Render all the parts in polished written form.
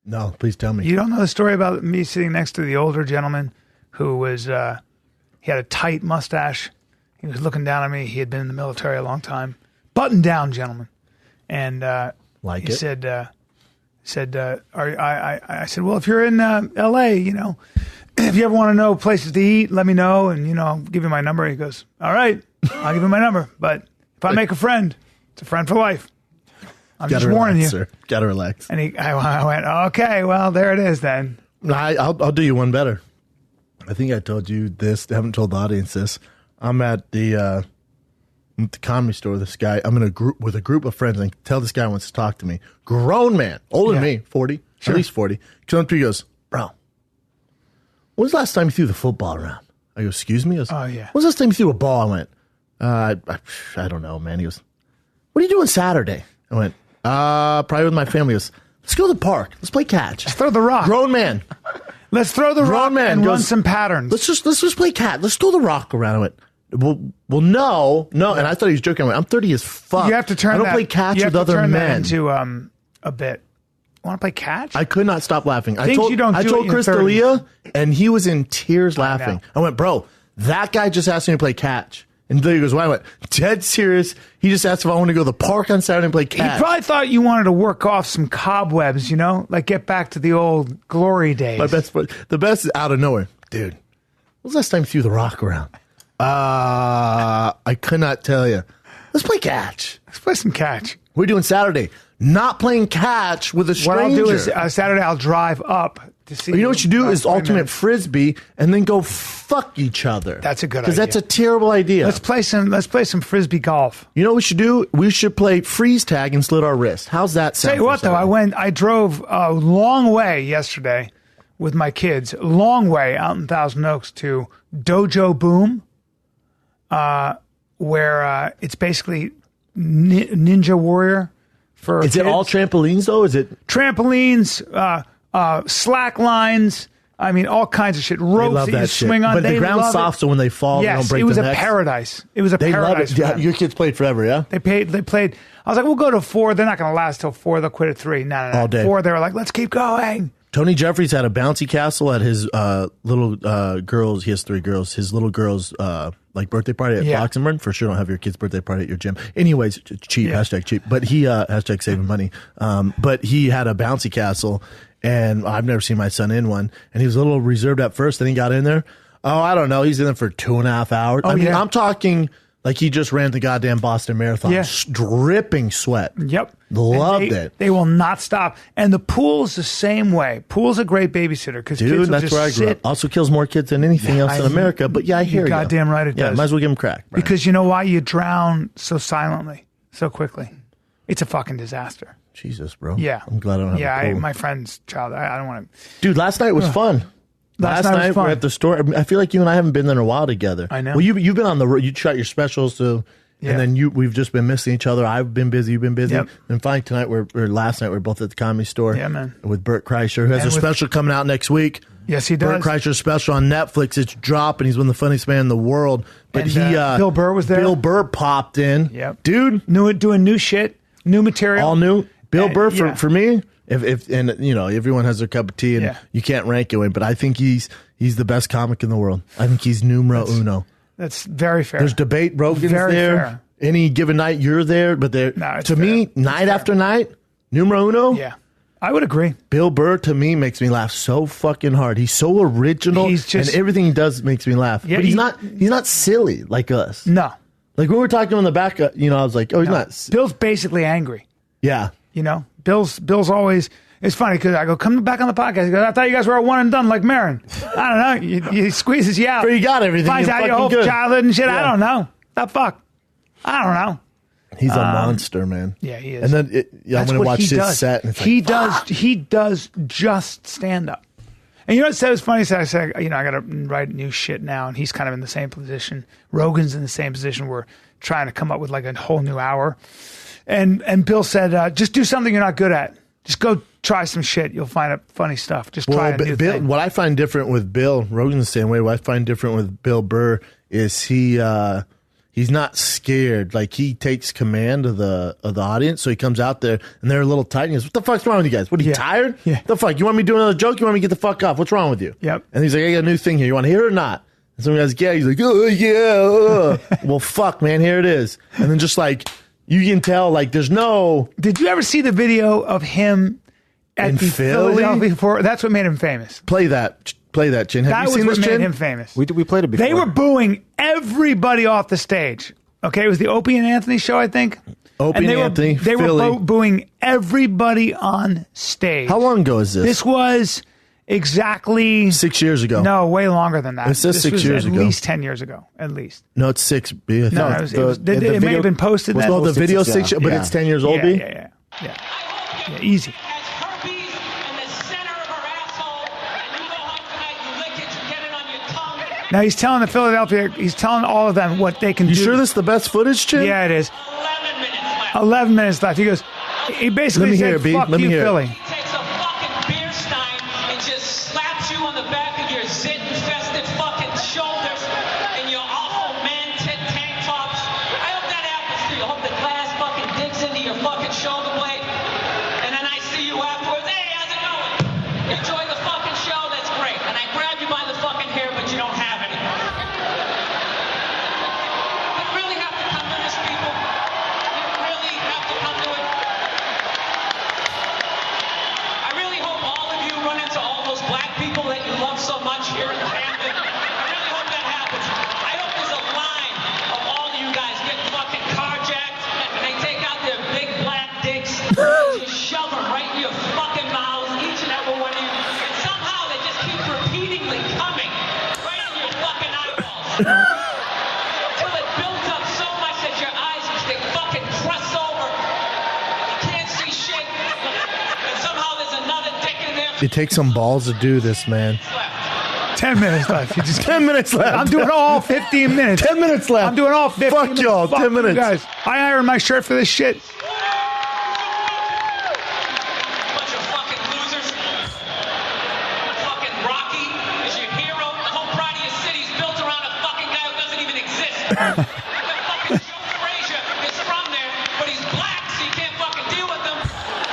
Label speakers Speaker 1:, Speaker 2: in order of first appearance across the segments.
Speaker 1: No, please tell me.
Speaker 2: You don't know the story about me sitting next to the older gentleman who was, he had a tight mustache. He was looking down at me. He had been in the military a long time. Buttoned down gentleman. And I said, I said, well, if you're in L.A., if you ever want to know places to eat, let me know, and, I'll give you my number. He goes, all right, I'll give you my number. But if I make a friend, it's a friend for life. I'm just warning you.
Speaker 1: Sir. Gotta relax.
Speaker 2: And I went, okay, well, there it is then.
Speaker 1: I'll do you one better. I think I told you this. I haven't told the audience this. I'm at the Comedy Store with this guy. I'm in a group with a group of friends, and tell this guy wants to talk to me. Grown man, older than me, 40, at least 40. Comes up to me, he goes, bro, when was the last time you threw the football around? I go, excuse me? He goes,
Speaker 2: oh, yeah.
Speaker 1: When was the last time you threw a ball? I went, I don't know, man. He goes, what are you doing Saturday? I went, probably with my family. He goes, let's go to the park. Let's play catch.
Speaker 2: Let's throw the rock.
Speaker 1: Grown man.
Speaker 2: Let's throw the rock and run some patterns.
Speaker 1: Let's just play cat. Let's throw the rock around. I went, well, no. And I thought he was joking. I went, I'm 30 as fuck.
Speaker 2: You have to turn
Speaker 1: I don't play catch with other men.
Speaker 2: That into a bit. Want to play catch?
Speaker 1: I could not stop laughing. I
Speaker 2: told
Speaker 1: Chris D'Elia, and he was in tears laughing. I went, bro, that guy just asked me to play catch. And D'Elia goes, why? I went, dead serious. He just asked if I want to go to the park on Saturday and play catch.
Speaker 2: He probably thought you wanted to work off some cobwebs, like get back to the old glory days.
Speaker 1: The best is out of nowhere. Dude, when was the last time you threw the rock around? I could not tell you. Let's play catch.
Speaker 2: Let's play some catch.
Speaker 1: What are we doing Saturday? Not playing catch with a stranger.
Speaker 2: What I'll do is Saturday I'll drive up to see.
Speaker 1: You know what you do is ultimate frisbee and then go fuck each other.
Speaker 2: That's a good idea.
Speaker 1: Because that's a terrible idea.
Speaker 2: Let's play some frisbee golf.
Speaker 1: You know what we should do? We should play freeze tag and slit our wrist. How's that sound?
Speaker 2: Tell you what though, I drove a long way yesterday with my kids, a long way out in Thousand Oaks to Dojo Boom, where it's basically Ninja Warrior.
Speaker 1: Is it all trampolines though? Is it
Speaker 2: trampolines, slack lines? I mean, all kinds of shit. Ropes that you swing on.
Speaker 1: But the ground's soft, so when they fall, they don't break their necks.
Speaker 2: It was a paradise. It was a paradise.
Speaker 1: Love it. Yeah, your kids played forever, yeah?
Speaker 2: They played. I was like, we'll go to 4. They're not going to last till 4. They'll quit at 3. No.
Speaker 1: All day.
Speaker 2: 4, they were like, let's keep going.
Speaker 1: Tony Jeffries had a bouncy castle at his little girls. He has 3 girls. His little girls birthday party at Boxenburn. For sure, don't have your kid's birthday party at your gym. Anyways, cheap, hashtag cheap. But he hashtag saving money. But he had a bouncy castle, and I've never seen my son in one. And he was a little reserved at first. Then he got in there. Oh, I don't know. He's in there for 2.5 hours. I mean, I'm talking like he just ran the goddamn Boston Marathon, dripping sweat.
Speaker 2: Yep.
Speaker 1: Loved it.
Speaker 2: They will not stop. And the pool's the same way. Pool's a great babysitter because kids will
Speaker 1: that's
Speaker 2: just
Speaker 1: where I grew up. Also kills more kids than anything else in America. But I hear you.
Speaker 2: Goddamn right it does.
Speaker 1: Yeah, might as well give him crack. Bryan.
Speaker 2: Because you know why? You drown so silently, so quickly. It's a fucking disaster.
Speaker 1: Jesus, bro.
Speaker 2: Yeah.
Speaker 1: I'm glad I don't have a pool.
Speaker 2: My friend's child. I don't want to.
Speaker 1: Dude, last night was fun. Last night we were at the store. I feel like you and I haven't been there in a while together.
Speaker 2: I know.
Speaker 1: Well, you've been on the road. You shot your specials, so... And then we've just been missing each other. I've been busy. You've been busy.
Speaker 2: Yep.
Speaker 1: And finally tonight, last night, we're both at the Comedy Store.
Speaker 2: Yeah, man.
Speaker 1: With Burt Kreischer, who has a special coming out next week.
Speaker 2: Yes, he does.
Speaker 1: Burt Kreischer's special on Netflix. It's dropping. He's one of the funniest man in the world. But
Speaker 2: Bill Burr was there.
Speaker 1: Bill Burr popped in.
Speaker 2: Yep.
Speaker 1: Dude.
Speaker 2: Doing new shit, new material.
Speaker 1: All new. Bill Burr, for me, if everyone has their cup of tea, and you can't rank it, but I think he's the best comic in the world. I think he's numero uno.
Speaker 2: That's very fair.
Speaker 1: There's debate. Rogan's
Speaker 2: very
Speaker 1: there.
Speaker 2: Fair.
Speaker 1: Any given night, you're there. But to me, night after night, numero uno.
Speaker 2: Yeah, I would agree.
Speaker 1: Bill Burr, to me, makes me laugh so fucking hard. He's so original, and everything he does makes me laugh. Yeah, but he's not silly like us.
Speaker 2: No.
Speaker 1: Like when we were talking on the back, I was like, oh, he's not.
Speaker 2: Bill's basically angry.
Speaker 1: Yeah.
Speaker 2: Bill's always... It's funny because I go, come back on the podcast. He goes, I thought you guys were a one and done like Marin. I don't know. He squeezes you out.
Speaker 1: But you got everything.
Speaker 2: Finds out your whole childhood and shit. Yeah. I don't know. The fuck? I don't know.
Speaker 1: He's a monster, man.
Speaker 2: Yeah, he is.
Speaker 1: And then I'm going to watch his set. And it's
Speaker 2: he does just stand up. And you know what was funny? So I said, I got to write new shit now. And he's kind of in the same position. Rogan's in the same position. We're trying to come up with like a whole new hour. And Bill said, just do something you're not good at. Just go try some shit. You'll find funny stuff. Just try a new thing.
Speaker 1: What I find different with Bill, Rogan's the same way. What I find different with Bill Burr is he he's not scared. Like, he takes command of the audience. So he comes out there and they're a little tight. And he goes, what the fuck's wrong with you guys? What, are you tired?
Speaker 2: Yeah.
Speaker 1: The fuck? You want me to do another joke? You want me to get the fuck off? What's wrong with you?
Speaker 2: Yep.
Speaker 1: And he's like, I got a new thing here. You want to hear it or not? And some guy's, yeah. He's like, oh, yeah. Well, fuck, man. Here it is. And then just like, you can tell, like, there's no.
Speaker 2: Did you ever see the video of him at
Speaker 1: in
Speaker 2: the Philadelphia before? That's what made him famous.
Speaker 1: Play that, Chin. Have you seen this, Chin?
Speaker 2: That was what made him famous.
Speaker 3: We played it before.
Speaker 2: They were booing everybody off the stage. Okay, it was the Opie and Anthony show, I think.
Speaker 1: Opie and Anthony,
Speaker 2: They
Speaker 1: Philly.
Speaker 2: were booing everybody on stage.
Speaker 1: How long ago is this?
Speaker 2: This was exactly
Speaker 1: 6 years ago.
Speaker 2: No, way longer than that.
Speaker 1: It says
Speaker 2: this
Speaker 1: 6
Speaker 2: was
Speaker 1: years
Speaker 2: at
Speaker 1: ago.
Speaker 2: least 10 years ago, at least.
Speaker 1: No, it's 6. B.
Speaker 2: No, it may have been posted then.
Speaker 1: Oh, the video 6, but
Speaker 3: Yeah.
Speaker 1: it's 10 years old, B?
Speaker 2: Yeah, easy. Now he's telling he's telling all of them what they can do.
Speaker 1: You sure this is the best footage, Chin?
Speaker 2: Yeah, it is. 11 minutes left. He goes, he basically
Speaker 1: Let me
Speaker 2: said,
Speaker 1: hear it, B.
Speaker 2: fuck
Speaker 1: Let me
Speaker 2: you,
Speaker 1: hear it.
Speaker 2: Philly.
Speaker 4: He takes a fucking beer stein and just slaps you on the back of your zit-infested fucking shoulders and your awful man-tit tank tops. I hope that happens to you. I hope the glass fucking digs into your fucking shoulder blade. And then I see you afterwards. Hey, how's it going? Enjoy the fucking show. That's great. And I grab you by the fucking hair, but you don't have any. You really have to come to this, people. You really have to come to it. I really hope all of you run into all those black people that you love so much here in Camden. I really hope that happens. I hope there's a line of all of you guys getting fucking carjacked and they take out their big black dicks and just shove them right in your fucking mouths, each and every one of you. And somehow they just keep repeatedly coming right in your fucking eyeballs. Until it builds up so much that your eyes just they fucking press over. You can't see shit. And somehow there's another dick in there.
Speaker 1: It takes some balls to do this, man.
Speaker 2: 10 minutes left. You just
Speaker 1: 10 minutes left.
Speaker 2: I'm doing all 15 minutes.
Speaker 1: 10 minutes left.
Speaker 2: I'm doing all 15
Speaker 1: Fuck
Speaker 2: minutes.
Speaker 1: y'all,
Speaker 2: Fuck
Speaker 1: 10
Speaker 2: you
Speaker 1: minutes.
Speaker 2: guys. I ironed my shirt for this shit.
Speaker 4: Bunch of fucking losers. Fucking Rocky is your hero. The whole pride of your city is built around a fucking guy who doesn't even exist. The fucking Joe Frazier is from there, but he's black, so you can't fucking deal with him.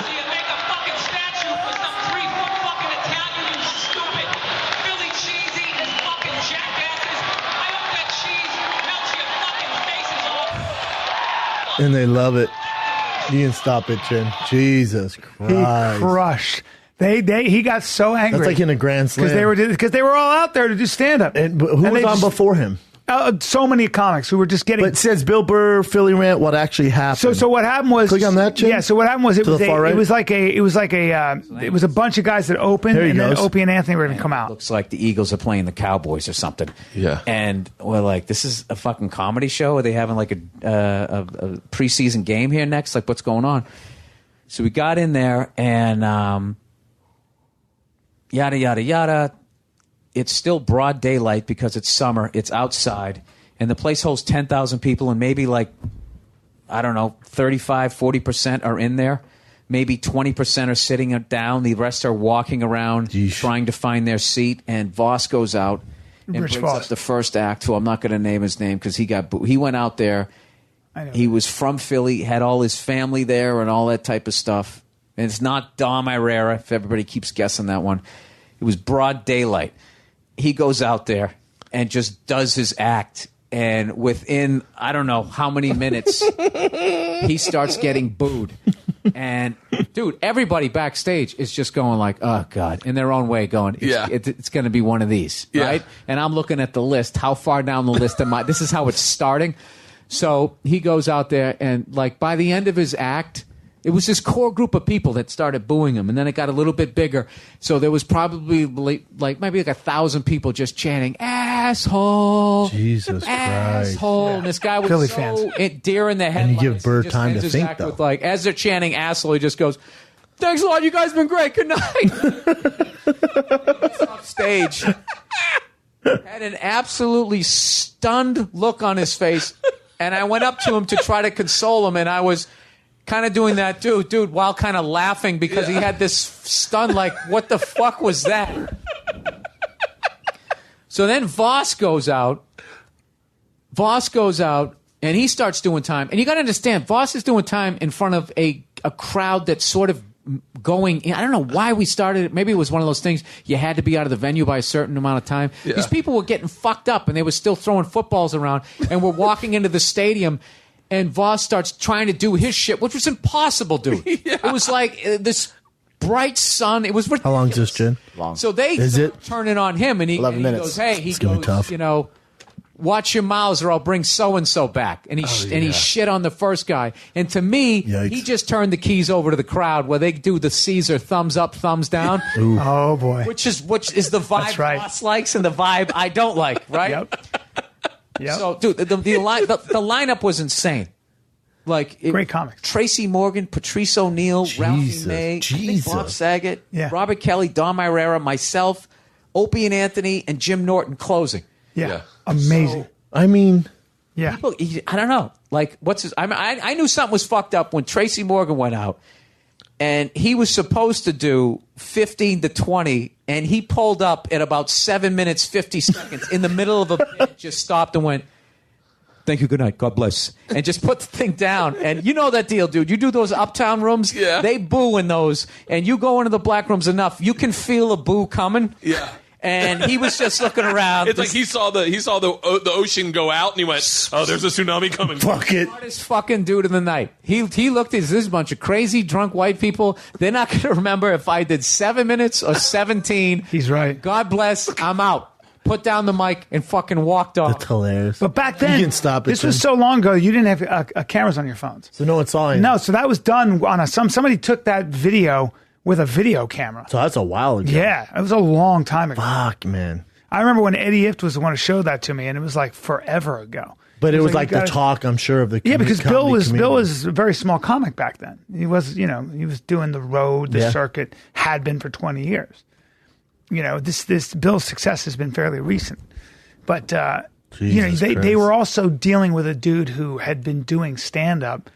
Speaker 4: So you make a fucking statue for some 3-foot fucking Italian, you stupid Philly cheesy and fucking jackasses. I hope that cheese melts your fucking faces off.
Speaker 1: And they love it. You can stop it, Chin. Jesus
Speaker 2: He
Speaker 1: Christ.
Speaker 2: crushed. He got so angry.
Speaker 1: That's like in a Grand Slam.
Speaker 2: because they were all out there to do stand up.
Speaker 1: And who was on before him?
Speaker 2: So many comics who were just getting.
Speaker 1: But it says Bill Burr, Philly Rant, what actually happened.
Speaker 2: So what happened was
Speaker 1: Click on that, Jim?
Speaker 2: Yeah. So what happened was it
Speaker 1: To
Speaker 2: was
Speaker 1: the far right?
Speaker 2: it was a bunch of guys that opened,
Speaker 1: There he
Speaker 2: and then
Speaker 1: goes.
Speaker 2: Opie and Anthony were going to come out.
Speaker 5: Looks like the Eagles are playing the Cowboys or something.
Speaker 3: Yeah.
Speaker 5: And we're like, this is a fucking comedy show? Are they having like a preseason game here next? Like, what's going on? So we got in there and yada, yada, yada. It's still broad daylight because it's summer. It's outside. And the place holds 10,000 people and maybe like, I don't know, 35, 40% are in there. Maybe 20% are sitting down. The rest are walking around trying to find their seat. And Voss goes out and
Speaker 2: Rich
Speaker 5: brings
Speaker 2: Voss.
Speaker 5: up the first act, who I'm not going to name his name because he went out there.
Speaker 2: I know.
Speaker 5: He was from Philly, had all his family there and all that type of stuff. And it's not Dom Irrera, if everybody keeps guessing that one. It was broad daylight. He goes out there and just does his act. And within, I don't know how many minutes, he starts getting booed. And, dude, everybody backstage is just going like, oh, God, in their own way going, it's going to be one of these, right? And I'm looking at the list. How far down the list am I? This is how it's starting. So he goes out there, and, like, by the end of his act, it was this core group of people that started booing him, and then it got a little bit bigger. So there was probably like maybe like 1,000 people just chanting "asshole."
Speaker 1: Jesus Christ!
Speaker 5: Asshole. And this guy was
Speaker 2: Philly
Speaker 5: so
Speaker 2: fans.
Speaker 5: deer in the headlights.
Speaker 1: And you give Burr
Speaker 5: He just
Speaker 1: time
Speaker 5: ends
Speaker 1: to
Speaker 5: his
Speaker 1: think,
Speaker 5: act
Speaker 1: though.
Speaker 5: with, like, as they're chanting "asshole," he just goes, "Thanks a lot. You guys have been great. Good night." Off stage, had an absolutely stunned look on his face, and I went up to him to try to console him, and I was kind of doing that, dude, while kind of laughing because he had this stun, like, what the fuck was that? So then Voss goes out, And he starts doing time. And you got to understand, Voss is doing time in front of a crowd that's sort of going in. I don't know why we started it. Maybe it was one of those things you had to be out of the venue by a certain amount of time.
Speaker 3: Yeah.
Speaker 5: These people were getting fucked up and they were still throwing footballs around and we're walking into the stadium and Voss starts trying to do his shit, which was impossible, dude.
Speaker 3: Yeah.
Speaker 5: It was like this bright sun. It was ridiculous.
Speaker 1: How long is this, Jen?
Speaker 6: Long.
Speaker 5: So they turn it on him and he
Speaker 6: 11 minutes.
Speaker 5: goes, hey, he
Speaker 1: It's gonna be
Speaker 5: goes,
Speaker 1: tough.
Speaker 5: you know, watch your mouths or I'll bring so-and-so back. And he shit on the first guy. And to me,
Speaker 1: Yikes.
Speaker 5: he just turned the keys over to the crowd where they do the Caesar thumbs up, thumbs down,
Speaker 2: Oh boy.
Speaker 5: which is the vibe
Speaker 2: That's right.
Speaker 5: Voss likes and the vibe I don't like, right?
Speaker 2: Yep.
Speaker 5: So, dude, the lineup was insane. Like
Speaker 2: Great comics.
Speaker 5: Tracy Morgan, Patrice O'Neill, Ralphie
Speaker 1: Jesus,
Speaker 5: May,
Speaker 1: Jesus.
Speaker 5: Bob Saget,
Speaker 2: Yeah.
Speaker 5: Robert Kelly, Dom Irera, myself, Opie and Anthony, and Jim Norton closing.
Speaker 2: Yeah.
Speaker 3: Yeah.
Speaker 2: Amazing.
Speaker 1: I mean,
Speaker 2: Yeah.
Speaker 5: People, I don't know. Like, what's his? I knew something was fucked up when Tracy Morgan went out, and he was supposed to do 15 to 20, and he pulled up at about 7 minutes 50 seconds in the middle of a bit, just stopped and went, "Thank you, good night, God bless," and just put the thing down. And you know that deal, dude. You do those uptown rooms,
Speaker 3: Yeah.
Speaker 5: they boo in those, and you go into the black rooms enough, you can feel a boo coming.
Speaker 3: Yeah.
Speaker 5: And he was just looking around.
Speaker 3: It's like he saw the ocean go out and he went, "Oh, there's a tsunami coming."
Speaker 1: fuck it.
Speaker 5: Smartest fucking dude in the night. He looked at this bunch of crazy drunk white people. They're not going to remember if I did 7 minutes or 17.
Speaker 2: He's right.
Speaker 5: God bless. I'm out. Put down the mic and fucking walked off.
Speaker 1: That's hilarious.
Speaker 2: But back then,
Speaker 1: you can stop it.
Speaker 2: this was
Speaker 1: Jen.
Speaker 2: so long ago, you didn't have cameras on your phones.
Speaker 1: So no one saw him.
Speaker 2: No, so that was done on somebody took that video with a video camera.
Speaker 1: So that's a while ago.
Speaker 2: Yeah, it was a long time ago.
Speaker 1: Fuck, man.
Speaker 2: I remember when Eddie Ift was the one who showed that to me, and it was like forever ago.
Speaker 1: But it was
Speaker 2: you
Speaker 1: like the
Speaker 2: gotta-
Speaker 1: talk, I'm sure, of the
Speaker 2: Yeah, because Bill
Speaker 1: comedy
Speaker 2: was
Speaker 1: community.
Speaker 2: a very small comic back then. He was, he was doing the road, the
Speaker 1: Yeah.
Speaker 2: circuit, had been for 20 years. This Bill's success has been fairly recent, but
Speaker 1: Jesus
Speaker 2: they
Speaker 1: Christ.
Speaker 2: were also dealing with a dude who had been doing stand up,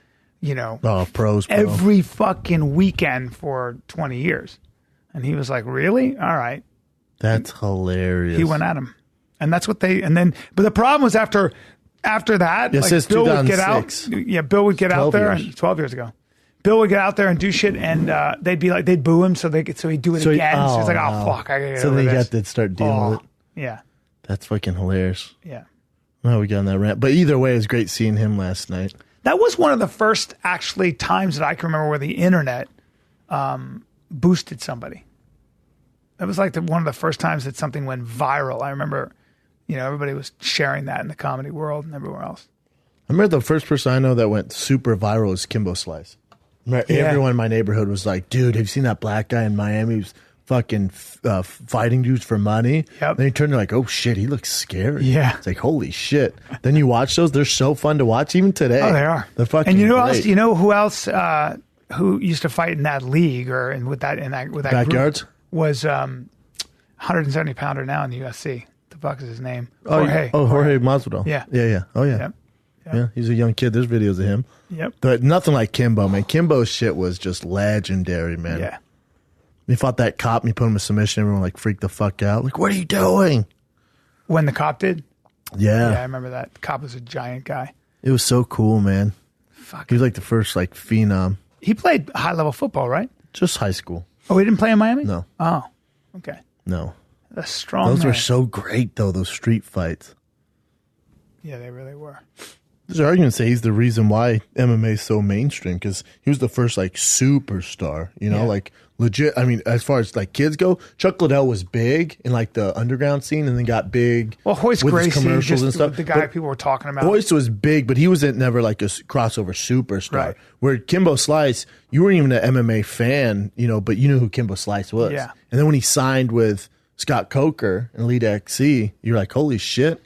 Speaker 1: Oh, pros, bro.
Speaker 2: every fucking weekend for 20 years, and he was like, "Really? All right."
Speaker 1: That's hilarious.
Speaker 2: He went at him, and that's what they. And then, but the problem was after that,
Speaker 1: Yes, it's
Speaker 2: Bill would get out.
Speaker 1: 2006.
Speaker 2: Yeah, Bill would get out
Speaker 1: 12
Speaker 2: there,
Speaker 1: years.
Speaker 2: and 12 years ago, Bill would get out there and do shit, and they'd boo him, so he'd do it
Speaker 1: So
Speaker 2: again. So he's like,
Speaker 1: no.
Speaker 2: "Oh fuck, I gotta get
Speaker 1: So
Speaker 2: over
Speaker 1: then you
Speaker 2: this."
Speaker 1: got to start dealing with it.
Speaker 2: Yeah,
Speaker 1: That's fucking hilarious.
Speaker 2: yeah.
Speaker 1: Well, we got on that rant. But either way, it was great seeing him last night.
Speaker 2: That was one of the first actually times that I can remember where the internet boosted somebody. That was like one of the first times that something went viral. I remember, everybody was sharing that in the comedy world and everywhere else.
Speaker 1: I remember the first person I know that went super viral was Kimbo Slice. Remember,
Speaker 2: Yeah.
Speaker 1: everyone in my neighborhood was like, dude, have you seen that black guy in Miami who's fucking fighting dudes for money?
Speaker 2: Yep.
Speaker 1: Then you turn to like, oh shit, he looks scary.
Speaker 2: Yeah.
Speaker 1: It's like, holy shit. Then you watch those. They're so fun to watch even today.
Speaker 2: Oh, they are.
Speaker 1: They're fucking
Speaker 2: And
Speaker 1: great.
Speaker 2: who else who used to fight in that league or with that
Speaker 1: Backyards?
Speaker 2: group was 170 pounder now in the UFC. The fuck is his name?
Speaker 1: Oh, Jorge Masvidal.
Speaker 2: Yeah.
Speaker 1: Yeah. Oh, yeah.
Speaker 2: Yep.
Speaker 1: Yeah, he's a young kid. There's videos of him.
Speaker 2: Yep.
Speaker 1: But nothing like Kimbo, man. Kimbo's shit was just legendary, man.
Speaker 2: Yeah.
Speaker 1: He fought that cop and he put him in submission. Everyone like freaked the fuck out. Like, what are you doing?
Speaker 2: When the cop did?
Speaker 1: Yeah.
Speaker 2: Yeah, I remember that. The cop was a giant guy.
Speaker 1: It was so cool, man.
Speaker 2: Fuck.
Speaker 1: He was like the first like phenom.
Speaker 2: He played high level football, right?
Speaker 1: Just high school.
Speaker 2: Oh, he didn't play in Miami?
Speaker 1: No.
Speaker 2: Oh, okay.
Speaker 1: No.
Speaker 2: That's strong.
Speaker 1: Those
Speaker 2: man.
Speaker 1: were so great though, those street fights.
Speaker 2: Yeah, they really were.
Speaker 1: There's an argument to say he's the reason why MMA is so mainstream because he was the first like superstar,
Speaker 2: Yeah.
Speaker 1: like legit. I mean, as far as like kids go, Chuck Liddell was big in like the underground scene and then got big.
Speaker 2: Well, Hoist
Speaker 1: with his
Speaker 2: Gracie,
Speaker 1: commercials
Speaker 2: just
Speaker 1: and stuff.
Speaker 2: the guy
Speaker 1: But
Speaker 2: people were talking about.
Speaker 1: Hoist was big, but he wasn't never like a crossover superstar.
Speaker 2: Right.
Speaker 1: Where Kimbo Slice, you weren't even an MMA fan, but you knew who Kimbo Slice was.
Speaker 2: Yeah.
Speaker 1: And then when he signed with Scott Coker and Elite XC, you're like, holy shit.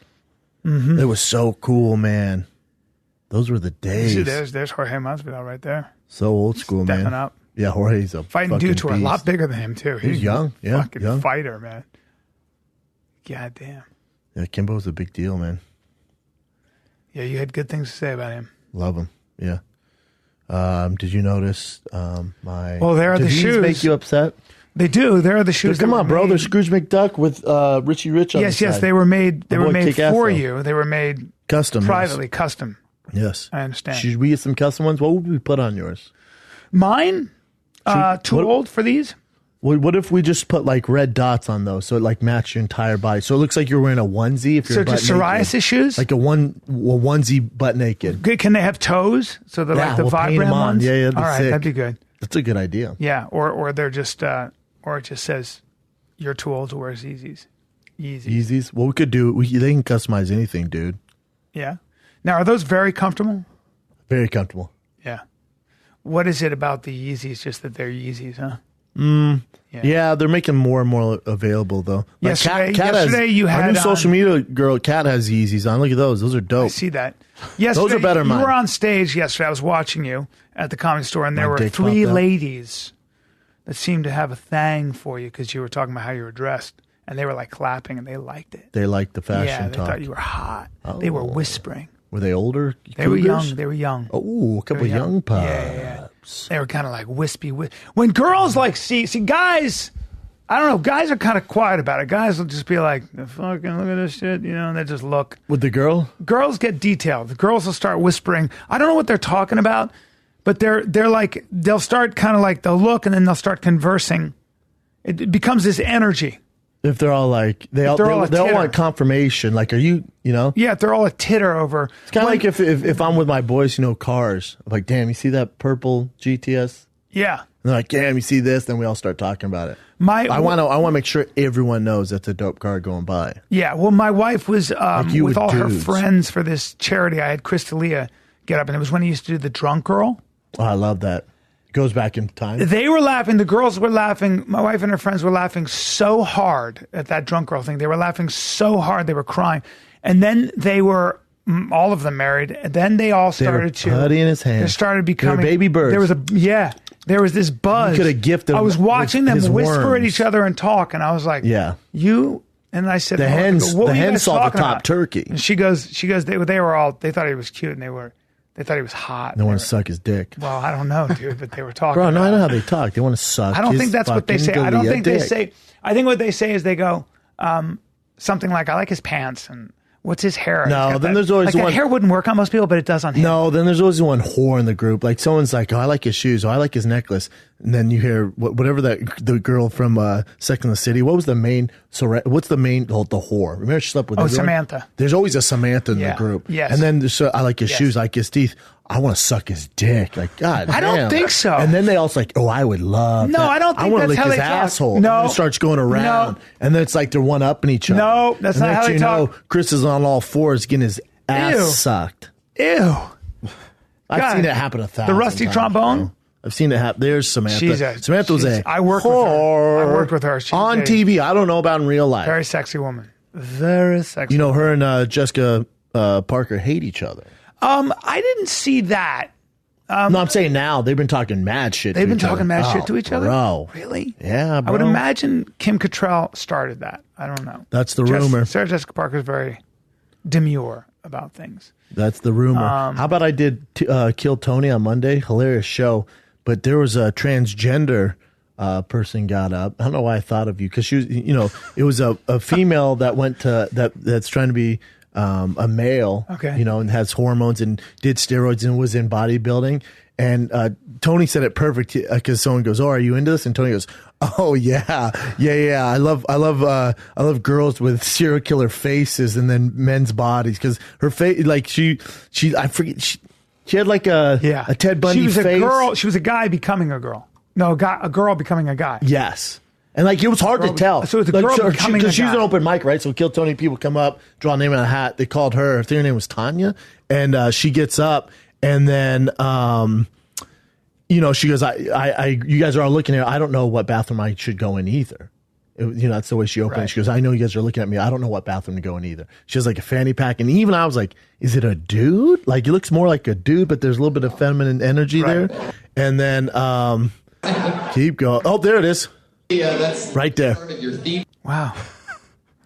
Speaker 2: Mm-hmm.
Speaker 1: It was so cool, man. Those were the days.
Speaker 2: See, there's Jorge Masvidal right there.
Speaker 1: So old school, man.
Speaker 2: Stepping up.
Speaker 1: Yeah, Jorge's a
Speaker 2: Fighting
Speaker 1: fucking
Speaker 2: dudes who are a
Speaker 1: beast.
Speaker 2: lot bigger than him, too.
Speaker 1: He's young, yeah,
Speaker 2: Fucking
Speaker 1: young.
Speaker 2: fighter, man. God damn.
Speaker 1: Yeah, Kimbo's a big deal, man.
Speaker 2: Yeah, you had good things to say about him.
Speaker 1: Love him. Yeah. Did you notice my?
Speaker 2: Well, there are
Speaker 1: did
Speaker 2: the
Speaker 1: these
Speaker 2: shoes.
Speaker 1: Make you upset?
Speaker 2: They do. There are the shoes.
Speaker 1: Come
Speaker 2: that
Speaker 1: on,
Speaker 2: were
Speaker 1: bro.
Speaker 2: made-
Speaker 1: They're Scrooge McDuck with Richie Rich on
Speaker 2: Yes,
Speaker 1: the
Speaker 2: yes.
Speaker 1: side.
Speaker 2: They were made. They
Speaker 1: My
Speaker 2: were
Speaker 1: boy
Speaker 2: made
Speaker 1: Kick-Ass,
Speaker 2: for
Speaker 1: though.
Speaker 2: you. They were made
Speaker 1: Custom. yes.
Speaker 2: privately, custom.
Speaker 1: Yes.
Speaker 2: I understand.
Speaker 1: Should we get some custom ones? What would we put on yours?
Speaker 2: Mine? Too old for these?
Speaker 1: What if we just put like red dots on those so it like match your entire body? So it looks like you're wearing a onesie if you're
Speaker 2: So
Speaker 1: butt
Speaker 2: just psoriasis
Speaker 1: naked.
Speaker 2: shoes?
Speaker 1: Like a onesie butt naked.
Speaker 2: Good. Can they have toes? So they're like the
Speaker 1: we'll paint
Speaker 2: vibrant
Speaker 1: them on.
Speaker 2: ones?
Speaker 1: Yeah, that'd be
Speaker 2: all right,
Speaker 1: sick.
Speaker 2: that'd be good.
Speaker 1: That's a good idea.
Speaker 2: Yeah, or they're just, or it just says, you're too old to wear Yeezys.
Speaker 1: Yeezys? Well, we could do, they can customize anything, dude.
Speaker 2: Yeah. Now, are those very comfortable?
Speaker 1: Very comfortable.
Speaker 2: Yeah. What is it about the Yeezys, just that they're Yeezys, huh?
Speaker 1: Yeah, they're making more and more available, though. Like
Speaker 2: Yesterday you had
Speaker 1: our new
Speaker 2: on-
Speaker 1: social media girl, Kat, has Yeezys on. Look at those. Those are dope.
Speaker 2: I see that. Yesterday,
Speaker 1: Those are better than
Speaker 2: you
Speaker 1: mine.
Speaker 2: were on stage yesterday. I was watching you at the Comedy Store, and there
Speaker 1: My
Speaker 2: were
Speaker 1: dick
Speaker 2: 3
Speaker 1: popped out.
Speaker 2: ladies that seemed to have a thing for you because you were talking about how you were dressed, and they were like clapping, and they liked it.
Speaker 1: They like the fashion
Speaker 2: Yeah, they
Speaker 1: talk.
Speaker 2: thought you were hot. They were whispering.
Speaker 1: Were they older?
Speaker 2: They were
Speaker 1: cougars?
Speaker 2: young. They were young.
Speaker 1: Oh, a couple
Speaker 2: They were
Speaker 1: young pups.
Speaker 2: Yeah. They were kind of like wispy. When girls like see guys, I don't know. Guys are kind of quiet about it. Guys will just be like, "Fucking look at this shit," and they just look.
Speaker 1: With the girl?
Speaker 2: Girls get detailed. The girls will start whispering. I don't know what they're talking about, but they're like they'll start kind of like they'll look and then they'll start conversing. It becomes this energy.
Speaker 1: If they're all like, they all
Speaker 2: titter.
Speaker 1: want confirmation. Like, are you,
Speaker 2: Yeah, they're all a titter over.
Speaker 1: It's kind of like if I'm with my boys who know cars. I'm like, damn, you see that purple GTS?
Speaker 2: Yeah.
Speaker 1: And they're like, damn, you see this? Then we all start talking about it.
Speaker 2: I
Speaker 1: want to make sure everyone knows that's a dope car going by.
Speaker 2: Yeah, well, my wife was
Speaker 1: you
Speaker 2: with
Speaker 1: with
Speaker 2: all her
Speaker 1: dudes.
Speaker 2: friends for this charity. I had Chris D'Elia get up, and it was when he used to do the drunk girl.
Speaker 1: Oh, I love that. It goes back in time.
Speaker 2: They were laughing. The girls were laughing. My wife and her friends were laughing so hard at that drunk girl thing. They were laughing so hard they were crying. And then they were all of them married. And then they all started to
Speaker 1: putty in his hand.
Speaker 2: They started
Speaker 1: They were
Speaker 2: becoming
Speaker 1: baby birds.
Speaker 2: There was this buzz.
Speaker 1: You could have gifted
Speaker 2: I was
Speaker 1: them
Speaker 2: watching
Speaker 1: with
Speaker 2: them
Speaker 1: his
Speaker 2: whisper at
Speaker 1: worms.
Speaker 2: each other and talk, and I was like,
Speaker 1: Yeah.
Speaker 2: you. And I said,
Speaker 1: The
Speaker 2: "Well," I
Speaker 1: hens-
Speaker 2: go, "What
Speaker 1: the
Speaker 2: were you
Speaker 1: hens
Speaker 2: guys
Speaker 1: saw the
Speaker 2: talking
Speaker 1: top
Speaker 2: about?"
Speaker 1: turkey.
Speaker 2: And she goes, they were all, they thought he was cute, and they thought he was hot.
Speaker 1: They
Speaker 2: They
Speaker 1: want
Speaker 2: were-
Speaker 1: to suck his dick.
Speaker 2: Well, I don't know, dude, but they were talking.
Speaker 1: Bro, no, I
Speaker 2: about
Speaker 1: know
Speaker 2: it.
Speaker 1: how they talk. They want to suck.
Speaker 2: I don't
Speaker 1: his
Speaker 2: think that's what they say.
Speaker 1: fucking
Speaker 2: I don't
Speaker 1: Galea
Speaker 2: think they
Speaker 1: dick.
Speaker 2: say. I think what they say is they go something like, "I like his pants," and "What's his hair?" And
Speaker 1: No,
Speaker 2: it's got
Speaker 1: then
Speaker 2: that-
Speaker 1: there's always
Speaker 2: like that
Speaker 1: one-
Speaker 2: hair wouldn't work on most people, but it does on him.
Speaker 1: No, then there's always one whore in the group. Like someone's like, "Oh, I like his shoes. Oh, I like his necklace." And then you hear whatever the girl from Sex and the City. What was the main? What's the main? The whore. Remember she slept with.
Speaker 2: Oh,
Speaker 1: everyone?
Speaker 2: Samantha.
Speaker 1: There's always a Samantha in
Speaker 2: Yeah.
Speaker 1: the group.
Speaker 2: Yes.
Speaker 1: And then there's, I like his
Speaker 2: Yes.
Speaker 1: shoes. I like his teeth. I want to suck his dick. Like God.
Speaker 2: I don't
Speaker 1: damn.
Speaker 2: think so.
Speaker 1: And then they also like, "Oh, I would love."
Speaker 2: No,
Speaker 1: that.
Speaker 2: I don't think
Speaker 1: I want to
Speaker 2: that's
Speaker 1: lick
Speaker 2: how
Speaker 1: his
Speaker 2: they talk.
Speaker 1: asshole.
Speaker 2: No.
Speaker 1: And then it starts going around.
Speaker 2: No.
Speaker 1: And then it's like they're one upping each other.
Speaker 2: No, that's
Speaker 1: and
Speaker 2: not how
Speaker 1: next
Speaker 2: they
Speaker 1: you know,
Speaker 2: talk.
Speaker 1: Chris is on all fours getting his ass
Speaker 2: Ew.
Speaker 1: sucked.
Speaker 2: Ew.
Speaker 1: I've
Speaker 2: God.
Speaker 1: seen it happen 1,000
Speaker 2: The rusty
Speaker 1: times,
Speaker 2: trombone?
Speaker 1: bro. I've seen it happen. There's Samantha. Samantha was a
Speaker 2: I worked with her.
Speaker 1: whore
Speaker 2: I worked with her. She was
Speaker 1: on
Speaker 2: a
Speaker 1: TV. I don't know about in real life.
Speaker 2: Very sexy woman. Very sexy.
Speaker 1: You know, her and Jessica Parker hate each other.
Speaker 2: I didn't see that.
Speaker 1: No, I'm saying now they've been talking mad shit.
Speaker 2: They've
Speaker 1: to
Speaker 2: been
Speaker 1: each other.
Speaker 2: talking mad shit
Speaker 1: Oh,
Speaker 2: to each other?
Speaker 1: bro.
Speaker 2: Really?
Speaker 1: Yeah, bro.
Speaker 2: I would imagine Kim Cattrall started that. I don't know.
Speaker 1: That's the rumor.
Speaker 2: Sarah Jessica Parker's very demure about things.
Speaker 1: That's the rumor. How about I did Kill Tony on Monday? Hilarious show. But there was a transgender person got up. I don't know why I thought of you because she was, it was a female that went to that's trying to be a male,
Speaker 2: Okay.
Speaker 1: and has hormones and did steroids and was in bodybuilding. And Tony said it perfect because someone goes, "Oh, are you into this?" And Tony goes, "Oh yeah. I love girls with serial killer faces and then men's bodies because her face, like she I forget she had like a Ted Bundy
Speaker 2: She was
Speaker 1: face.
Speaker 2: a girl. She was a guy becoming a girl. No, a girl becoming a guy.
Speaker 1: Yes. And like it was hard to tell.
Speaker 2: So it's a
Speaker 1: like,
Speaker 2: girl becoming
Speaker 1: because
Speaker 2: a
Speaker 1: she's an
Speaker 2: guy.
Speaker 1: open mic, right? So Kill Tony people come up, draw a name on a hat. They called her. I think her name was Tanya, and she gets up, and then she goes, "I you guys are all looking at her. I don't know what bathroom I should go in either." That's the way she opened it.
Speaker 2: Right.
Speaker 1: She goes, "I know you guys are looking at me. I don't know what bathroom to go in either." She has like a fanny pack, and even I was like, "Is it a dude? Like it looks more like a dude, but there's a little bit of feminine energy
Speaker 2: Right.
Speaker 1: there." And then keep going. Oh, there it is.
Speaker 6: Yeah, that's
Speaker 1: Right there.
Speaker 6: part of your theme.
Speaker 2: Wow.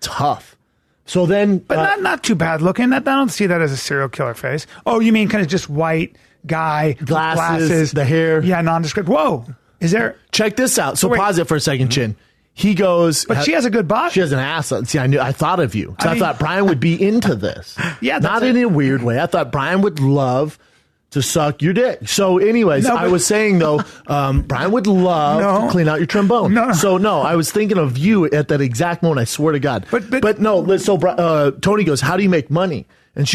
Speaker 1: Tough. So then,
Speaker 2: But not too bad looking. I don't see that as a serial killer face. Oh, you mean kind of just white guy, with
Speaker 1: Glasses, the hair.
Speaker 2: Yeah, nondescript. Whoa. Is there?
Speaker 1: check this out. So
Speaker 2: Wait.
Speaker 1: pause it for a second, Chin. he goes,
Speaker 2: But she has a good body.
Speaker 1: She has an ass. See, I thought of you. Because I thought Bryan would be into this.
Speaker 2: Yeah,
Speaker 1: not in a weird way. I thought Bryan would love to suck your dick. So anyways, I was saying though, Bryan would love to clean out your trombone. So I was thinking of you at that exact moment. I swear to God. But no. So Tony goes, how do you make money? And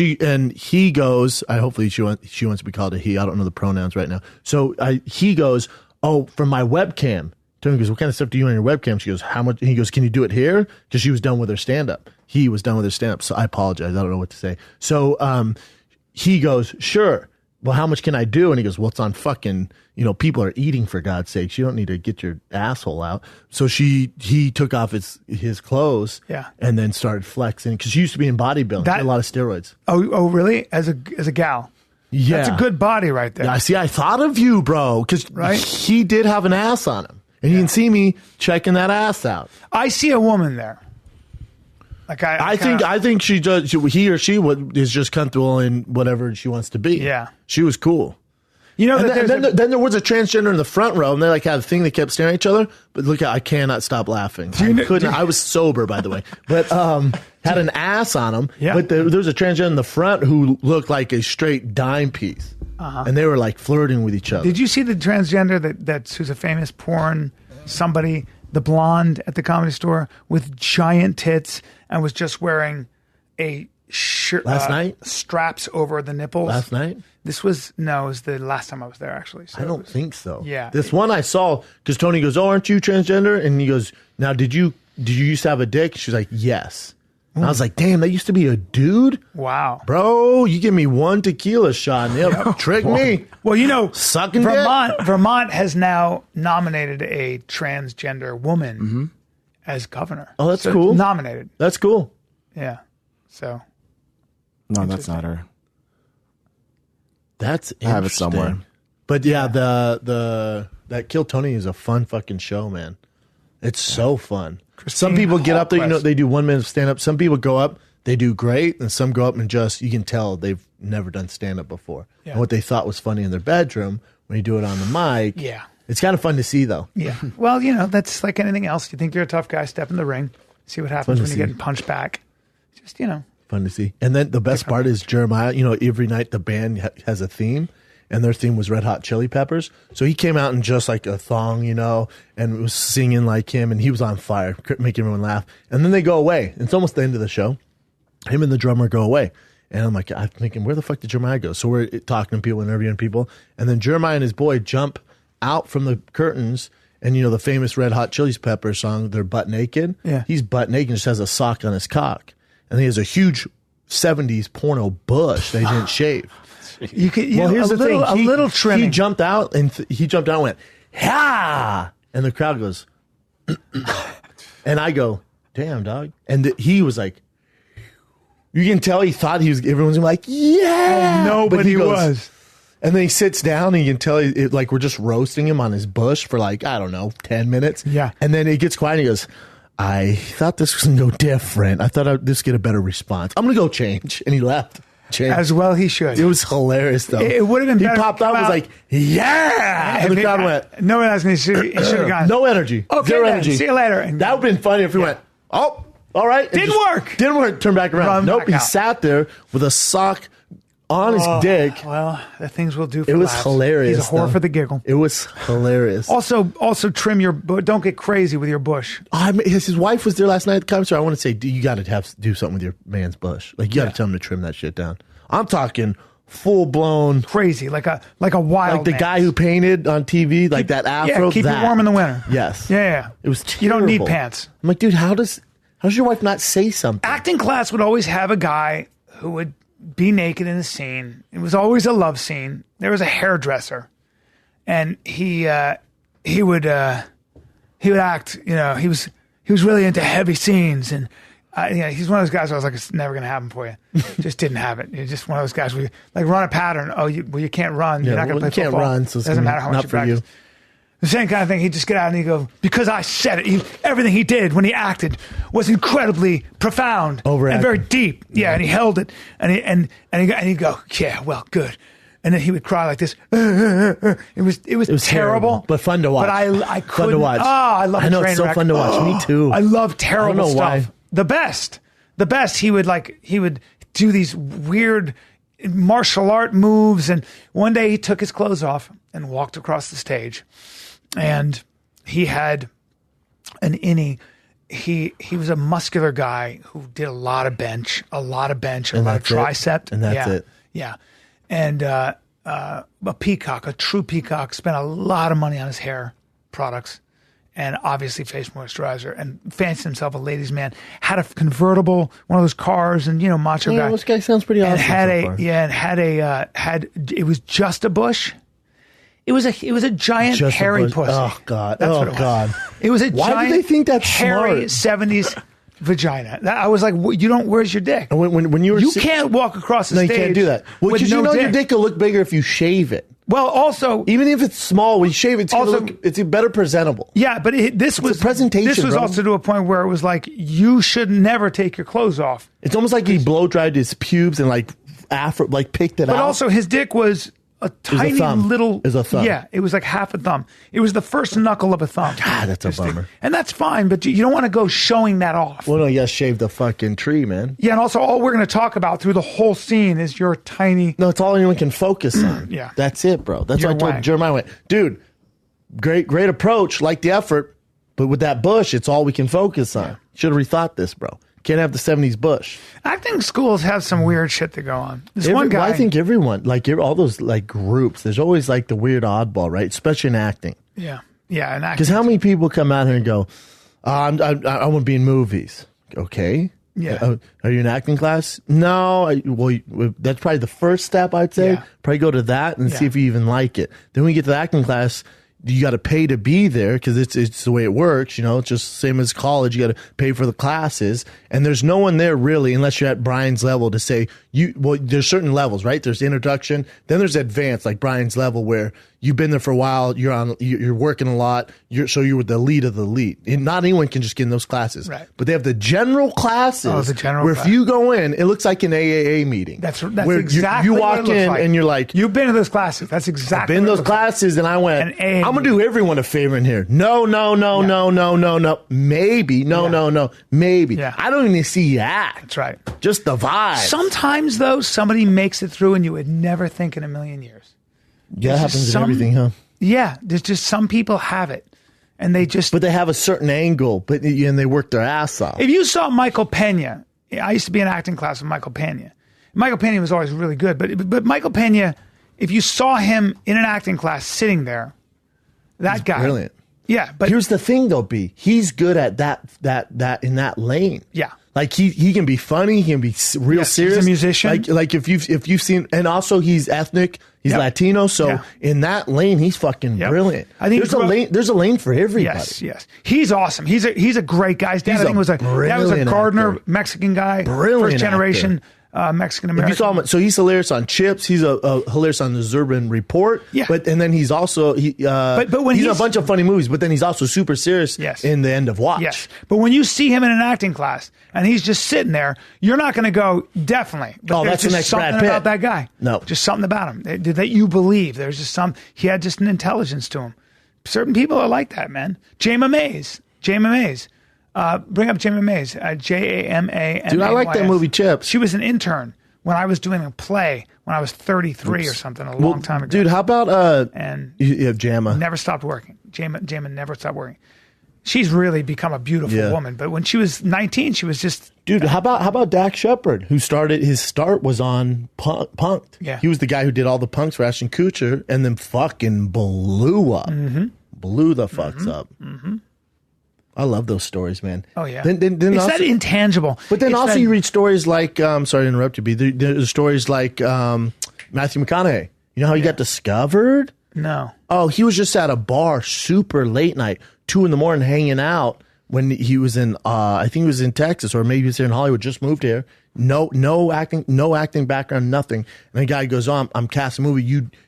Speaker 1: he goes, hopefully she wants to be called a he. I don't know the pronouns right now. So he goes, oh, from my webcam. Tony goes, what kind of stuff do you do on your webcam? She goes, how much? And he goes, can you do it here? Because she was done with her stand-up. He was done with his stand-up. So I apologize. I don't know what to say. So he goes, sure. Well, how much can I do? And he goes, well, it's on fucking, people are eating, for God's sakes. You don't need to get your asshole out. So he took off his clothes and then started flexing because she used to be in bodybuilding. She had a lot of steroids.
Speaker 2: Oh, really? As a gal?
Speaker 1: Yeah.
Speaker 2: That's a good body right there.
Speaker 1: Yeah, see, I thought of you, bro, because he did have an ass on him. And you can see me checking that ass out.
Speaker 2: I see a woman there. Like
Speaker 1: I think she does. He or she is just comfortable in whatever she wants to be.
Speaker 2: Yeah,
Speaker 1: she was cool.
Speaker 2: Then
Speaker 1: there was a transgender in the front row, and they had a thing. They kept staring at each other. But look, I cannot stop laughing. I was sober, by the way, but had an ass on him.
Speaker 2: Yeah.
Speaker 1: But there was a transgender in the front who looked like a straight dime piece. And they were like flirting with each other.
Speaker 2: Did you see the transgender who's a famous porn somebody, the blonde at the Comedy Store with giant tits and was just wearing a shirt
Speaker 1: last night?
Speaker 2: Straps over the nipples.
Speaker 1: Last night?
Speaker 2: It was the last time I was there actually. So
Speaker 1: I don't think so.
Speaker 2: Yeah.
Speaker 1: This one I saw because Tony goes, "Oh, aren't you transgender?" And he goes, "Now, did you used to have a dick?" She's like, "Yes." And I was like, damn, that used to be a dude?
Speaker 2: Wow.
Speaker 1: Bro, you give me one tequila shot and they'll trick me.
Speaker 2: Well,
Speaker 1: sucking
Speaker 2: Vermont has now nominated a transgender woman as governor.
Speaker 1: Oh, that's cool.
Speaker 2: Nominated.
Speaker 1: That's cool.
Speaker 2: Yeah. So.
Speaker 6: No, that's not her.
Speaker 1: That's interesting.
Speaker 6: I have it somewhere.
Speaker 1: But yeah, that Kill Tony is a fun fucking show, man. It's so fun. Some people get up there, they do 1 minute of stand up. Some people go up, they do great, and some go up and you can tell they've never done stand up before. Yeah. And what they thought was funny in their bedroom, when you do it on the mic, it's kind of fun to see, though.
Speaker 2: Yeah. Well, that's like anything else. You think you're a tough guy, step in the ring, see what happens when you're getting punched back. Just,
Speaker 1: Fun to see. And then the best part is Jeremiah, every night the band has a theme. And their theme was Red Hot Chili Peppers. So he came out in just like a thong, and was singing like him, and he was on fire, making everyone laugh. And then they go away. It's almost the end of the show. Him and the drummer go away. And I'm thinking, where the fuck did Jeremiah go? So we're talking to people, interviewing people. And then Jeremiah and his boy jump out from the curtains, and the famous Red Hot Chili Peppers song, they're butt naked.
Speaker 2: Yeah.
Speaker 1: He's butt naked and just has a sock on his cock. And he has a huge 70s porno bush that he didn't shave.
Speaker 2: Here's the thing. A little trimming.
Speaker 1: He jumped out and went, ha! And the crowd goes, and I go, damn, dog. And he was like, you can tell he thought everyone's like, yeah.
Speaker 2: No, but he was.
Speaker 1: And then he sits down and you can tell we're just roasting him on his bush for 10 minutes.
Speaker 2: Yeah.
Speaker 1: And then it gets quiet and he goes, I thought this was going to go different. I thought this would get a better response. I'm going to go change. And he left.
Speaker 2: As well he should.
Speaker 1: It was hilarious, though.
Speaker 2: It would have been better.
Speaker 1: He popped out, was like, yeah! And the crowd went...
Speaker 2: No one else he should have gone.
Speaker 1: No energy.
Speaker 2: Okay,
Speaker 1: Zero
Speaker 2: then,
Speaker 1: energy.
Speaker 2: see you later. And
Speaker 1: that would have been funny if he went, oh, all right.
Speaker 2: Didn't work.
Speaker 1: Didn't work. Turn back around. Nope, he sat there with a sock on his dick.
Speaker 2: Well, the things we'll do for
Speaker 1: it was
Speaker 2: laughs.
Speaker 1: Hilarious.
Speaker 2: He's a whore for the giggle.
Speaker 1: It was hilarious.
Speaker 2: Also trim your... Don't get crazy with your bush.
Speaker 1: His wife was there last night at the comedy store. I want to say, you got to do something with your man's bush. You got to tell him to trim that shit down. I'm talking full blown
Speaker 2: crazy, like a wild,
Speaker 1: like the guy who painted on TV, that afro.
Speaker 2: Yeah, keep it warm in the winter.
Speaker 1: Yes.
Speaker 2: Yeah.
Speaker 1: It was terrible.
Speaker 2: You don't need pants.
Speaker 1: I'm like, dude, how does your wife not say something?
Speaker 2: Acting class would always have a guy who would be naked in the scene. It was always a love scene. There was a hairdresser, and he would act. He was really into heavy scenes and. He's one of those guys where I was like, it's never going to happen for you. Just didn't have it. You're just one of those guys where you run a pattern. Oh, you can't run. You're not going to play football.
Speaker 1: You can't run, so it
Speaker 2: doesn't matter how much you practice. The same kind of thing. He'd just get out and he'd go, because I said it. Everything he did when he acted was incredibly profound and very deep. Yeah, and he held it. And he'd go, yeah, well, good. and then he would cry like this. It was terrible,
Speaker 1: but fun to watch.
Speaker 2: But I couldn't.
Speaker 1: Fun to watch.
Speaker 2: Oh, I love.
Speaker 1: I know,
Speaker 2: a train
Speaker 1: it's so
Speaker 2: wreck.
Speaker 1: fun to watch. Me too.
Speaker 2: I love terrible
Speaker 1: I don't know
Speaker 2: stuff.
Speaker 1: why.
Speaker 2: The best. He would do these weird martial art moves, and one day he took his clothes off and walked across the stage, and he had an innie. He was a muscular guy who did a lot of bench, a lot of tricep,
Speaker 1: and that's it.
Speaker 2: Yeah, and a peacock, a true peacock, spent a lot of money on his hair products, and obviously face moisturizer, and fancied himself a ladies' man. Had a convertible, one of those cars, and macho guy.
Speaker 1: This guy sounds pretty awesome.
Speaker 2: And had it was just a bush. It was a giant
Speaker 1: Just a
Speaker 2: hairy
Speaker 1: bush.
Speaker 2: pussy.
Speaker 1: Oh God!
Speaker 2: That's
Speaker 1: Oh
Speaker 2: what it was.
Speaker 1: God!
Speaker 2: It was a
Speaker 1: Why
Speaker 2: giant
Speaker 1: do they think that's
Speaker 2: hairy
Speaker 1: smart?
Speaker 2: 70s vagina. I was like, you don't. Where's your dick?
Speaker 1: And when you were
Speaker 2: You can't walk across the
Speaker 1: no,
Speaker 2: stage.
Speaker 1: you can't do that. Well,
Speaker 2: with
Speaker 1: because
Speaker 2: no
Speaker 1: your dick will look bigger if you shave it.
Speaker 2: Well, also,
Speaker 1: Even if it's small, when you shave it, it's
Speaker 2: Also-
Speaker 1: it's better presentable.
Speaker 2: yeah, but this was
Speaker 1: a presentation,
Speaker 2: This was
Speaker 1: bro.
Speaker 2: also to a point where it was like you should never take your clothes off.
Speaker 1: It's almost like he blow dried his pubes and picked it out.
Speaker 2: But also, his dick was a tiny
Speaker 1: thumb.
Speaker 2: little.
Speaker 1: It was a thumb.
Speaker 2: Yeah, it was like half a thumb. It was the first knuckle of a thumb.
Speaker 1: God, that's a bummer.
Speaker 2: And that's fine, but you don't want to go showing that off.
Speaker 1: Well, no, you gotta shave the fucking tree, man.
Speaker 2: Yeah, and also all we're going to talk about through the whole scene is your tiny.
Speaker 1: No, it's all anyone can focus on.
Speaker 2: Yeah.
Speaker 1: That's it, bro. That's
Speaker 2: Your
Speaker 1: what I told
Speaker 2: wang.
Speaker 1: Jeremiah. Went, dude, great approach, like the effort, but with that bush, it's all we can focus on. Should have rethought this, bro. Can't have the 70s bush.
Speaker 2: Acting schools have some weird shit to go on. This one guy.
Speaker 1: I think everyone, all those groups, there's always the weird oddball, right? Especially in acting.
Speaker 2: Yeah, and acting.
Speaker 1: Because how many people come out here and go, I want to be in movies. Okay.
Speaker 2: Yeah.
Speaker 1: Are you in acting class? No. That's probably the first step, I'd say.
Speaker 2: Yeah.
Speaker 1: Probably go to that and see if you even like it. Then when you get to the acting class, you got to pay to be there because it's the way it works. It's just the same as college. You got to pay for the classes, and there's no one there really, unless you're at Bryan's level, to say there's certain levels, right? There's introduction, then there's advanced, like Bryan's level, where you've been there for a while, you're working a lot, so you're the lead of the lead. And not anyone can just get in those classes,
Speaker 2: right?
Speaker 1: But they have the general classes.
Speaker 2: Oh, the general
Speaker 1: where
Speaker 2: class.
Speaker 1: if you go in, it looks like an AAA meeting.
Speaker 2: That's
Speaker 1: where
Speaker 2: exactly
Speaker 1: you
Speaker 2: what
Speaker 1: walk
Speaker 2: it looks
Speaker 1: in
Speaker 2: like.
Speaker 1: and you're like,
Speaker 2: you've been to those classes. That's exactly.
Speaker 1: I've been
Speaker 2: what
Speaker 1: in
Speaker 2: it
Speaker 1: those
Speaker 2: looks like.
Speaker 1: classes, and I went,
Speaker 2: An AA
Speaker 1: I'm gonna do everyone a favor in here. No, maybe, no, maybe.
Speaker 2: Yeah.
Speaker 1: I don't even see you act.
Speaker 2: That's right.
Speaker 1: Just the vibe.
Speaker 2: Sometimes though, somebody makes it through, and you would never think in a million years.
Speaker 1: Yeah, that
Speaker 2: There's
Speaker 1: happens
Speaker 2: just
Speaker 1: in everything, huh?
Speaker 2: Yeah, there's just some people have it, and they just.
Speaker 1: But they have a certain angle, and they work their ass off.
Speaker 2: If you saw Michael Pena, I used to be in acting class with Michael Pena. Michael Pena was always really good, but Michael Pena, if you saw him in an acting class sitting there, that guy,
Speaker 1: brilliant.
Speaker 2: Yeah, but
Speaker 1: Here's the thing, though, B. He's good at that in that lane.
Speaker 2: Yeah.
Speaker 1: Like he can be funny, he can be real
Speaker 2: Yes,
Speaker 1: serious.
Speaker 2: he's a musician.
Speaker 1: Like if you've seen, and also he's ethnic, he's
Speaker 2: Yep.
Speaker 1: Latino. So
Speaker 2: Yeah.
Speaker 1: in that lane, he's fucking
Speaker 2: Yep.
Speaker 1: brilliant.
Speaker 2: I think
Speaker 1: there's a lane for everybody.
Speaker 2: yes, he's awesome. He's a great guy. His dad,
Speaker 1: He's
Speaker 2: I think,
Speaker 1: a
Speaker 2: was a
Speaker 1: brilliant
Speaker 2: gardener,
Speaker 1: actor.
Speaker 2: Mexican guy,
Speaker 1: Brilliant
Speaker 2: first generation Mexican
Speaker 1: If
Speaker 2: American.
Speaker 1: you saw him, so he's hilarious on Chips. He's a hilarious on the Zurban Report.
Speaker 2: Yeah.
Speaker 1: And then he's also
Speaker 2: but when
Speaker 1: he's in a
Speaker 2: he's-
Speaker 1: bunch of funny movies. But then he's also super serious.
Speaker 2: Yes.
Speaker 1: In the End of Watch.
Speaker 2: Yes, but when you see him in an acting class and he's just sitting there, you're not going to go definitely. But
Speaker 1: Oh,
Speaker 2: there's
Speaker 1: that's the
Speaker 2: just
Speaker 1: next Brad
Speaker 2: something
Speaker 1: Pitt.
Speaker 2: about that guy.
Speaker 1: No.
Speaker 2: just something about him that you believe. There's just he had just an intelligence to him. Certain people are like that, man. Jayma Mays. Bring up Jayma Mays. Jama.
Speaker 1: Dude, I like that movie Chips.
Speaker 2: She was an intern when I was doing a play when I was 33 or something, a long time ago.
Speaker 1: Dude, how about
Speaker 2: And
Speaker 1: you have Jayma?
Speaker 2: never stopped working. Jayma never stopped working. She's really become a beautiful
Speaker 1: Yeah.
Speaker 2: woman. But when she was 19, she was just
Speaker 1: Dude, how about Dax Shepard, who his start was on Punk'd.
Speaker 2: Yeah.
Speaker 1: He was the guy who did all the punks for Ashton Kutcher and then fucking blew up.
Speaker 2: Mm-hmm.
Speaker 1: Blew the fucks up. I love those stories, man.
Speaker 2: Oh yeah,
Speaker 1: Then
Speaker 2: it's
Speaker 1: also,
Speaker 2: that intangible.
Speaker 1: but then
Speaker 2: It's
Speaker 1: also
Speaker 2: that-
Speaker 1: you read stories like sorry to interrupt you, but there's stories like Matthew McConaughey. You know how he got discovered?
Speaker 2: No.
Speaker 1: Oh, he was just at a bar super late night, 2 a.m, hanging out when he was in I think he was in Texas, or maybe he was here in Hollywood, just moved here. No acting background, nothing. And the guy goes, "Oh, I'm casting a movie.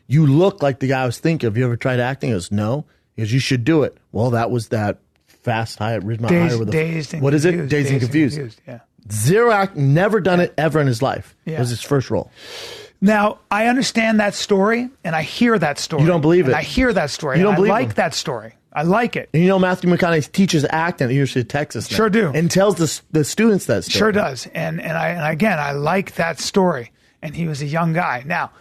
Speaker 1: You look like the guy I was thinking of. You ever tried acting?" He goes, "No." He goes, "You should do it." Well, that was that Fast High at Ridgemont High with
Speaker 2: Dazed and
Speaker 1: what is it?
Speaker 2: Confused.
Speaker 1: Dazed and Confused.
Speaker 2: Yeah.
Speaker 1: Zero act, never done it ever in his life.
Speaker 2: Yeah.
Speaker 1: It was his first role.
Speaker 2: Now, I understand that story, and I hear that story.
Speaker 1: You don't believe it?
Speaker 2: I hear that story.
Speaker 1: You don't believe
Speaker 2: I like
Speaker 1: him?
Speaker 2: that story. I like it.
Speaker 1: And Matthew McConaughey teaches acting at the University of Texas now.
Speaker 2: Sure do.
Speaker 1: And tells the students that story.
Speaker 2: Sure does. And again, I like that story. And he was a young guy. Now,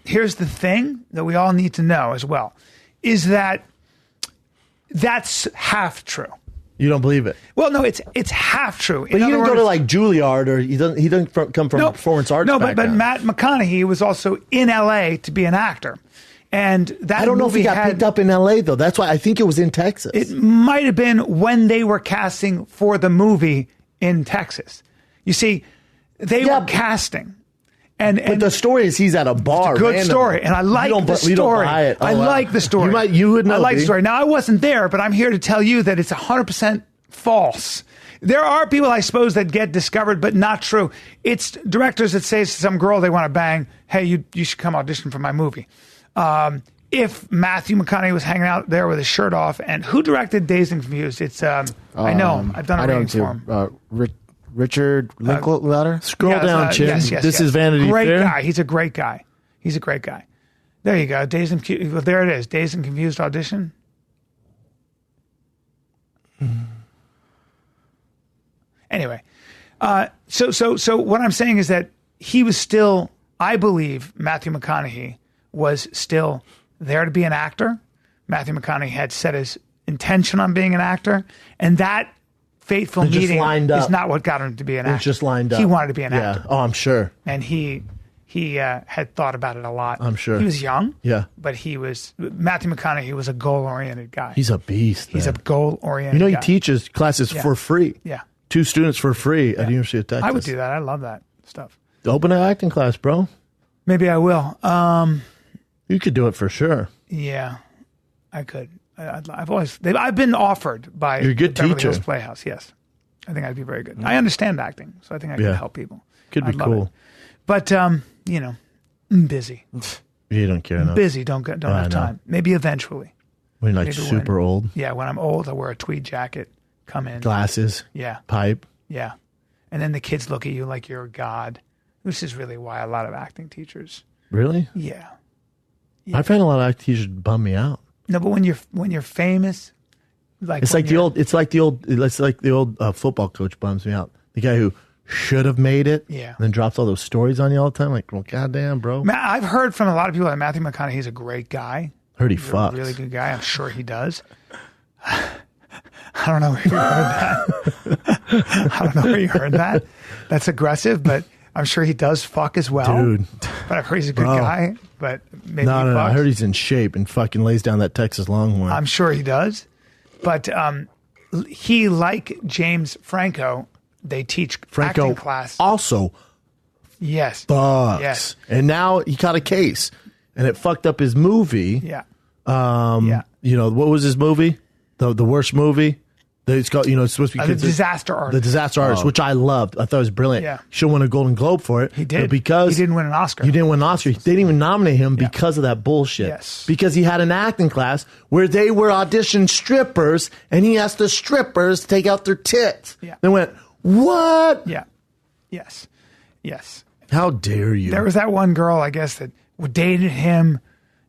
Speaker 2: here's the thing that we all need to know as well, is that that's half true.
Speaker 1: You don't believe it?
Speaker 2: Well, no, it's half true.
Speaker 1: But he didn't go to like Juilliard, or he doesn't come from a performance arts background.
Speaker 2: But Matt McConaughey was also in L.A. to be an actor. And that
Speaker 1: I don't know if he got picked up in L.A., though. That's why I think it was in Texas.
Speaker 2: It might have been when they were casting for the movie in Texas. You see, they were casting. But
Speaker 1: the story is he's at a bar.
Speaker 2: It's a good story, and I like the story.
Speaker 1: You don't buy it.
Speaker 2: I like the story.
Speaker 1: You would know.
Speaker 2: I like the story. Now, I wasn't there, but I'm here to tell you that it's 100% false. There are people, I suppose, that get discovered, but not true. It's directors that say to some girl they want to bang, hey, you should come audition for my movie. If Matthew McConaughey was hanging out there with his shirt off, and who directed Dazed and Confused? It's I know him. I've done a reading for him.
Speaker 6: Richard Linklater?
Speaker 1: Scroll down, Chin.
Speaker 2: Yes,
Speaker 1: this is Vanity
Speaker 2: Fair. Great
Speaker 1: Fair.
Speaker 2: guy. He's a great guy. There you go. Dazed and Confused. Well, there it is. Dazed and Confused audition. Anyway, so what I'm saying is that he was still, I believe, Matthew McConaughey was still there to be an actor. Matthew McConaughey had set his intention on being an actor, and that fateful meeting is not what got him to be an actor.
Speaker 1: It just lined up.
Speaker 2: He wanted to be an actor.
Speaker 1: Oh, I'm sure.
Speaker 2: And he had thought about it a lot.
Speaker 1: I'm sure.
Speaker 2: He was young.
Speaker 1: Yeah.
Speaker 2: But Matthew McConaughey was a goal-oriented guy.
Speaker 1: He's a beast.
Speaker 2: He's a goal-oriented guy.
Speaker 1: He teaches classes for free.
Speaker 2: Yeah.
Speaker 1: 2 students for free at the University of Texas.
Speaker 2: I would do that. I love that stuff.
Speaker 1: Open an acting class, bro.
Speaker 2: Maybe I will.
Speaker 1: You could do it for sure.
Speaker 2: Yeah, I could. I've been offered by
Speaker 1: You're a good
Speaker 2: Beverly
Speaker 1: teacher.
Speaker 2: Hills Playhouse. Yes, I think I'd be very good. I understand acting, so I think I could help people.
Speaker 1: Could be cool.
Speaker 2: It. But I'm busy.
Speaker 1: You don't care enough.
Speaker 2: Busy. Don't have time. Maybe eventually.
Speaker 1: When you're like super old.
Speaker 2: Yeah, when I'm old, I'll wear a tweed jacket. Come in.
Speaker 1: Glasses.
Speaker 2: Yeah.
Speaker 1: Pipe.
Speaker 2: Yeah. And then the kids look at you like you're a god. This is really why a lot of acting teachers.
Speaker 1: Really?
Speaker 2: Yeah.
Speaker 1: I find a lot of acting teachers bum me out.
Speaker 2: No, but when you're famous,
Speaker 1: it's like the old football coach bums me out. The guy who should have made it, and then drops all those stories on you all the time. Like, well, goddamn, bro.
Speaker 2: I've heard from a lot of people that Matthew McConaughey's a great guy.
Speaker 1: Heard he fucks.
Speaker 2: A really good guy. I'm sure he does. I don't know where you heard that. I don't know where you heard that. That's aggressive, but I'm sure he does fuck as well.
Speaker 1: Dude.
Speaker 2: But I've heard he's a good guy. But maybe
Speaker 1: No. I heard he's in shape and fucking lays down that Texas Longhorn.
Speaker 2: I'm sure he does. But he, like James Franco, they teach acting class.
Speaker 1: Also,
Speaker 2: yes.
Speaker 1: Fucks.
Speaker 2: Yes.
Speaker 1: And now he caught a case. And it fucked up his movie.
Speaker 2: Yeah.
Speaker 1: What was his movie? The worst movie? It's called, it's supposed to be
Speaker 2: The Disaster Artist.
Speaker 1: The Disaster Artist, which I loved. I thought it was brilliant.
Speaker 2: Yeah.
Speaker 1: He should have won a Golden Globe for it.
Speaker 2: He did.
Speaker 1: But because
Speaker 2: he didn't win an Oscar.
Speaker 1: He didn't win an Oscar. They didn't even nominate him because of that bullshit.
Speaker 2: Yes.
Speaker 1: Because he had an acting class where they were auditioning strippers, and he asked the strippers to take out their tits.
Speaker 2: Yeah.
Speaker 1: They went, what?
Speaker 2: Yeah. Yes. Yes.
Speaker 1: How dare you?
Speaker 2: There was that one girl, I guess, that dated him,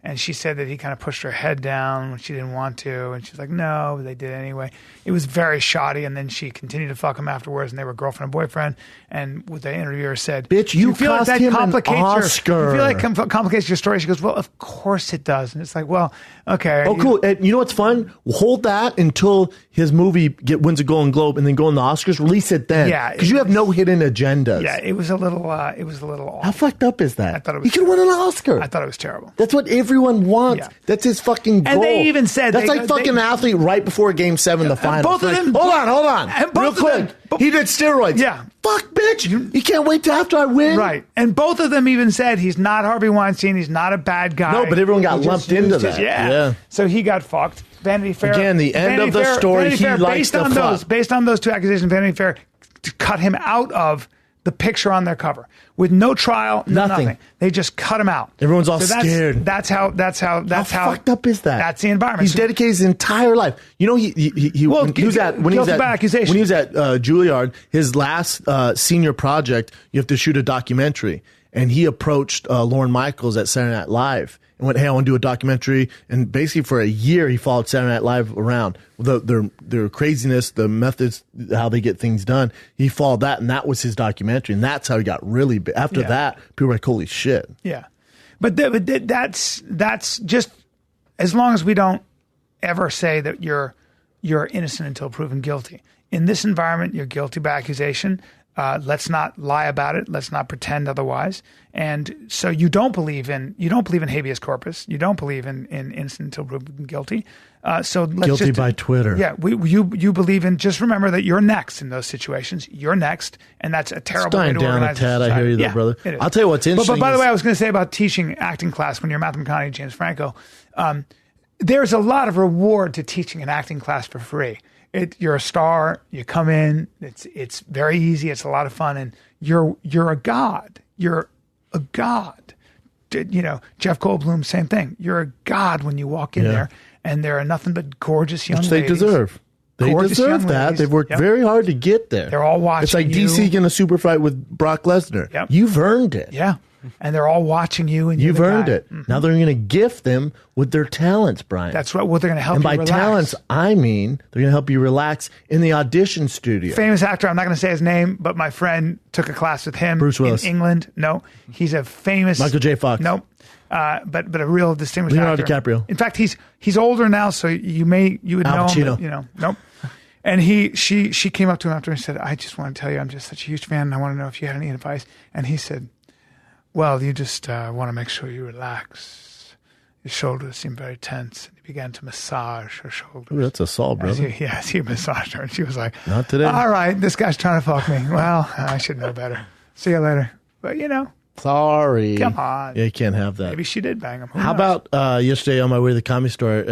Speaker 2: and she said that he kind of pushed her head down when she didn't want to, and she's like, no, but they did anyway. It was very shoddy, and then she continued to fuck him afterwards, and they were girlfriend and boyfriend, and what the interviewer said,
Speaker 1: bitch, you
Speaker 2: feel like that
Speaker 1: him
Speaker 2: complicates
Speaker 1: an Oscar.
Speaker 2: You feel like complicates your story? She goes, well, of course it does. And it's like, well, okay.
Speaker 1: Oh, cool. And you know what's fun? Hold that until his movie wins a Golden Globe, and then go on the Oscars. Release it then.
Speaker 2: Yeah.
Speaker 1: Because you have no hidden agendas.
Speaker 2: Yeah, it was a little off.
Speaker 1: How fucked up is that?
Speaker 2: I thought it was
Speaker 1: he could win an Oscar.
Speaker 2: I thought it was terrible.
Speaker 1: That's what everyone wants.
Speaker 2: Yeah.
Speaker 1: That's his fucking goal.
Speaker 2: And they even said
Speaker 1: that's like fucking an athlete right before Game 7, the final.
Speaker 2: Both of them.
Speaker 1: Hold on.
Speaker 2: And
Speaker 1: Real
Speaker 2: both of them-
Speaker 1: quick. He did steroids.
Speaker 2: Yeah.
Speaker 1: Fuck, bitch. You can't wait till after I win.
Speaker 2: Right. And both of them even said he's not Harvey Weinstein. He's not a bad guy.
Speaker 1: No, but everyone got
Speaker 2: He just
Speaker 1: lumped into
Speaker 2: used his-
Speaker 1: that.
Speaker 2: Yeah.
Speaker 1: Yeah.
Speaker 2: So he got fucked. Vanity Fair.
Speaker 1: Again, the end
Speaker 2: Vanity
Speaker 1: of the
Speaker 2: Fair-
Speaker 1: story,
Speaker 2: Vanity
Speaker 1: he
Speaker 2: Fair,
Speaker 1: likes to fuck.
Speaker 2: Based on those 2 accusations, Vanity Fair cut him out of the picture on their cover with no trial, nothing. They just cut him out.
Speaker 1: Everyone's all
Speaker 2: that's,
Speaker 1: scared.
Speaker 2: That's how
Speaker 1: fucked up is that?
Speaker 2: That's the environment.
Speaker 1: He's dedicated his entire life. You know, when he was at Juilliard, his last senior project, you have to shoot a documentary. and he approached Lorne Michaels at Saturday Night Live and went, "Hey, I want to do a documentary." And basically for a year, he followed Saturday Night Live around. Their craziness, the methods, how they get things done. He followed that, and that was his documentary. And that's how he got really big. After that, people were like, "Holy shit."
Speaker 2: Yeah. But that's just, as long as we don't ever say that you're innocent until proven guilty. In this environment, you're guilty by accusation. Let's not lie about it. Let's not pretend otherwise. And so you don't believe in habeas corpus. You don't believe in innocent until proven guilty. So let's
Speaker 1: guilty by Twitter.
Speaker 2: Yeah, you believe in. Just remember that you're next in those situations. You're next, and that's a terrible way to
Speaker 1: down
Speaker 2: organize
Speaker 1: a tad. I hear you, there, brother. I'll tell you what's interesting.
Speaker 2: But by the way, I was going to say about teaching acting class when you're Matthew McConaughey, James Franco. There's a lot of reward to teaching an acting class for free. You're a star. You come in. It's very easy. It's a lot of fun, and you're a god. You're a god. You know, Jeff Goldblum, same thing. You're a god when you walk in there, and there are nothing but gorgeous young
Speaker 1: ladies.
Speaker 2: Which
Speaker 1: they deserve. They deserve that.
Speaker 2: Ladies.
Speaker 1: They've worked very hard to get there.
Speaker 2: They're all watching.
Speaker 1: It's like
Speaker 2: you.
Speaker 1: DC getting a super fight with Brock Lesnar.
Speaker 2: Yep.
Speaker 1: You've earned it.
Speaker 2: Yeah. And they're all watching you, and
Speaker 1: you've earned it.
Speaker 2: Mm-hmm.
Speaker 1: Now they're going to gift them with their talents, Bryan.
Speaker 2: That's right. Well, they're going to help
Speaker 1: and
Speaker 2: you
Speaker 1: by
Speaker 2: relax.
Speaker 1: talents, I mean they're going to help you relax in the audition studio.
Speaker 2: Famous actor. I'm not going to say his name, but my friend took a class with him.
Speaker 1: Bruce Willis.
Speaker 2: In England. No, he's a famous
Speaker 1: Michael J. Fox.
Speaker 2: Nope. But a real distinguished
Speaker 1: Leonardo
Speaker 2: actor.
Speaker 1: DiCaprio.
Speaker 2: In fact, he's older now, so you would
Speaker 1: Al
Speaker 2: know
Speaker 1: Pacino.
Speaker 2: him. But, you know, nope. And she came up to him after and said, "I just want to tell you, I'm just such a huge fan, and I want to know if you had any advice." And he said, "Well, you just want to make sure you relax. Your shoulders seem very tense." And he began to massage her shoulders.
Speaker 1: Ooh, that's assault, brother.
Speaker 2: He massaged her, and she was like,
Speaker 1: "Not today."
Speaker 2: All right, this guy's trying to fuck me. Well, I should know better. See you later. But
Speaker 1: sorry.
Speaker 2: Come on.
Speaker 1: Yeah, you can't have that.
Speaker 2: Maybe she did bang him.
Speaker 1: How about yesterday on my way to the Comedy Store?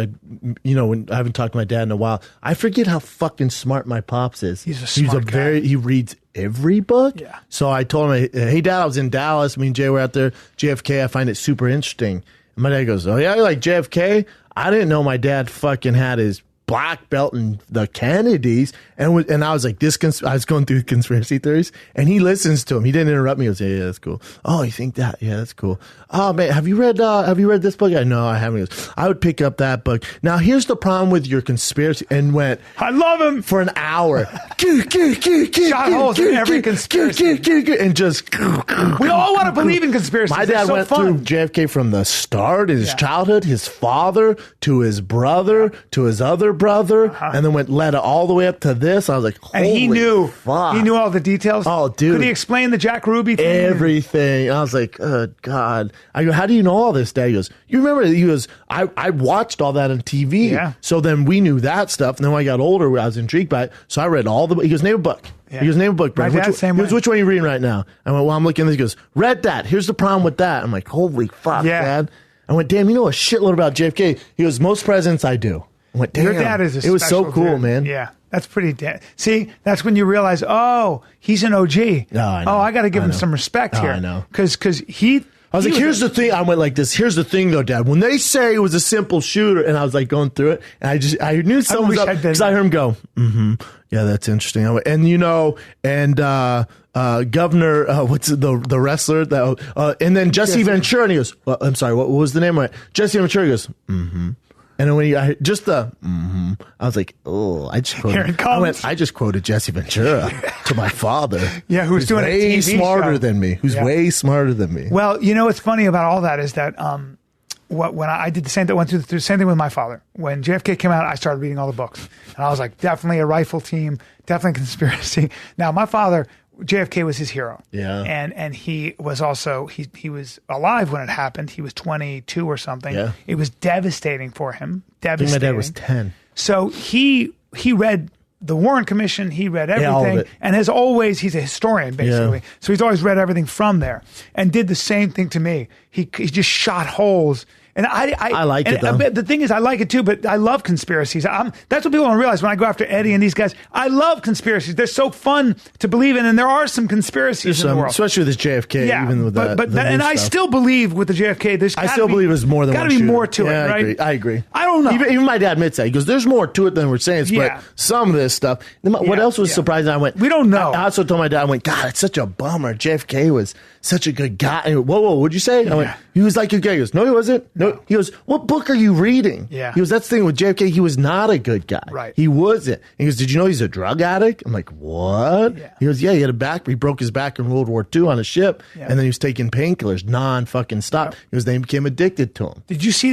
Speaker 1: When I haven't talked to my dad in a while, I forget how fucking smart my pops is.
Speaker 2: He's a smart guy.
Speaker 1: He reads every book.
Speaker 2: Yeah.
Speaker 1: So I told him, "Hey, Dad, I was in Dallas. Me and Jay were out there. JFK. I find it super interesting." And my dad goes, "Oh yeah, you like JFK?" I didn't know my dad fucking had his black belt in the Kennedys, and I was like, I was going through conspiracy theories, and he listens to him. He didn't interrupt me. He goes, "Yeah, that's cool. Oh, you think that? Yeah, that's cool. Oh man, have you read this book?" No, I haven't. He goes, "I would pick up that book." Now here's the problem with your conspiracy, and went,
Speaker 2: I love him
Speaker 1: for an hour.
Speaker 2: Shot holes in every conspiracy.
Speaker 1: And just
Speaker 2: we all want to believe in conspiracies.
Speaker 1: My dad went through JFK from the start, his childhood, his father, to his brother, to his other brother, and then led all the way up to this. I was like, holy
Speaker 2: and he knew
Speaker 1: fuck.
Speaker 2: He knew all the details.
Speaker 1: Oh, dude.
Speaker 2: Could he explain the Jack Ruby thing?
Speaker 1: Everything. I was like, oh, God. I go, "How do you know all this, Dad?" He goes, "You remember?" He goes, I watched all that on TV.
Speaker 2: Yeah.
Speaker 1: So then we knew that stuff. And then when I got older, I was intrigued by it. So I read all the. He goes, "Name a book."
Speaker 2: Yeah.
Speaker 1: He goes, "Name a book, Bryan."
Speaker 2: My dad, same
Speaker 1: he goes,
Speaker 2: way.
Speaker 1: "Which one are you reading right now?" I went, "Well, I'm looking at this." He goes, "Read that. Here's the problem with that." I'm like, holy fuck, Dad. I went, "Damn, you know a shitload about JFK." He goes, "Most presidents I do." I went, "Damn."
Speaker 2: Your dad is a
Speaker 1: It was so
Speaker 2: special
Speaker 1: cool,
Speaker 2: dude.
Speaker 1: man.
Speaker 2: Yeah. That's pretty See, that's when you realize, he's an OG.
Speaker 1: I know.
Speaker 2: I got to give him some respect here.
Speaker 1: I know.
Speaker 2: Because he...
Speaker 1: I was like, "Here's the thing." I went like this. "Here's the thing, though, Dad. When they say it was a simple shooter," and I was like going through it, and I knew something was up because I heard him go, "Yeah, that's interesting." I went, and Governor, what's the wrestler that, and then Jesse Ventura, and he goes, "Well, I'm sorry, what was the name?" Jesse Ventura goes, And then when I just I was like, oh, I just quoted,
Speaker 2: Here it comes.
Speaker 1: I just quoted Jesse Ventura to my father.
Speaker 2: Yeah, who's doing a
Speaker 1: way
Speaker 2: TV
Speaker 1: smarter
Speaker 2: show.
Speaker 1: than me. Who's way smarter than me.
Speaker 2: Well, what's funny about all that is that when I did the same thing, went through the same thing with my father. When JFK came out, I started reading all the books, and I was like, definitely a rifle team, definitely conspiracy. Now, my father, JFK was his hero.
Speaker 1: Yeah.
Speaker 2: And he was also, he was alive when it happened. He was 22 or something.
Speaker 1: Yeah.
Speaker 2: It was devastating for him.
Speaker 1: I think my dad was 10.
Speaker 2: So he read the Warren Commission. He read
Speaker 1: all of
Speaker 2: everything.
Speaker 1: it.
Speaker 2: And as always, he's a historian, basically.
Speaker 1: Yeah.
Speaker 2: So he's always read everything from there and did the same thing to me. He just shot holes And I
Speaker 1: like it, though.
Speaker 2: The thing is, I like it too, but I love conspiracies. That's what people don't realize when I go after Eddie and these guys. I love conspiracies. They're so fun to believe in, and there are some conspiracies in the world.
Speaker 1: Especially with this JFK, even with
Speaker 2: and I still believe with the JFK,
Speaker 1: I still believe there's more than one
Speaker 2: gotta be
Speaker 1: shooter.
Speaker 2: more to it, right?
Speaker 1: I agree.
Speaker 2: I don't know.
Speaker 1: Even my dad admits that. He goes, there's more to it than we're saying, but some of this stuff. What else was surprising? I went,
Speaker 2: we don't know.
Speaker 1: I also told my dad, I went, God, it's such a bummer. JFK was such a good guy. And he went, whoa, what'd you say? I went, he was like a guy. He goes, no, he wasn't. No. He goes, what book are you reading?
Speaker 2: Yeah.
Speaker 1: He goes, that's the thing with JFK. He was not a good guy.
Speaker 2: Right.
Speaker 1: He wasn't. He goes, did you know he's a drug addict? I'm like, what?
Speaker 2: Yeah.
Speaker 1: He goes, yeah, he had a back. He broke his back in World War II on a ship, and then he was taking painkillers non-fucking stop.
Speaker 2: Yep.
Speaker 1: He goes, they became addicted to him.
Speaker 2: Did you see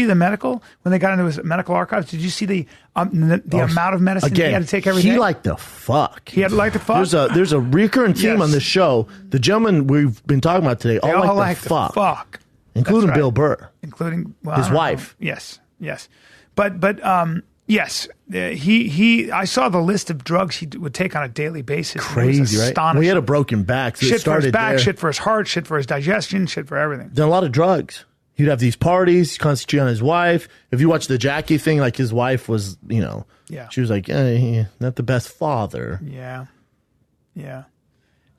Speaker 2: the medical when they got into his medical archives? Did you see the amount of medicine he had to take every day?
Speaker 1: He liked to fuck.
Speaker 2: He had like to fuck.
Speaker 1: There's a recurring theme on this show. The gentlemen we've been talking about today all like to fuck. Including Bill Burr.
Speaker 2: Including
Speaker 1: his wife.
Speaker 2: Yes. But yes, I saw the list of drugs he would take on a daily basis.
Speaker 1: Crazy, right?
Speaker 2: Astonishing.
Speaker 1: We had a broken back. So
Speaker 2: shit for his back,
Speaker 1: there.
Speaker 2: shit for his heart, shit for his digestion, shit for everything.
Speaker 1: Done a lot of drugs. He'd have these parties, concentrate on his wife. If you watch the Jackie thing, like his wife was, she was like, not the best father.
Speaker 2: Yeah.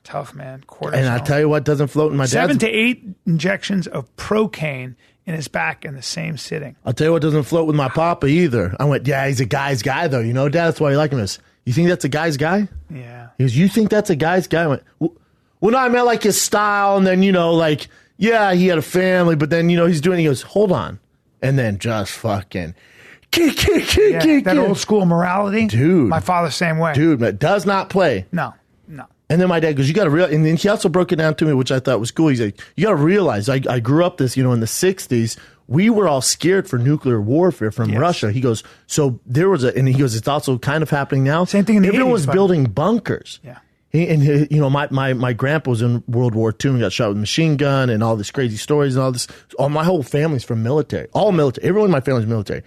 Speaker 2: Tough, man. Cortisol.
Speaker 1: And I tell you what doesn't float in my dad's...
Speaker 2: 7 to 8 injections of procaine in his back in the same sitting.
Speaker 1: I'll tell you what doesn't float with my papa either. I went, yeah, he's a guy's guy, though. Dad, that's why you like him. You think that's a guy's guy?
Speaker 2: Yeah.
Speaker 1: He goes, you think that's a guy's guy? I went, well, no, I meant like his style, and then, yeah, he had a family, but then, he's doing... He goes, hold on. And then just fucking...
Speaker 2: That old school morality?
Speaker 1: Dude.
Speaker 2: My father's same way.
Speaker 1: Dude, but does not play.
Speaker 2: No.
Speaker 1: And then my dad goes, you got to realize, and then he also broke it down to me, which I thought was cool. He's like, you got to realize, I grew up in the 60s. We were all scared for nuclear warfare from Russia. He goes, so there was and he goes, it's also kind of happening now.
Speaker 2: Same thing in the 80s.
Speaker 1: Everyone was building bunkers.
Speaker 2: Yeah.
Speaker 1: My grandpa was in World War II and got shot with a machine gun and all this crazy stories and all this. My whole family's from military. All military. Everyone in my family's military.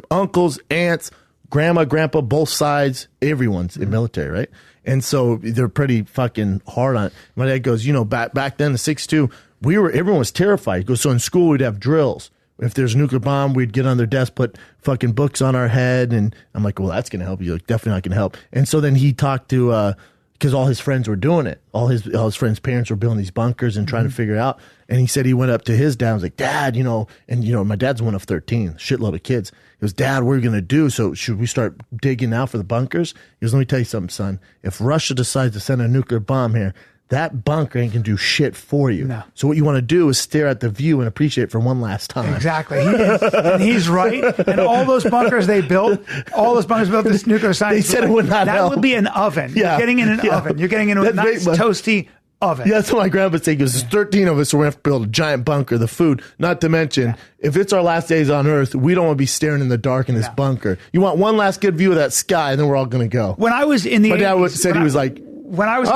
Speaker 1: Uncles, aunts, grandma, grandpa, both sides. Everyone's in military, right? And so they're pretty fucking hard on it. My dad goes, back then, the 6'2", everyone was terrified. He goes, so in school we'd have drills. If there's a nuclear bomb, we'd get on their desk, put fucking books on our head. And I'm like, well, that's going to help you. Like, definitely not going to help. And so then he talked to, because all his friends were doing it. All his friends' parents were building these bunkers and trying to figure it out. And he said he went up to his dad and was like, Dad, my dad's one of 13, shitload of kids. He goes, Dad, what are we going to do? So should we start digging now for the bunkers? He goes, let me tell you something, son. If Russia decides to send a nuclear bomb here, that bunker ain't going to do shit for you. No. So what you want to do is stare at the view and appreciate it for one last time.
Speaker 2: Exactly. And he's right. And all those bunkers they built, this nuclear science.
Speaker 1: They said it would not help.
Speaker 2: That would be an oven. Yeah. You're getting in an oven. You're getting into a nice toasty oven.
Speaker 1: Yeah, that's what my grandpa said. He goes, there's 13 of us, so we're going to have to build a giant bunker, the food. Not to mention, if it's our last days on Earth, we don't want to be staring in the dark in this bunker. You want one last good view of that sky, and then we're all going to go.
Speaker 2: When I was in the
Speaker 1: My dad said he was like...
Speaker 2: When I was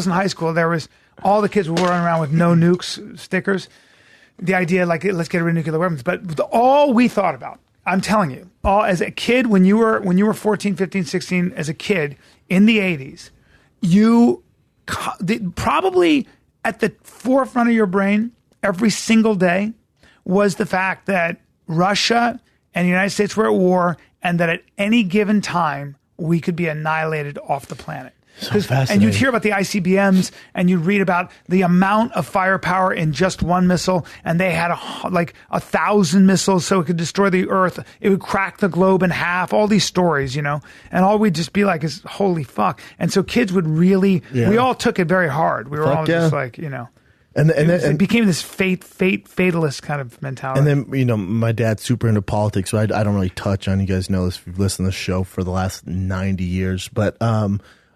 Speaker 2: in high school, there was all the kids were running around with no nukes stickers. The idea, like, let's get rid of nuclear weapons. But all we thought about, I'm telling you, as a kid, when you were 14, 15, 16, as a kid in the 80s, you probably at the forefront of your brain every single day was the fact that Russia and the United States were at war, and that at any given time we could be annihilated off the planet.
Speaker 1: So fascinating.
Speaker 2: And you'd hear about the ICBMs, and you'd read about the amount of firepower in just one missile, and they had 1,000 missiles, so it could destroy the Earth. It would crack the globe in half. All these stories, and all we'd just be like is, holy fuck. And so kids would really, we all took it very hard. We were all just like, And it became this fatalist kind of mentality.
Speaker 1: And then, my dad's super into politics, so I don't really touch on. You guys know this if you've listened to the show for the last 90 years. But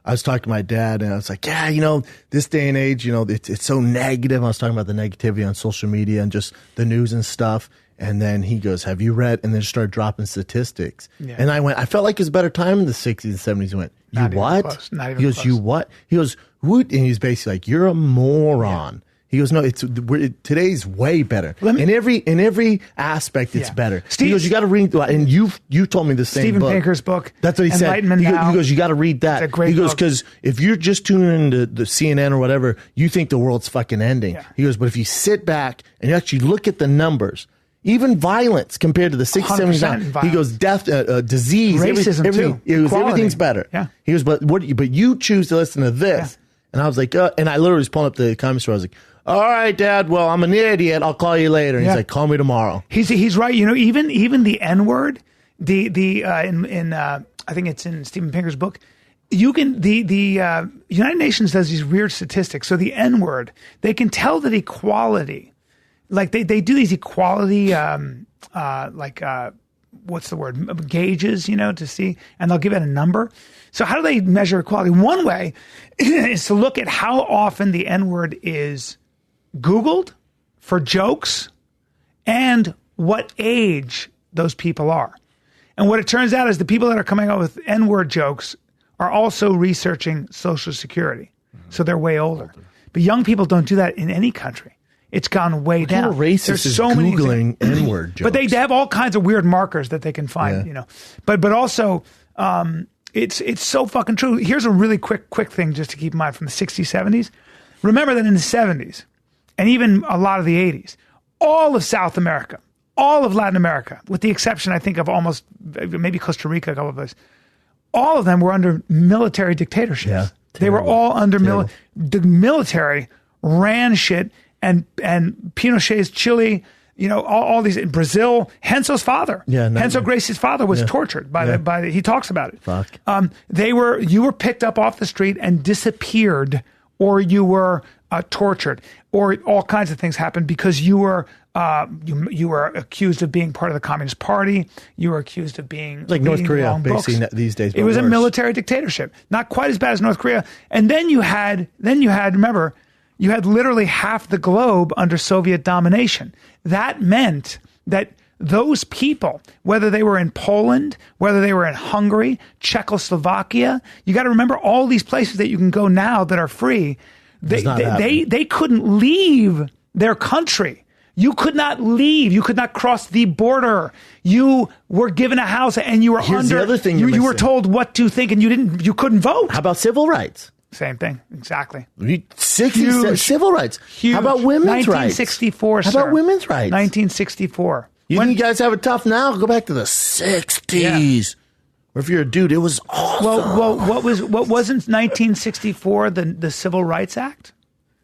Speaker 1: I was talking to my dad, and I was like, this day and age, it's so negative. I was talking about the negativity on social media and just the news and stuff. And then he goes, have you read? And then just started dropping statistics. Yeah. And I felt like it was a better time in the 60s and 70s. He went, you what?
Speaker 2: Not even
Speaker 1: He goes,
Speaker 2: close.
Speaker 1: you what? He goes, what? And he's basically like, you're a moron. He goes, no, today's way better. In every aspect, it's better. He goes, you got to read, and you told me the same
Speaker 2: Steven
Speaker 1: book.
Speaker 2: Pinker's book.
Speaker 1: That's what he said.
Speaker 2: Enlightenment Now.
Speaker 1: He goes, you got to read that.
Speaker 2: It's a great
Speaker 1: he goes,
Speaker 2: book.
Speaker 1: because if you're just tuning into the CNN or whatever, you think the world's fucking ending. Yeah. He goes, but if you sit back and you actually look at the numbers, even violence compared to the 60s, 70s, he goes, death, disease,
Speaker 2: racism too.
Speaker 1: Everything's better.
Speaker 2: Yeah.
Speaker 1: He goes, but you choose to listen to this. Yeah. And I was like, and I literally was pulling up the comedy store. I was like, all right, Dad. Well, I'm an idiot. I'll call you later. And he's like, call me tomorrow.
Speaker 2: He's right. You know, even the N-word, I think it's in Steven Pinker's book. You can the United Nations does these weird statistics. So the N-word, they can tell that equality, like they do these equality, what's the word, gauges, to see, and they'll give it a number. So how do they measure equality? One way is to look at how often the N-word is Googled for jokes and what age those people are. And what it turns out is the people that are coming up with N-word jokes are also researching Social Security. So they're way older. But young people don't do that in any country. It's gone way down.
Speaker 1: What kind of racist is Googling N-word jokes?
Speaker 2: But they have all kinds of weird markers that they can find, But also, it's so fucking true. Here's a really quick thing just to keep in mind from the 60s, 70s. Remember that in the 70s, and even a lot of the 80s, all of South America, all of Latin America, with the exception, I think, of almost maybe Costa Rica, a couple of places, all of them were under military dictatorships. Yeah, they were all under the military ran shit, and Pinochet's Chile, all these in Brazil. Henso's father, Henso Gracie's father was tortured by the. He talks about it.
Speaker 1: Fuck.
Speaker 2: You were picked up off the street and disappeared, or you were tortured, or all kinds of things happened because you were you were accused of being part of the Communist Party. You were accused of being
Speaker 1: like North Korea, basically these days.
Speaker 2: It was a military dictatorship, not quite as bad as North Korea. And then you had remember, you had literally half the globe under Soviet domination. That meant that those people, whether they were in Poland, whether they were in Hungary, Czechoslovakia, you got to remember all these places that you can go now that are free. They couldn't leave their country. You could not leave. You could not cross the border. You were given a house and you were
Speaker 1: the other thing
Speaker 2: you were told what to think and you couldn't vote.
Speaker 1: How about civil rights?
Speaker 2: Same thing. Exactly.
Speaker 1: 60s civil rights.
Speaker 2: Huge.
Speaker 1: How about women's rights?
Speaker 2: 1964,
Speaker 1: How about women's rights?
Speaker 2: 1964.
Speaker 1: You think you guys have it tough now? Go back to the 60s. Yeah. Or if you're a dude, it was awesome.
Speaker 2: Well, what wasn't 1964 the Civil Rights Act?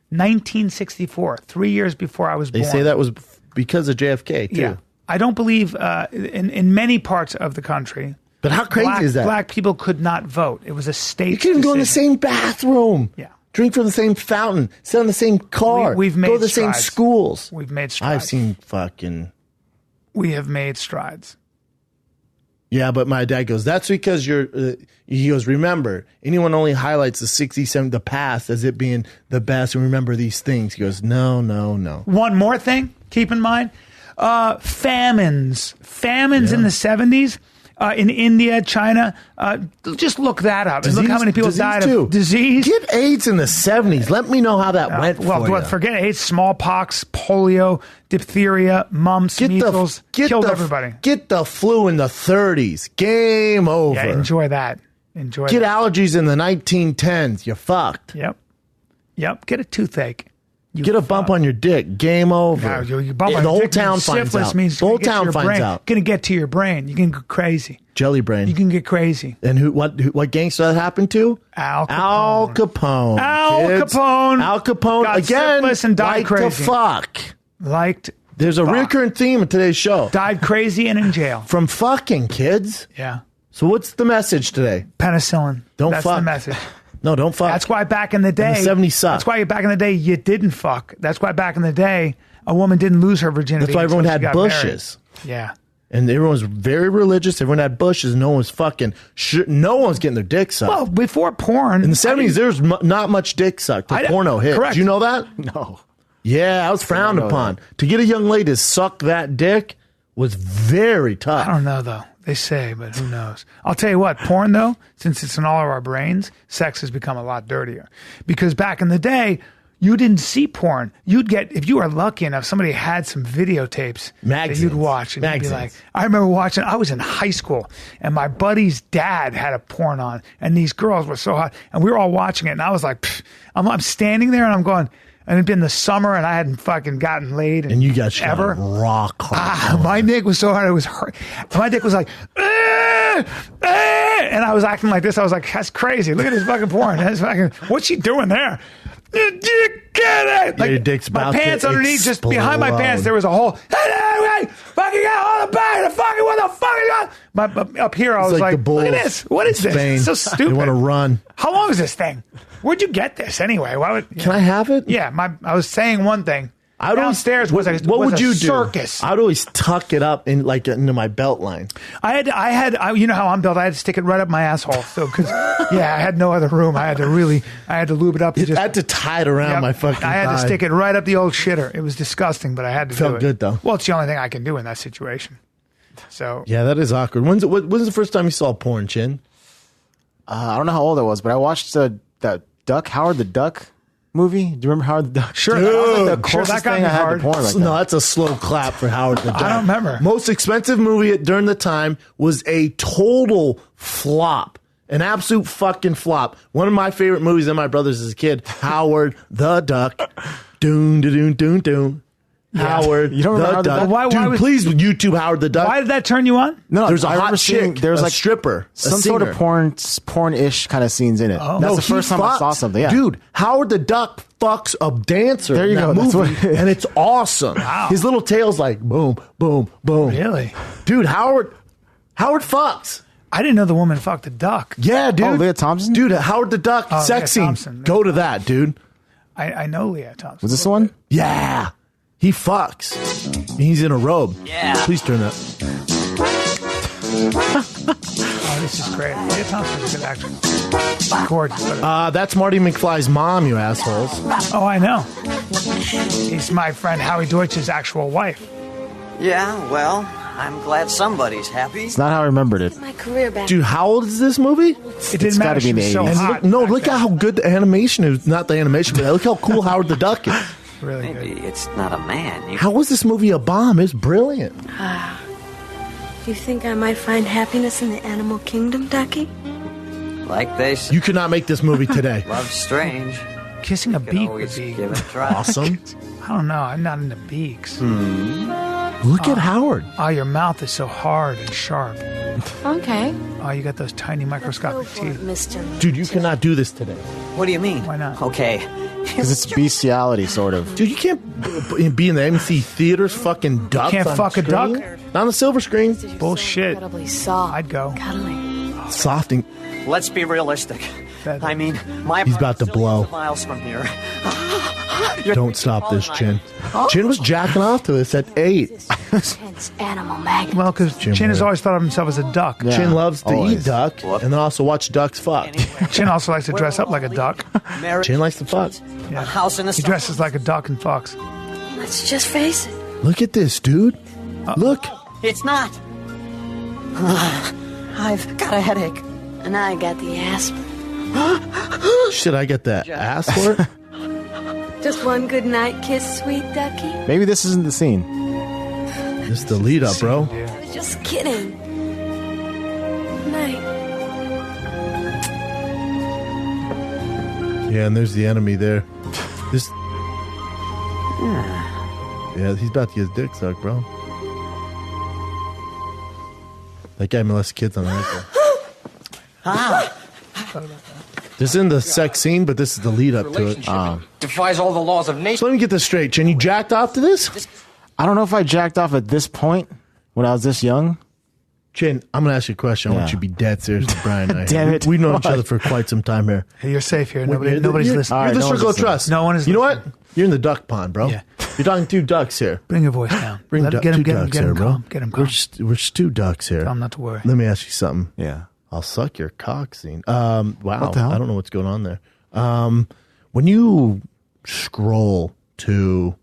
Speaker 2: 1964, 3 years before I was born.
Speaker 1: They say that was because of JFK too.
Speaker 2: Yeah, I don't believe in many parts of the country.
Speaker 1: But how crazy is that?
Speaker 2: Black people could not vote. It was a state.
Speaker 1: You couldn't go in the same bathroom.
Speaker 2: Yeah.
Speaker 1: Drink from the same fountain. Sit in the same car.
Speaker 2: We've made
Speaker 1: go to the
Speaker 2: strides.
Speaker 1: same schools.
Speaker 2: We've made strides.
Speaker 1: I've seen fucking.
Speaker 2: We have made strides.
Speaker 1: Yeah, but my dad goes, that's because he goes, remember, anyone only highlights the 60s, 70s, the past as it being the best, and remember these things. He goes, no.
Speaker 2: One more thing, keep in mind, famines in the 70s, in India, China, just look that up. And look how many people died of disease.
Speaker 1: Get AIDS in the 70s. Let me know how that went for you.
Speaker 2: Forget AIDS, smallpox, polio, diphtheria, mumps, measles, killed everybody.
Speaker 1: Get the flu in the 30s. Game over.
Speaker 2: Yeah, enjoy that.
Speaker 1: Get allergies in the 1910s. You're fucked.
Speaker 2: Yep. Get a toothache.
Speaker 1: Get a bump on your dick. Game over.
Speaker 2: No, you bump on
Speaker 1: the
Speaker 2: your
Speaker 1: whole
Speaker 2: dick
Speaker 1: town finds out.
Speaker 2: Means
Speaker 1: the whole town finds out.
Speaker 2: Going to get to your brain. You can go crazy.
Speaker 1: Jelly brain.
Speaker 2: You can get crazy.
Speaker 1: And what gangster that happened to?
Speaker 2: Al
Speaker 1: Capone. Al Capone
Speaker 2: got
Speaker 1: again.
Speaker 2: Syphilis and died crazy.
Speaker 1: To fuck. There's a recurrent theme in today's show.
Speaker 2: Died crazy and in jail
Speaker 1: from fucking kids.
Speaker 2: Yeah.
Speaker 1: So what's the message today?
Speaker 2: Penicillin.
Speaker 1: Don't
Speaker 2: That's
Speaker 1: fuck.
Speaker 2: the message.
Speaker 1: No, don't fuck.
Speaker 2: That's why back in the day,
Speaker 1: the 70s sucked.
Speaker 2: That's why back in the day you didn't fuck. That's why back in the day a woman didn't lose her virginity.
Speaker 1: That's why everyone had bushes.
Speaker 2: Married. Yeah.
Speaker 1: And everyone was very religious. Everyone had bushes. No one was fucking. No one was getting their dick sucked.
Speaker 2: Well, before porn.
Speaker 1: In the 70s, there was not much dick sucked. The porno hit.
Speaker 2: Correct.
Speaker 1: Did you know that?
Speaker 6: No.
Speaker 1: Yeah, I was frowned upon. To get a young lady to suck that dick was very tough.
Speaker 2: I don't know, though. They say, but who knows? I'll tell you what, porn, though, since it's in all of our brains, sex has become a lot dirtier. Because back in the day, you didn't see porn. You'd get, if you were lucky enough, somebody had some videotapes that you'd watch. And you'd be like, I remember watching, I was in high school and my buddy's dad had a porn on and these girls were so hot and we were all watching it. And I was like, I'm standing there and I'm going, and it'd been the summer and I hadn't fucking gotten laid.
Speaker 1: And you got
Speaker 2: ever
Speaker 1: rock hard.
Speaker 2: My dick was so hard. It was hurt. My dick was like, and I was acting like this. I was like, that's crazy. Look at this fucking porn. That's fucking, what's she doing there? You get it? Like,
Speaker 1: your dick's about
Speaker 2: my pants
Speaker 1: to
Speaker 2: underneath, just
Speaker 1: explode.
Speaker 2: behind my pants, there was a hole. Hey, fucking got all the back. Fucking what the fuck is that? Up here, I was like, look at this. What is this? It's so stupid.
Speaker 1: You want to run?
Speaker 2: How long is this thing? Where'd you get this anyway? Why would?
Speaker 1: Can I have it?
Speaker 2: Yeah, I was saying one thing. Downstairs was a
Speaker 1: what would you
Speaker 2: circus.
Speaker 1: do? I'd always tuck it up in into my belt line.
Speaker 2: I had you know how I'm built. I had to stick it right up my asshole. So because I had no other room. I had to lube it up.
Speaker 1: I had to tie it around my fucking.
Speaker 2: I had
Speaker 1: thigh.
Speaker 2: to stick it right up the old shitter. It was disgusting, but I had to.
Speaker 1: Felt
Speaker 2: do it.
Speaker 1: good though.
Speaker 2: Well, it's the only thing I can do in that situation. So
Speaker 1: yeah, that is awkward. When's the first time you saw porn, Chin?
Speaker 6: I don't know how old I was, but I watched that Howard the Duck movie. Do you remember Howard the Duck?
Speaker 2: Sure.
Speaker 6: Dude, that was like the
Speaker 2: Sure,
Speaker 6: closest
Speaker 2: that got
Speaker 6: thing
Speaker 2: me
Speaker 6: I had
Speaker 2: hard.
Speaker 6: to porn like that.
Speaker 1: No, that's a slow clap for Howard the Duck.
Speaker 2: I don't remember.
Speaker 1: Most expensive movie during the time was a total flop. An absolute fucking flop. One of my favorite movies of my brothers as a kid, Howard the Duck. Doon, doon, doon, doon. Howard
Speaker 6: You don't remember
Speaker 1: the
Speaker 6: Howard the
Speaker 1: Duck.
Speaker 6: Duck?
Speaker 2: Why
Speaker 1: Dude,
Speaker 2: was-
Speaker 1: please YouTube Howard the Duck.
Speaker 2: why did that turn you on?
Speaker 6: No,
Speaker 1: There's a
Speaker 6: I
Speaker 1: hot
Speaker 6: remember seeing
Speaker 1: chick,
Speaker 6: there's
Speaker 1: a
Speaker 6: like
Speaker 1: stripper,
Speaker 6: some sort of porn-ish kind of scenes in it.
Speaker 2: Oh.
Speaker 6: That's the
Speaker 1: he
Speaker 6: first time I saw
Speaker 1: fucks.
Speaker 6: something. Yeah,
Speaker 1: Dude, Howard the Duck fucks a dancer
Speaker 6: There you
Speaker 1: in that
Speaker 6: go, that's
Speaker 1: movie,
Speaker 6: what-
Speaker 1: and it's awesome.
Speaker 2: Wow.
Speaker 1: His little tail's like boom, boom, boom.
Speaker 2: Really?
Speaker 1: Dude, Howard fucks.
Speaker 2: I didn't know the woman fucked a duck.
Speaker 1: Yeah, dude.
Speaker 6: Oh, Leah Thompson?
Speaker 1: Dude, Howard the Duck,
Speaker 2: Oh,
Speaker 1: sex
Speaker 2: Leah
Speaker 1: scene.
Speaker 2: Thompson.
Speaker 1: Go to that, dude.
Speaker 2: I know Leah Thompson.
Speaker 6: was this the one?
Speaker 1: Yeah. He fucks. He's in a robe.
Speaker 4: Yeah.
Speaker 1: Please turn that.
Speaker 2: Oh, this is great. Leah Thompson's a good actress. Gorgeous.
Speaker 1: That's Marty McFly's mom, you assholes.
Speaker 2: Oh, I know. He's my friend Howie Deutsch's actual wife.
Speaker 7: Yeah, well, I'm glad somebody's happy.
Speaker 6: It's not how I remembered it.
Speaker 8: My career back.
Speaker 1: Dude, how old is this movie?
Speaker 2: It didn't matter.
Speaker 6: gotta be
Speaker 2: She
Speaker 6: in
Speaker 2: was
Speaker 6: the
Speaker 2: so
Speaker 6: 80s.
Speaker 2: hot.
Speaker 1: Look at how good the animation is. Not the animation, but look how cool Howard the Duck is.
Speaker 2: Really
Speaker 7: Maybe
Speaker 2: good.
Speaker 7: it's not a man.
Speaker 1: How was this movie a bomb? It's brilliant.
Speaker 8: You think I might find happiness in the animal kingdom, Ducky?
Speaker 7: Like they say,
Speaker 1: You could not make this movie today.
Speaker 7: love's strange.
Speaker 2: Kissing a
Speaker 7: You can
Speaker 2: beak would
Speaker 7: always
Speaker 2: be.
Speaker 7: give it a try.
Speaker 1: Awesome.
Speaker 2: I don't know. I'm not into beaks.
Speaker 1: Look at Howard.
Speaker 2: Oh, your mouth is so hard and sharp.
Speaker 8: Okay.
Speaker 2: Oh, you got those tiny microscopic
Speaker 8: Go for it,
Speaker 2: teeth.
Speaker 8: mister.
Speaker 1: Dude, you cannot do this today.
Speaker 7: What do you mean?
Speaker 2: Why not?
Speaker 7: Okay.
Speaker 6: Because it's bestiality, sort of.
Speaker 1: Dude, you can't be in the AMC theaters fucking ducks.
Speaker 2: Can't
Speaker 1: on
Speaker 2: fuck a
Speaker 1: screen.
Speaker 2: duck?
Speaker 1: Not on the silver screen.
Speaker 2: Bullshit.
Speaker 8: Incredibly soft.
Speaker 2: I'd go.
Speaker 8: Cuddly.
Speaker 1: Softing.
Speaker 7: Let's be realistic.
Speaker 2: That-
Speaker 7: I mean, my
Speaker 1: He's about to
Speaker 7: apartment's
Speaker 1: blow.
Speaker 7: millions of miles from here.
Speaker 1: Don't stop this, Chin. Chin was jacking off to this at 8.
Speaker 8: Intense animal magnet.
Speaker 2: Well, because
Speaker 1: Jim
Speaker 2: Chin has
Speaker 1: Ward.
Speaker 2: always thought of himself as a duck.
Speaker 6: Yeah.
Speaker 1: Chin loves to eat
Speaker 6: always.
Speaker 1: duck and then also watch ducks fuck.
Speaker 2: Chin also likes to dress up like a duck.
Speaker 7: Marriage,
Speaker 1: Chin likes to fuck.
Speaker 2: Yeah.
Speaker 7: a house in the
Speaker 2: He dresses like a duck and fucks.
Speaker 8: Let's just face it.
Speaker 1: Look at this, dude. Look.
Speaker 7: It's not. I've got a headache.
Speaker 8: And I got the aspirin.
Speaker 1: Shit, I get that ass for it.
Speaker 8: Just one good night kiss, sweet Ducky.
Speaker 6: Maybe this isn't the scene.
Speaker 1: This is the lead up, bro.
Speaker 8: I was just kidding. Night.
Speaker 1: Yeah, and there's the enemy there. This. Yeah, he's about to get his dick sucked, bro. That guy molests kids on the rifle. This isn't the sex scene, but this is the lead up to it.
Speaker 9: Defies all the laws of nature.
Speaker 1: So let me get this straight. Chin, you jacked off to this?
Speaker 6: I don't know if I jacked off at this point when I was this young.
Speaker 1: Chin, I'm going to ask you a question. I want
Speaker 6: Yeah.
Speaker 1: you to be dead serious with Brian and I.
Speaker 6: Damn it.
Speaker 1: We've known each
Speaker 6: What?
Speaker 1: other for quite some time here.
Speaker 2: Hey, you're safe here.
Speaker 1: You're
Speaker 2: Nobody's listening.
Speaker 1: You're the
Speaker 6: no one's
Speaker 1: circle of
Speaker 6: listening.
Speaker 1: trust.
Speaker 2: No one is
Speaker 1: You know
Speaker 2: listening.
Speaker 1: what? You're in the duck pond, bro.
Speaker 2: Yeah.
Speaker 1: You're talking two ducks here.
Speaker 2: Bring your voice down.
Speaker 1: Bring
Speaker 2: Get him,
Speaker 1: two
Speaker 2: get him,
Speaker 1: ducks
Speaker 2: get
Speaker 1: here,
Speaker 2: him
Speaker 1: bro.
Speaker 2: calm. Get him
Speaker 1: We're
Speaker 2: calm.
Speaker 1: just two ducks here.
Speaker 2: Tell him not to worry.
Speaker 1: Let me ask you something.
Speaker 6: Yeah.
Speaker 1: I'll suck your cock scene. Wow.
Speaker 6: What the hell?
Speaker 1: I don't know what's going on there. When you scroll to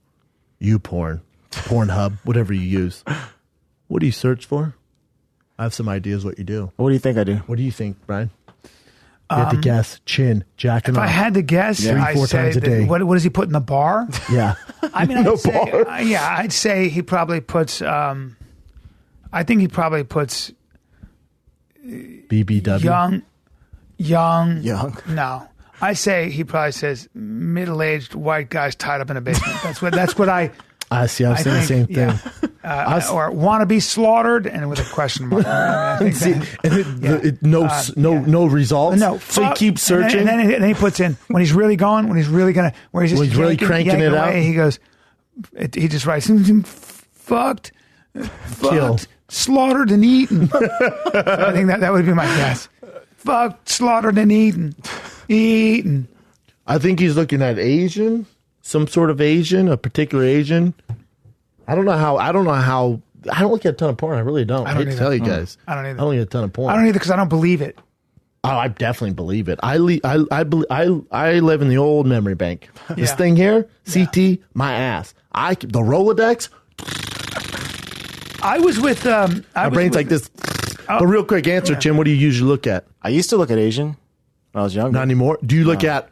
Speaker 1: Pornhub, whatever you use, what do you search for? I have some ideas what you do.
Speaker 6: What do you think I do?
Speaker 1: What do you think, Brian? You had to guess. Chin, jacking
Speaker 2: If
Speaker 1: off.
Speaker 2: I had to guess, I'd
Speaker 1: 3-4
Speaker 2: say
Speaker 1: times a day.
Speaker 2: what does he put in the bar?
Speaker 1: Yeah.
Speaker 2: I mean,
Speaker 1: No
Speaker 2: I'd say,
Speaker 1: bar.
Speaker 2: I'd say he probably puts. I think he probably puts
Speaker 1: BBW.
Speaker 2: young.
Speaker 6: Young.
Speaker 2: No, I say he probably says middle-aged white guys tied up in a basement. That's what I.
Speaker 1: I see. I was saying the same thing.
Speaker 2: Yeah. Or want to be slaughtered, and with a question mark. I think
Speaker 1: See,
Speaker 2: that-
Speaker 1: no results.
Speaker 2: No,
Speaker 1: so he
Speaker 2: fuck.
Speaker 1: keeps searching.
Speaker 2: And then he puts in when he's really going, when he's really
Speaker 1: really cranking it out.
Speaker 2: He goes, he just writes, fucked,
Speaker 1: Kill.
Speaker 2: slaughtered and eaten. So I think that would be my guess. Fucked, slaughtered and eaten.
Speaker 1: I think he's looking at Asian, some sort of Asian, a particular Asian. I don't know how. I don't look at a ton of porn. I really don't. I hate to tell you guys.
Speaker 2: I don't either.
Speaker 1: I don't look at a ton of porn.
Speaker 2: I don't either because I don't believe it.
Speaker 1: Oh, I definitely believe it. I live in the old memory bank. This
Speaker 2: Yeah.
Speaker 1: thing here, CT, my ass. The Rolodex.
Speaker 2: I was with.
Speaker 1: My brain's like this. But real quick, answer, Jim. What do you usually look at?
Speaker 6: I used to look at Asian when I was younger.
Speaker 1: Not anymore. Do you look at?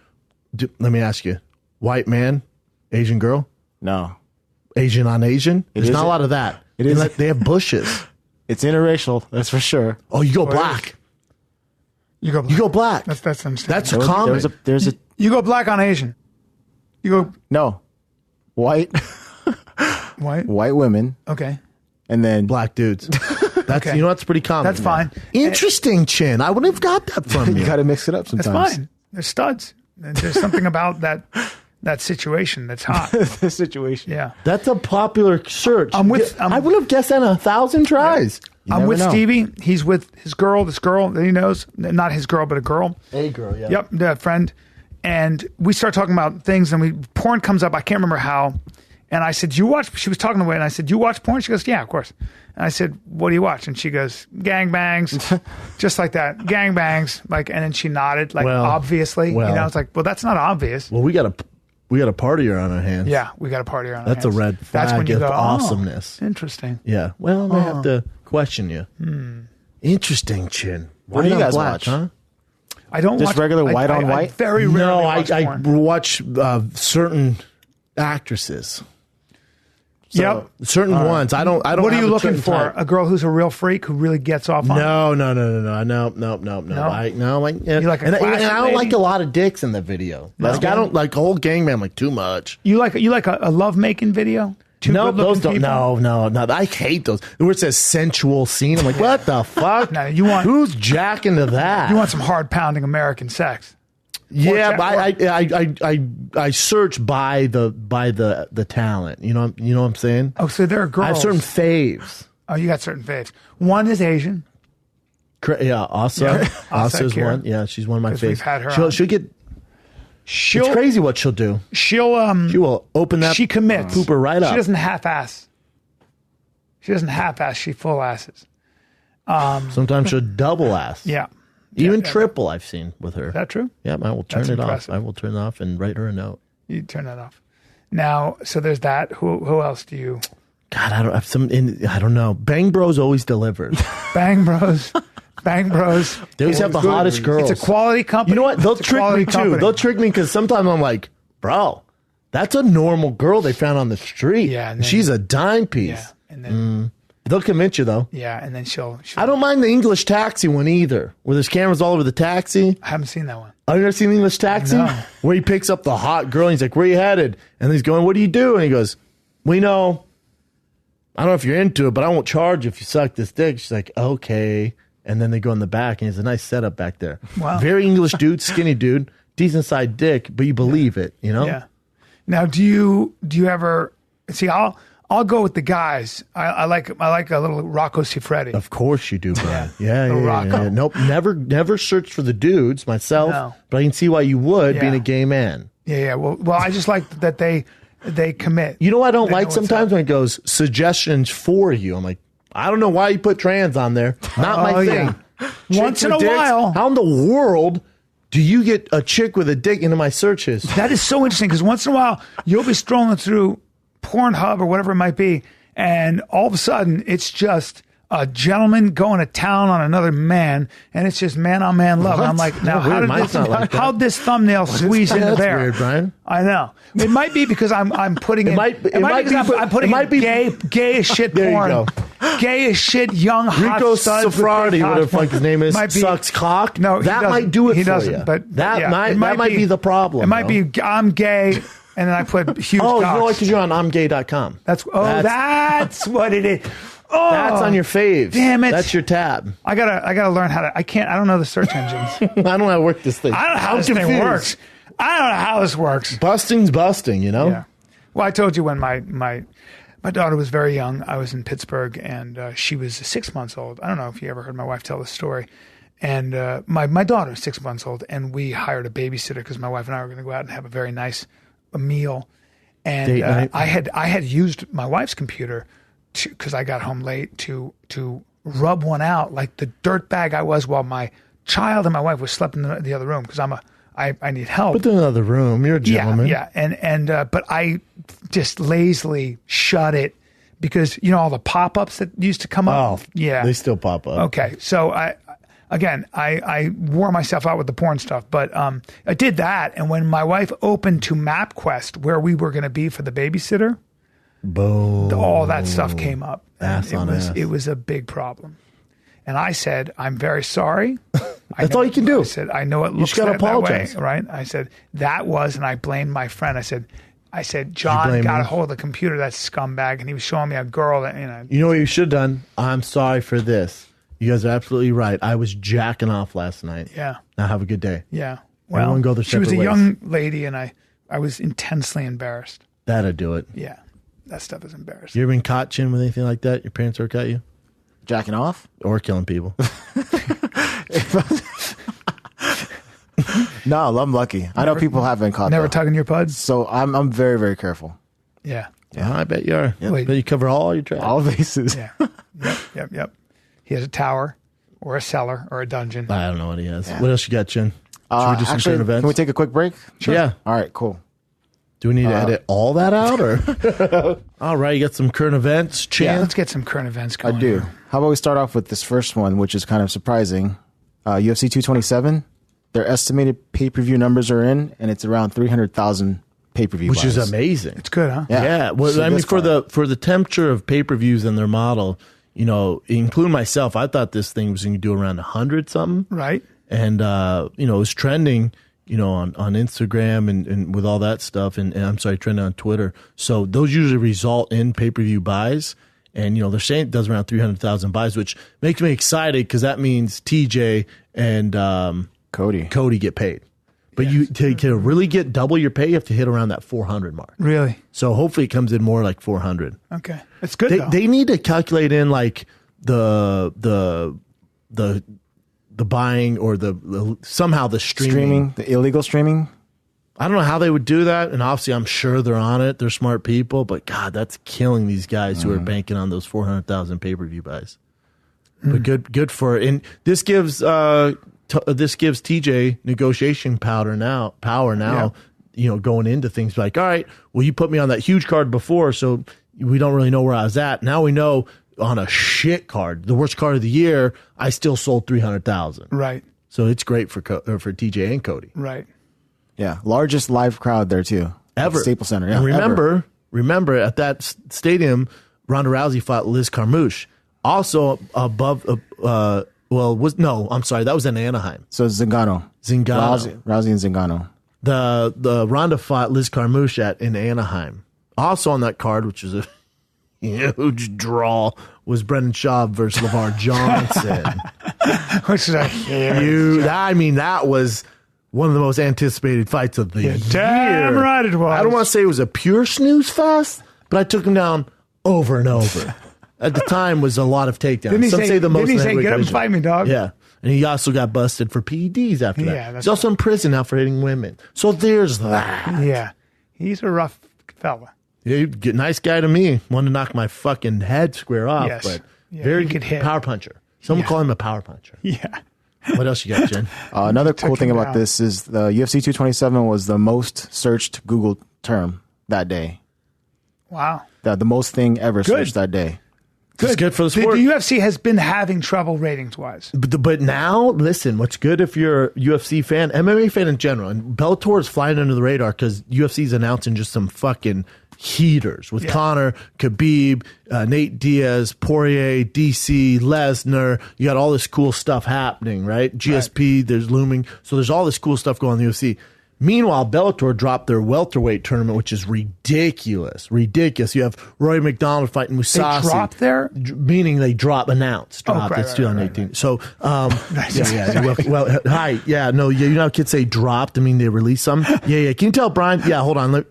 Speaker 1: Let me ask you. White man, Asian girl,
Speaker 6: No.
Speaker 1: Asian on Asian. There's not a lot of that.
Speaker 6: It is.
Speaker 1: They have bushes.
Speaker 6: It's interracial, that's for sure.
Speaker 1: Oh, you go black.
Speaker 2: You go. Black.
Speaker 1: You go black.
Speaker 2: That's understandable.
Speaker 1: That's common.
Speaker 6: There's a
Speaker 2: You go black on Asian. You go
Speaker 6: no. White
Speaker 2: white.
Speaker 6: white women
Speaker 2: Okay.
Speaker 6: and then
Speaker 1: Black dudes. That's
Speaker 2: Okay.
Speaker 1: that's pretty common.
Speaker 2: That's fine.
Speaker 1: Interesting, Chin. I wouldn't have got that from
Speaker 6: you
Speaker 1: you.
Speaker 6: got to mix it up
Speaker 2: That's
Speaker 6: sometimes.
Speaker 2: fine. They're studs. And there's something about that situation that's hot.
Speaker 6: The situation.
Speaker 2: Yeah.
Speaker 1: That's a popular search.
Speaker 2: I'm with-
Speaker 1: I would have guessed that in 1,000 tries.
Speaker 6: You
Speaker 2: I'm
Speaker 6: never
Speaker 2: with
Speaker 6: know.
Speaker 2: Stevie. He's with his girl, this girl that he knows. Not his girl, but a girl.
Speaker 1: Hey, girl. Yeah.
Speaker 2: Yep, a friend. And we start talking about things, and porn comes up. I can't remember how. And I said, "You watch?" She was talking away, and I said, "You watch porn?" She goes, "Yeah, of course." And I said, "What do you watch?" And she goes, "Gangbangs," just like that, gangbangs. Like, and then she nodded, like
Speaker 1: Well,
Speaker 2: obviously.
Speaker 1: well.
Speaker 2: You know, it's like, well, that's not obvious.
Speaker 1: Well, we got a partier on our hands.
Speaker 2: Yeah, we got a party on. our
Speaker 1: That's a
Speaker 2: hands.
Speaker 1: red flag of awesomeness.
Speaker 2: Oh, interesting.
Speaker 1: Yeah. Well, I have to question you. Interesting, Chin.
Speaker 6: What do you
Speaker 1: White on
Speaker 6: guys
Speaker 1: black,
Speaker 6: watch?
Speaker 1: Huh?
Speaker 2: I don't
Speaker 6: Just
Speaker 2: watch
Speaker 6: regular white on
Speaker 2: I
Speaker 6: white?
Speaker 2: very rarely
Speaker 1: No,
Speaker 2: watch
Speaker 1: I
Speaker 2: porn.
Speaker 1: watch certain actresses.
Speaker 2: Yep.
Speaker 1: Certain ones. I don't.
Speaker 2: What are
Speaker 1: have
Speaker 2: you
Speaker 1: a
Speaker 2: looking
Speaker 1: certain
Speaker 2: for?
Speaker 1: type.
Speaker 2: A girl who's a real freak who really gets off on it?
Speaker 1: No.
Speaker 2: No?
Speaker 1: You
Speaker 2: like a
Speaker 1: and I
Speaker 2: classy
Speaker 1: don't
Speaker 2: lady?
Speaker 1: like a lot of dicks in the video. Like I don't like a whole gangman. Like too much.
Speaker 2: You like a lovemaking video? Two
Speaker 1: No,
Speaker 2: good-looking
Speaker 1: those don't.
Speaker 2: people?
Speaker 1: No. I hate those. Where it says sensual scene. I'm like, what the fuck?
Speaker 2: No, you want-
Speaker 1: who's jacking to that?
Speaker 2: You want some hard pounding American sex?
Speaker 1: Yeah,
Speaker 2: Or-
Speaker 1: but I search by the talent. You know what I'm saying?
Speaker 2: Oh, so there are girls.
Speaker 1: I have certain faves.
Speaker 2: Oh, you got certain faves. One is Asian.
Speaker 1: Yeah, Asa. Asa's
Speaker 2: Kira.
Speaker 1: one. Yeah, she's one of my
Speaker 2: 'Cause
Speaker 1: faves.
Speaker 2: we've had her on.
Speaker 1: She'll get.
Speaker 2: She'll
Speaker 1: It's crazy what she'll do. She will open that.
Speaker 2: She commits.
Speaker 1: pooper right up.
Speaker 2: She doesn't half-ass. She full asses.
Speaker 1: Sometimes she'll double ass.
Speaker 2: Yeah.
Speaker 1: Even
Speaker 2: Yeah.
Speaker 1: triple. I've seen with her.
Speaker 2: Is that true?
Speaker 1: Yeah, I will turn
Speaker 2: That's
Speaker 1: it
Speaker 2: impressive.
Speaker 1: off. I will turn it off and write her a note.
Speaker 2: You turn that off. Now, so there's that. Who else do you?
Speaker 1: God, I don't have I don't know. Bang Bros always delivers.
Speaker 2: Bang Bros. Bang Bros.
Speaker 1: They always have the hottest girls.
Speaker 2: It's a quality company.
Speaker 1: You know what? They'll
Speaker 2: It's a
Speaker 1: trick me
Speaker 2: quality
Speaker 1: too.
Speaker 2: company.
Speaker 1: They'll trick me because sometimes I'm like, bro, that's a normal girl they found on the street.
Speaker 2: Yeah, and then-
Speaker 1: she's a dime piece.
Speaker 2: Yeah, and then
Speaker 1: They'll convince you though.
Speaker 2: yeah, and then she'll
Speaker 1: I don't mind the English Taxi one either, where there's cameras all over the taxi.
Speaker 2: I haven't seen that one.
Speaker 1: Have you ever seen the English Taxi?
Speaker 2: No.
Speaker 1: Where he picks up the hot girl and he's like, where you headed? And he's going, what do you do? And he goes, we know. I don't know if you're into it, but I won't charge if you suck this dick. She's like, okay. And then they go in the back and it's a nice setup back there.
Speaker 2: Wow.
Speaker 1: Very English dude, skinny dude, decent sized dick, but you believe it, you know?
Speaker 2: Yeah. Now, do you ever see? I'll go with the guys. I like a little Rocco Siffredi.
Speaker 1: Of course you do, Brian.
Speaker 2: Yeah.
Speaker 1: Yeah.
Speaker 2: Rocco.
Speaker 1: Nope. Never searched for the dudes myself,
Speaker 2: No.
Speaker 1: but I can see why you would being
Speaker 2: Yeah.
Speaker 1: a gay man.
Speaker 2: Yeah. Well, I just like that they commit.
Speaker 1: You know what I don't
Speaker 2: They know
Speaker 1: like
Speaker 2: what's
Speaker 1: sometimes
Speaker 2: up.
Speaker 1: when it goes suggestions for you. I'm like, I don't know why you put trans on there. Not my
Speaker 2: Oh,
Speaker 1: thing.
Speaker 2: yeah.
Speaker 1: Chicks
Speaker 2: Once in
Speaker 1: with
Speaker 2: a
Speaker 1: dicks?
Speaker 2: while.
Speaker 1: How in the world do you get a chick with a dick into my searches?
Speaker 2: That is so interesting because once in a while you'll be strolling through Pornhub or whatever it might be, and all of a sudden it's just a gentleman going to town on another man, and it's just man on man love. And I'm like, now how'd this thumbnail squeeze into there?
Speaker 1: Weird, Brian.
Speaker 2: I know. It might be because I'm putting it. I'm putting gay as shit porn. Gay as shit, young hot
Speaker 1: Rico
Speaker 2: studs.
Speaker 1: Safrati, whatever the fuck his name is, sucks cock.
Speaker 2: No,
Speaker 1: that might do it
Speaker 2: he
Speaker 1: for
Speaker 2: doesn't,
Speaker 1: you.
Speaker 2: But
Speaker 1: that might be the problem.
Speaker 2: It might be I'm gay. And then I put huge
Speaker 1: Oh,
Speaker 2: cocks.
Speaker 1: you know what? Because you're on I'mGay.com.
Speaker 2: That's what it is. Oh,
Speaker 1: that's on your faves.
Speaker 2: Damn it.
Speaker 1: That's your tab.
Speaker 2: I gotta learn how to. I don't know the search engines.
Speaker 1: I don't know how to work this thing.
Speaker 2: I don't know how this thing works. I don't know how this works.
Speaker 1: Busting's busting, you know?
Speaker 2: Yeah. Well, I told you when my daughter was very young, I was in Pittsburgh, and she was 6 months old. I don't know if you ever heard my wife tell this story. And my daughter was 6 months old, and we hired a babysitter because my wife and I were going to go out and have a very nice meal. And I had used my wife's computer because I got home late to rub one out like the dirtbag I was while my child and my wife was slept in the other room because I need help.
Speaker 1: Put in another room. You're a gentleman.
Speaker 2: Yeah. And but I just lazily shut it because all the pop-ups that used to come up.
Speaker 1: Oh,
Speaker 2: yeah,
Speaker 1: they still pop up.
Speaker 2: Okay, so I wore myself out with the porn stuff, but I did that. And when my wife opened to MapQuest, where we were going to be for the babysitter,
Speaker 1: boom,
Speaker 2: all that stuff came up.
Speaker 1: Ass on ass.
Speaker 2: It was a big problem. And I said, I'm very sorry.
Speaker 1: That's all you can do.
Speaker 2: I said, I know it looks
Speaker 1: that way,
Speaker 2: right? I said, that was, and I blamed my friend. I said, John got a hold of the computer, that scumbag, and he was showing me a girl that,
Speaker 1: You know what you should have done? I'm sorry for this. You guys are absolutely right. I was jacking off last night.
Speaker 2: Yeah.
Speaker 1: Now have a good day.
Speaker 2: Yeah. Well,
Speaker 1: everyone go their
Speaker 2: she was a
Speaker 1: separate ways.
Speaker 2: young lady, and I was intensely embarrassed.
Speaker 1: That'd do it.
Speaker 2: Yeah. That stuff is embarrassing.
Speaker 1: You ever been caught, Chin, with anything like that? Your parents ever caught you?
Speaker 6: Jacking off?
Speaker 1: Or killing people?
Speaker 6: No, I'm lucky. I know people have been caught.
Speaker 2: Never tugging your puds?
Speaker 6: So I'm very, very careful.
Speaker 2: Yeah.
Speaker 1: Yeah, I bet you are.
Speaker 6: Yep.
Speaker 1: I bet you cover all your tracks.
Speaker 6: All bases.
Speaker 2: Yeah. Yep. He has a tower or a cellar or a dungeon.
Speaker 1: I don't know what he has. Yeah. What else you got, Chin? Should we do some
Speaker 6: actually,
Speaker 1: current events?
Speaker 6: Can we take a quick break?
Speaker 1: Sure. Yeah.
Speaker 6: All right, cool.
Speaker 1: Do we need to edit all that out? Or all right, you got some current events, Chin?
Speaker 2: Yeah, let's get some current events going.
Speaker 6: I do. Here. How about we start off with this first one, which is kind of surprising. UFC 227, their estimated pay-per-view numbers are in, and it's around 300,000 pay-per-view
Speaker 1: which
Speaker 6: buys.
Speaker 1: is amazing.
Speaker 2: It's good, huh?
Speaker 1: Yeah. Well,
Speaker 6: So
Speaker 1: I mean, for the temperature of pay-per-views and their model, including myself, I thought this thing was going to do around 100 something.
Speaker 2: Right.
Speaker 1: And it was trending, on Instagram and with all that stuff, and I'm sorry, trending on Twitter. So those usually result in pay-per-view buys. And, they're saying it does around 300,000 buys, which makes me excited because that means TJ and Cody get paid. But to really get double your pay, you have to hit around that 400 mark.
Speaker 2: Really?
Speaker 1: So hopefully it comes in more like 400.
Speaker 2: Okay. It's good, though.
Speaker 1: They need to calculate in like the buying or somehow the streaming.
Speaker 6: The illegal streaming.
Speaker 1: I don't know how they would do that, and obviously I'm sure they're on it. They're smart people, but God, that's killing these guys who are banking on those 400,000 pay-per-view buys. But good for it. And this gives TJ negotiation power now. Going into things like, all right, well, you put me on that huge card before, so we don't really know where I was at. Now we know on a shit card, the worst card of the year, I still sold 300,000.
Speaker 2: Right.
Speaker 1: So it's great for TJ and Cody.
Speaker 2: Right.
Speaker 6: Yeah, largest live crowd there too.
Speaker 1: Ever.
Speaker 6: Staples Center. Yeah,
Speaker 1: and remember at that stadium, Ronda Rousey fought Liz Carmouche. Also above, that was in Anaheim.
Speaker 6: So Zingano. Rousey and Zingano.
Speaker 1: The Ronda fought Liz Carmouche in Anaheim. Also on that card, which is a huge draw, was Brendan Schaub versus LeVar Johnson.
Speaker 2: Which is
Speaker 1: that was one of the most anticipated fights of the year.
Speaker 2: Damn right it was.
Speaker 1: I don't want to say it was a pure snooze fest, but I took him down over and over. At the time, was a lot of takedowns.
Speaker 2: Didn't he say, get up and fight me, dog?
Speaker 1: Yeah. And he also got busted for PEDs after that.
Speaker 2: Yeah,
Speaker 1: he's also in prison now for hitting women. So there's that.
Speaker 2: Yeah. He's a rough fella.
Speaker 1: Yeah, nice guy to me. Wanted to knock my fucking head square off,
Speaker 2: Yes.
Speaker 1: but
Speaker 2: Yeah,
Speaker 1: very
Speaker 2: he could hit.
Speaker 1: power puncher. Someone call him a power puncher.
Speaker 2: Yeah.
Speaker 1: What else you got, Jen?
Speaker 6: Another cool thing
Speaker 2: him
Speaker 6: about
Speaker 2: down.
Speaker 6: this is the UFC 227 was the most searched Google term that day.
Speaker 2: Wow.
Speaker 6: The most thing ever searched that day.
Speaker 1: It's good for the sport.
Speaker 2: The UFC has been having trouble ratings-wise.
Speaker 1: But now, listen, what's good if you're a UFC fan, MMA fan in general, and Bellator is flying under the radar because UFC's announcing just some fucking heaters with Conor, Khabib, Nate Diaz, Poirier, DC, Lesnar. You got all this cool stuff happening, right? GSP, there's looming. So there's all this cool stuff going on in the UFC. Meanwhile, Bellator dropped their welterweight tournament, which is ridiculous. You have Roy McDonald fighting Mousasi.
Speaker 2: They dropped there?
Speaker 1: Meaning they announced.
Speaker 2: Right,
Speaker 1: it's 2018.
Speaker 2: Right.
Speaker 1: So, well, hi. Yeah, no, you know how kids say dropped? I mean, they released some? Yeah. Can you tell, Brian? Yeah, hold on.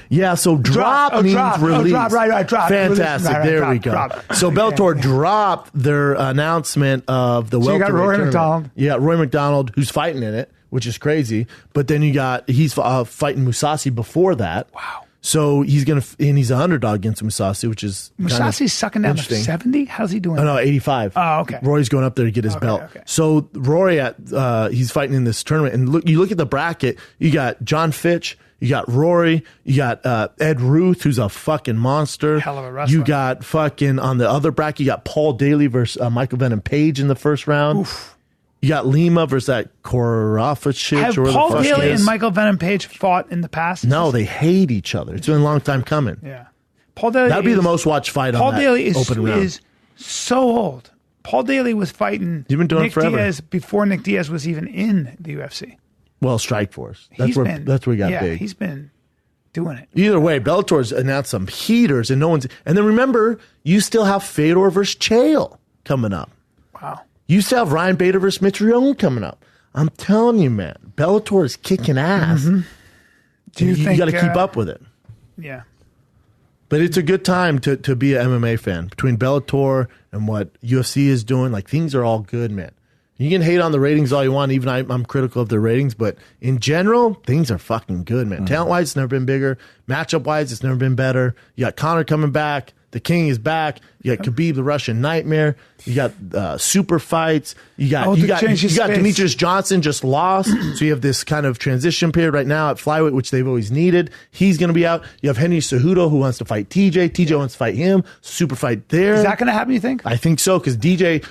Speaker 1: Yeah, so drop means release.
Speaker 2: Drop.
Speaker 1: Fantastic.
Speaker 2: Release.
Speaker 1: There we go.
Speaker 2: Drop.
Speaker 1: So Bellator dropped their announcement of the welterweight
Speaker 2: you got Roy
Speaker 1: tournament.
Speaker 2: McDonald.
Speaker 1: Yeah, Roy McDonald, who's fighting in it, which is crazy. But then he's fighting Mousasi before that.
Speaker 2: Wow.
Speaker 1: So he's he's an underdog against Mousasi, which is
Speaker 2: Musasi's sucking down to 70. How's he doing?
Speaker 1: Oh, no, 85.
Speaker 2: Oh, okay.
Speaker 1: Roy's going up there to get his belt.
Speaker 2: Okay.
Speaker 1: So Roy he's fighting in this tournament, and you look at the bracket. You got John Fitch. You got Rory. You got Ed Ruth, who's a fucking monster.
Speaker 2: Hell of a wrestler.
Speaker 1: You got fucking on the other bracket. You got Paul Daly versus Michael Venom Page in the first round.
Speaker 2: Oof.
Speaker 1: You got Lima versus that Korafich.
Speaker 2: Have Paul Daly and Michael Venom Page fought in the past?
Speaker 1: No, they hate each other. It's been a long time coming.
Speaker 2: Yeah. Paul Daly
Speaker 1: That'd be the most watched fight
Speaker 2: Paul
Speaker 1: on that
Speaker 2: Daly
Speaker 1: open round.
Speaker 2: is so old. Paul Daly was fighting
Speaker 1: He's been doing
Speaker 2: Nick
Speaker 1: it forever.
Speaker 2: Diaz before Nick Diaz was even in the UFC.
Speaker 1: Well, Strikeforce. That's where he got big.
Speaker 2: He's been doing it.
Speaker 1: Either way, Bellator's announced some heaters, and no one's. And then remember, you still have Fedor versus Chael coming up.
Speaker 2: Wow.
Speaker 1: You still have Ryan Bader versus Mitrione coming up. I'm telling you, man, Bellator is kicking ass.
Speaker 2: Mm-hmm. Do you think
Speaker 1: got to keep up with it?
Speaker 2: Yeah.
Speaker 1: But it's a good time to be an MMA fan. Between Bellator and what UFC is doing, like, things are all good, man. You can hate on the ratings all you want. Even I'm critical of the ratings, but in general, things are fucking good, man. Talent-wise, it's never been bigger. Matchup-wise, it's never been better. You got Conor coming back. The King is back. You got Khabib, the Russian Nightmare. You got super fights. You got Demetrius Johnson just lost, so you have this kind of transition period right now at flyweight, which they've always needed. He's going to be out. You have Henry Cejudo, who wants to fight TJ. TJ wants to fight him. Super fight there.
Speaker 2: Is that going to happen? You think?
Speaker 1: I think so, because DJ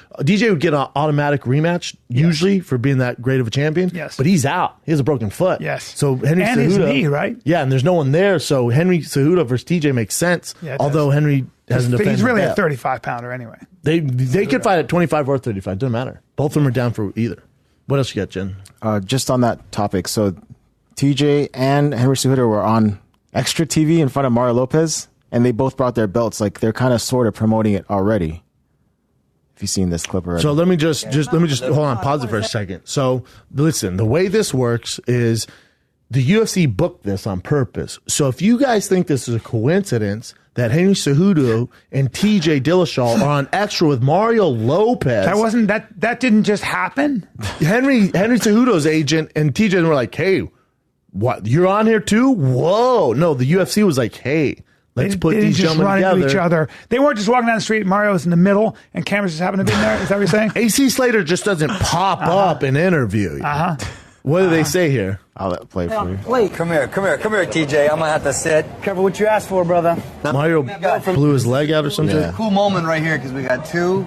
Speaker 1: would get an automatic rematch usually for being that great of a champion.
Speaker 2: Yes,
Speaker 1: but he's out. He has a broken foot.
Speaker 2: Yes.
Speaker 1: So Henry
Speaker 2: and
Speaker 1: Cejudo,
Speaker 2: his knee, right?
Speaker 1: Yeah, and there's no one there. So Henry Cejudo versus TJ makes sense.
Speaker 2: Yeah,
Speaker 1: although Henry hasn't defended.
Speaker 2: He's really a
Speaker 1: belt.
Speaker 2: 35-pounder anyway.
Speaker 1: They could fight at 25 or 35. Doesn't matter. Both of them are down for either. What else you got, Jen?
Speaker 6: Just on that topic, so TJ and Henry Cejudo were on extra TV in front of Mario Lopez, and they both brought their belts. Like, they're kind of sort of promoting it already. If you've seen this clip already.
Speaker 1: So let me just hold on, pause it for a second. So listen, the way this works is the UFC booked this on purpose. So if you guys think this is a coincidence that Henry Cejudo and TJ Dillashaw are on extra with Mario Lopez.
Speaker 2: That didn't just happen?
Speaker 1: Henry Cejudo's agent and TJ were like, hey, what, you're on here too? Whoa. No, the UFC was like, hey, let's put these gentlemen together.
Speaker 2: Each other. They weren't just walking down the street, Mario's in the middle, and cameras just happened to be in there. Is that what you're saying?
Speaker 1: AC Slater just doesn't pop up and interview you. What do they say here?
Speaker 6: I'll let it play for you.
Speaker 9: Wait, come here, TJ. I'm gonna have to sit.
Speaker 10: Careful what you asked for, brother.
Speaker 1: Mario blew his leg out or something?
Speaker 10: It's a cool moment right here because we got two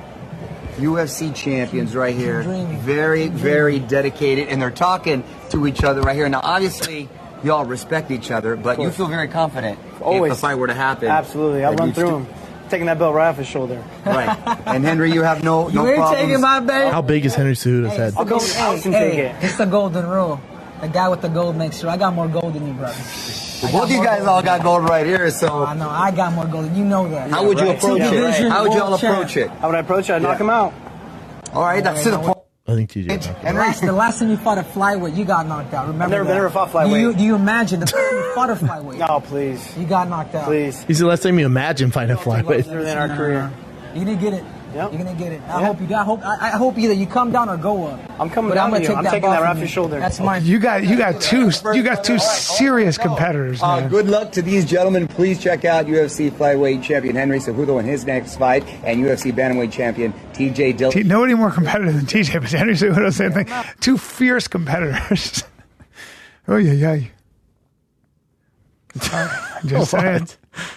Speaker 10: UFC champions right here. Very, very dedicated, and they're talking to each other right here. Now, obviously, y'all respect each other, but you feel very confident if the fight were to happen.
Speaker 11: Absolutely. I'll run through him. Taking that belt right off his shoulder.
Speaker 10: Right. And Henry, you have no
Speaker 11: you ain't
Speaker 10: problems.
Speaker 11: taking my belt.
Speaker 1: How big is Henry Cejudo's head?
Speaker 11: I'll go take it.
Speaker 12: It's the golden rule. The guy with the gold makes sure. I got more gold than you, brother.
Speaker 10: Well, both you guys all got gold right here, so.
Speaker 12: I know. I got more gold than you know that.
Speaker 10: How would you approach it? How would y'all approach it?
Speaker 11: How would I approach it? I'd knock him out.
Speaker 10: All right, that's to the point.
Speaker 1: I think TJ.
Speaker 12: The last time you fought a flyweight, you got knocked out. Remember
Speaker 11: I've never fought flyweight.
Speaker 12: Do you imagine the first time you fought a flyweight?
Speaker 11: No, please.
Speaker 12: You got knocked out.
Speaker 11: Please.
Speaker 1: He said, last time you imagine fighting a flyweight.
Speaker 11: In our career.
Speaker 12: You're gonna get it.
Speaker 11: Yep.
Speaker 12: You're gonna get it. I hope you do. I hope either you come down or go up.
Speaker 11: I'm coming down to you. I'm taking that right off your shoulder.
Speaker 12: That's mine.
Speaker 2: You got two serious competitors. Man.
Speaker 10: Good luck to these gentlemen. Please check out UFC flyweight champion Henry Cejudo in his next fight, and UFC bantamweight champion TJ Dillashaw.
Speaker 2: Nobody more competitive than TJ, but Henry Cejudo, same thing. Two fierce competitors. Oh yeah. Just saying.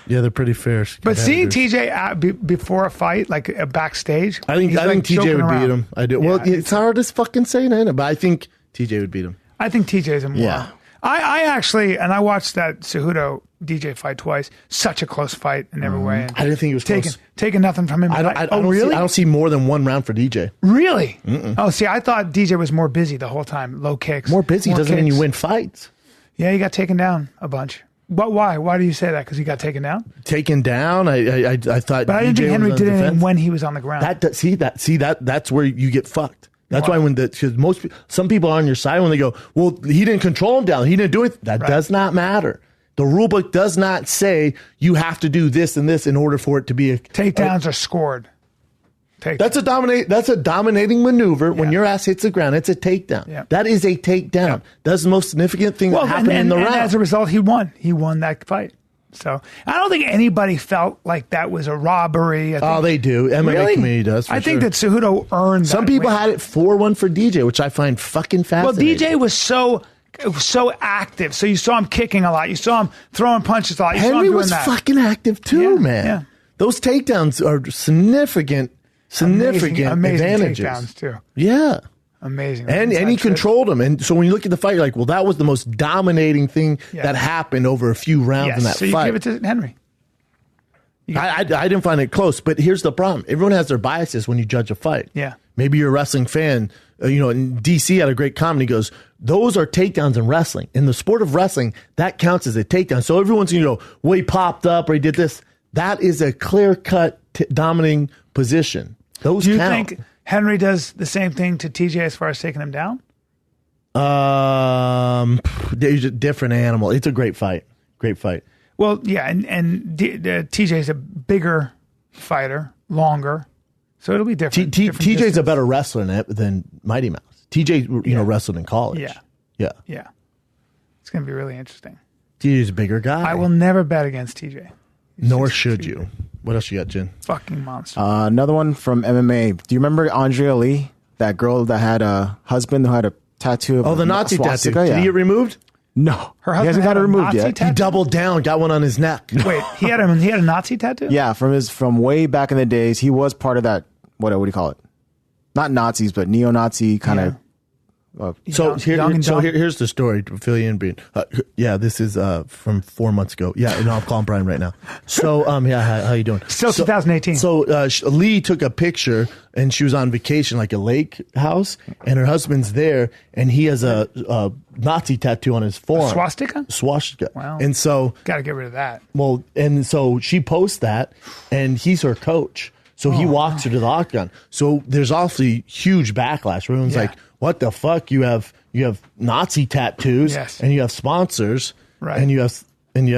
Speaker 1: Yeah, they're pretty fierce.
Speaker 2: But seeing
Speaker 1: competitors.
Speaker 2: TJ before a fight, like backstage,
Speaker 1: I think
Speaker 2: he's, like,
Speaker 1: TJ
Speaker 2: joking
Speaker 1: would
Speaker 2: around.
Speaker 1: beat him. I do.
Speaker 2: Yeah,
Speaker 1: Well,
Speaker 2: I think
Speaker 1: it's hard as fucking saying it, but I think TJ would beat him.
Speaker 2: I think TJ's a moron.
Speaker 6: Yeah.
Speaker 2: I actually, and I watched that Cejudo DJ fight twice. Such a close fight in every way. And
Speaker 1: I didn't think it was close.
Speaker 2: taking nothing from him. Really?
Speaker 1: I don't see more than one round for DJ.
Speaker 2: Really? Oh, see, I thought DJ was more busy the whole time. Low kicks.
Speaker 1: More busy doesn't mean you win fights.
Speaker 2: Yeah, he got taken down a bunch. But why? Why do you say that? Because he got taken down?
Speaker 1: Taken down. I thought.
Speaker 2: But I didn't
Speaker 1: DJ
Speaker 2: think Henry
Speaker 1: was on
Speaker 2: did anything
Speaker 1: defense.
Speaker 2: when he was on the ground.
Speaker 1: That's where you get fucked. That's
Speaker 2: Why?
Speaker 1: why because some people are on your side when they go, well, he didn't control him down. He didn't do it. That does not matter. The rule book does not say you have to do this and this in order for it to be a
Speaker 2: Takedowns are scored.
Speaker 1: That's a dominating maneuver. When your ass hits the ground, it's a takedown.
Speaker 2: Yeah.
Speaker 1: That is a takedown. That's the most significant thing that happened in the round.
Speaker 2: And as a result, he won. He won that fight. So I don't think anybody felt like that was a robbery. I think,
Speaker 1: they do. MMA community does.
Speaker 2: I think that Cejudo earned.
Speaker 1: Some
Speaker 2: that
Speaker 1: people
Speaker 2: win.
Speaker 1: had it 4-1 for DJ, which I find fucking
Speaker 2: Well,
Speaker 1: fascinating.
Speaker 2: DJ was so active. So you saw him kicking a lot. You saw him throwing punches a lot. You saw him
Speaker 1: Henry
Speaker 2: doing
Speaker 1: was
Speaker 2: that.
Speaker 1: fucking active too,
Speaker 2: Yeah,
Speaker 1: man.
Speaker 2: yeah.
Speaker 1: Those takedowns are significant
Speaker 2: amazing
Speaker 1: advantages.
Speaker 2: takedowns too.
Speaker 1: Yeah.
Speaker 2: Amazing.
Speaker 1: And he controlled them. And so when you look at the fight, you're like, well, that was the most dominating thing that happened over a few rounds in that
Speaker 2: so you
Speaker 1: fight.
Speaker 2: give it to Henry.
Speaker 1: I didn't find it close, but here's the problem. Everyone has their biases when you judge a fight.
Speaker 2: Yeah.
Speaker 1: Maybe you're a wrestling fan. And DC had a great comment. He goes, those are takedowns in wrestling. In the sport of wrestling, that counts as a takedown. So everyone's going to go, well, he popped up or he did this. That is a clear-cut dominating position. Those
Speaker 2: Do you
Speaker 1: count.
Speaker 2: think Henry does the same thing to TJ as far as taking him down?
Speaker 1: He's a different animal. It's a great fight. Great fight.
Speaker 2: Well, yeah, and TJ is a bigger fighter, longer, so it'll be different. different
Speaker 1: TJ's
Speaker 2: distance.
Speaker 1: a better wrestler than Mighty Mouse. TJ, wrestled in college.
Speaker 2: Yeah.
Speaker 1: Yeah.
Speaker 2: It's going to be really interesting.
Speaker 1: TJ's a bigger guy.
Speaker 2: I will never bet against TJ.
Speaker 1: Nor should you. What else you got, Jen?
Speaker 2: Fucking monster.
Speaker 6: Another one from MMA. Do you remember Andrea Lee? That girl that had a husband who had a tattoo of
Speaker 1: the Nazi tattoo.
Speaker 6: swastika?
Speaker 1: Did he get removed?
Speaker 6: No.
Speaker 2: Her
Speaker 6: He
Speaker 2: husband
Speaker 6: hasn't got
Speaker 2: had
Speaker 6: it
Speaker 2: a
Speaker 6: removed
Speaker 2: Nazi
Speaker 6: yet.
Speaker 2: tattoo?
Speaker 1: He doubled down, got one on his neck.
Speaker 2: Wait, he had a Nazi tattoo?
Speaker 6: Yeah, from way back in the days. He was part of that, what do you call it? Not Nazis, but neo-Nazi kind of.
Speaker 1: Here's the story to fill you in, Bryan. This is from 4 months ago. Yeah, no, I'm calling Bryan right now. So, how you doing?
Speaker 2: Still 2018.
Speaker 1: So, Lee took a picture, and she was on vacation, like a lake house, and her husband's there, and he has a Nazi tattoo on his forearm. Swastika.
Speaker 2: Wow.
Speaker 1: And so,
Speaker 2: got to get rid of that.
Speaker 1: well, and so she posts that, and he's her coach. So he walks her to the octagon. So there's obviously huge backlash. Everyone's like, "What the fuck? You have Nazi tattoos, and you have sponsors,
Speaker 2: Right.
Speaker 1: and you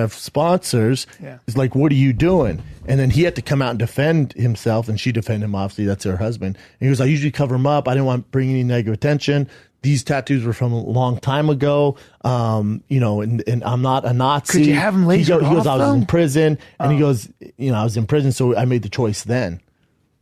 Speaker 1: have sponsors.
Speaker 2: Yeah.
Speaker 1: It's like, what are you doing?" And then he had to come out and defend himself, and she defended him. Obviously, that's her husband. And he goes, "I usually cover him up. I didn't want to bring any negative attention. These tattoos were from a long time ago. And I'm not a Nazi."
Speaker 2: Could you have him lasered
Speaker 1: He goes,
Speaker 2: off,
Speaker 1: "I was in
Speaker 2: though?
Speaker 1: prison," and he goes, "I was in prison, so I made the choice then."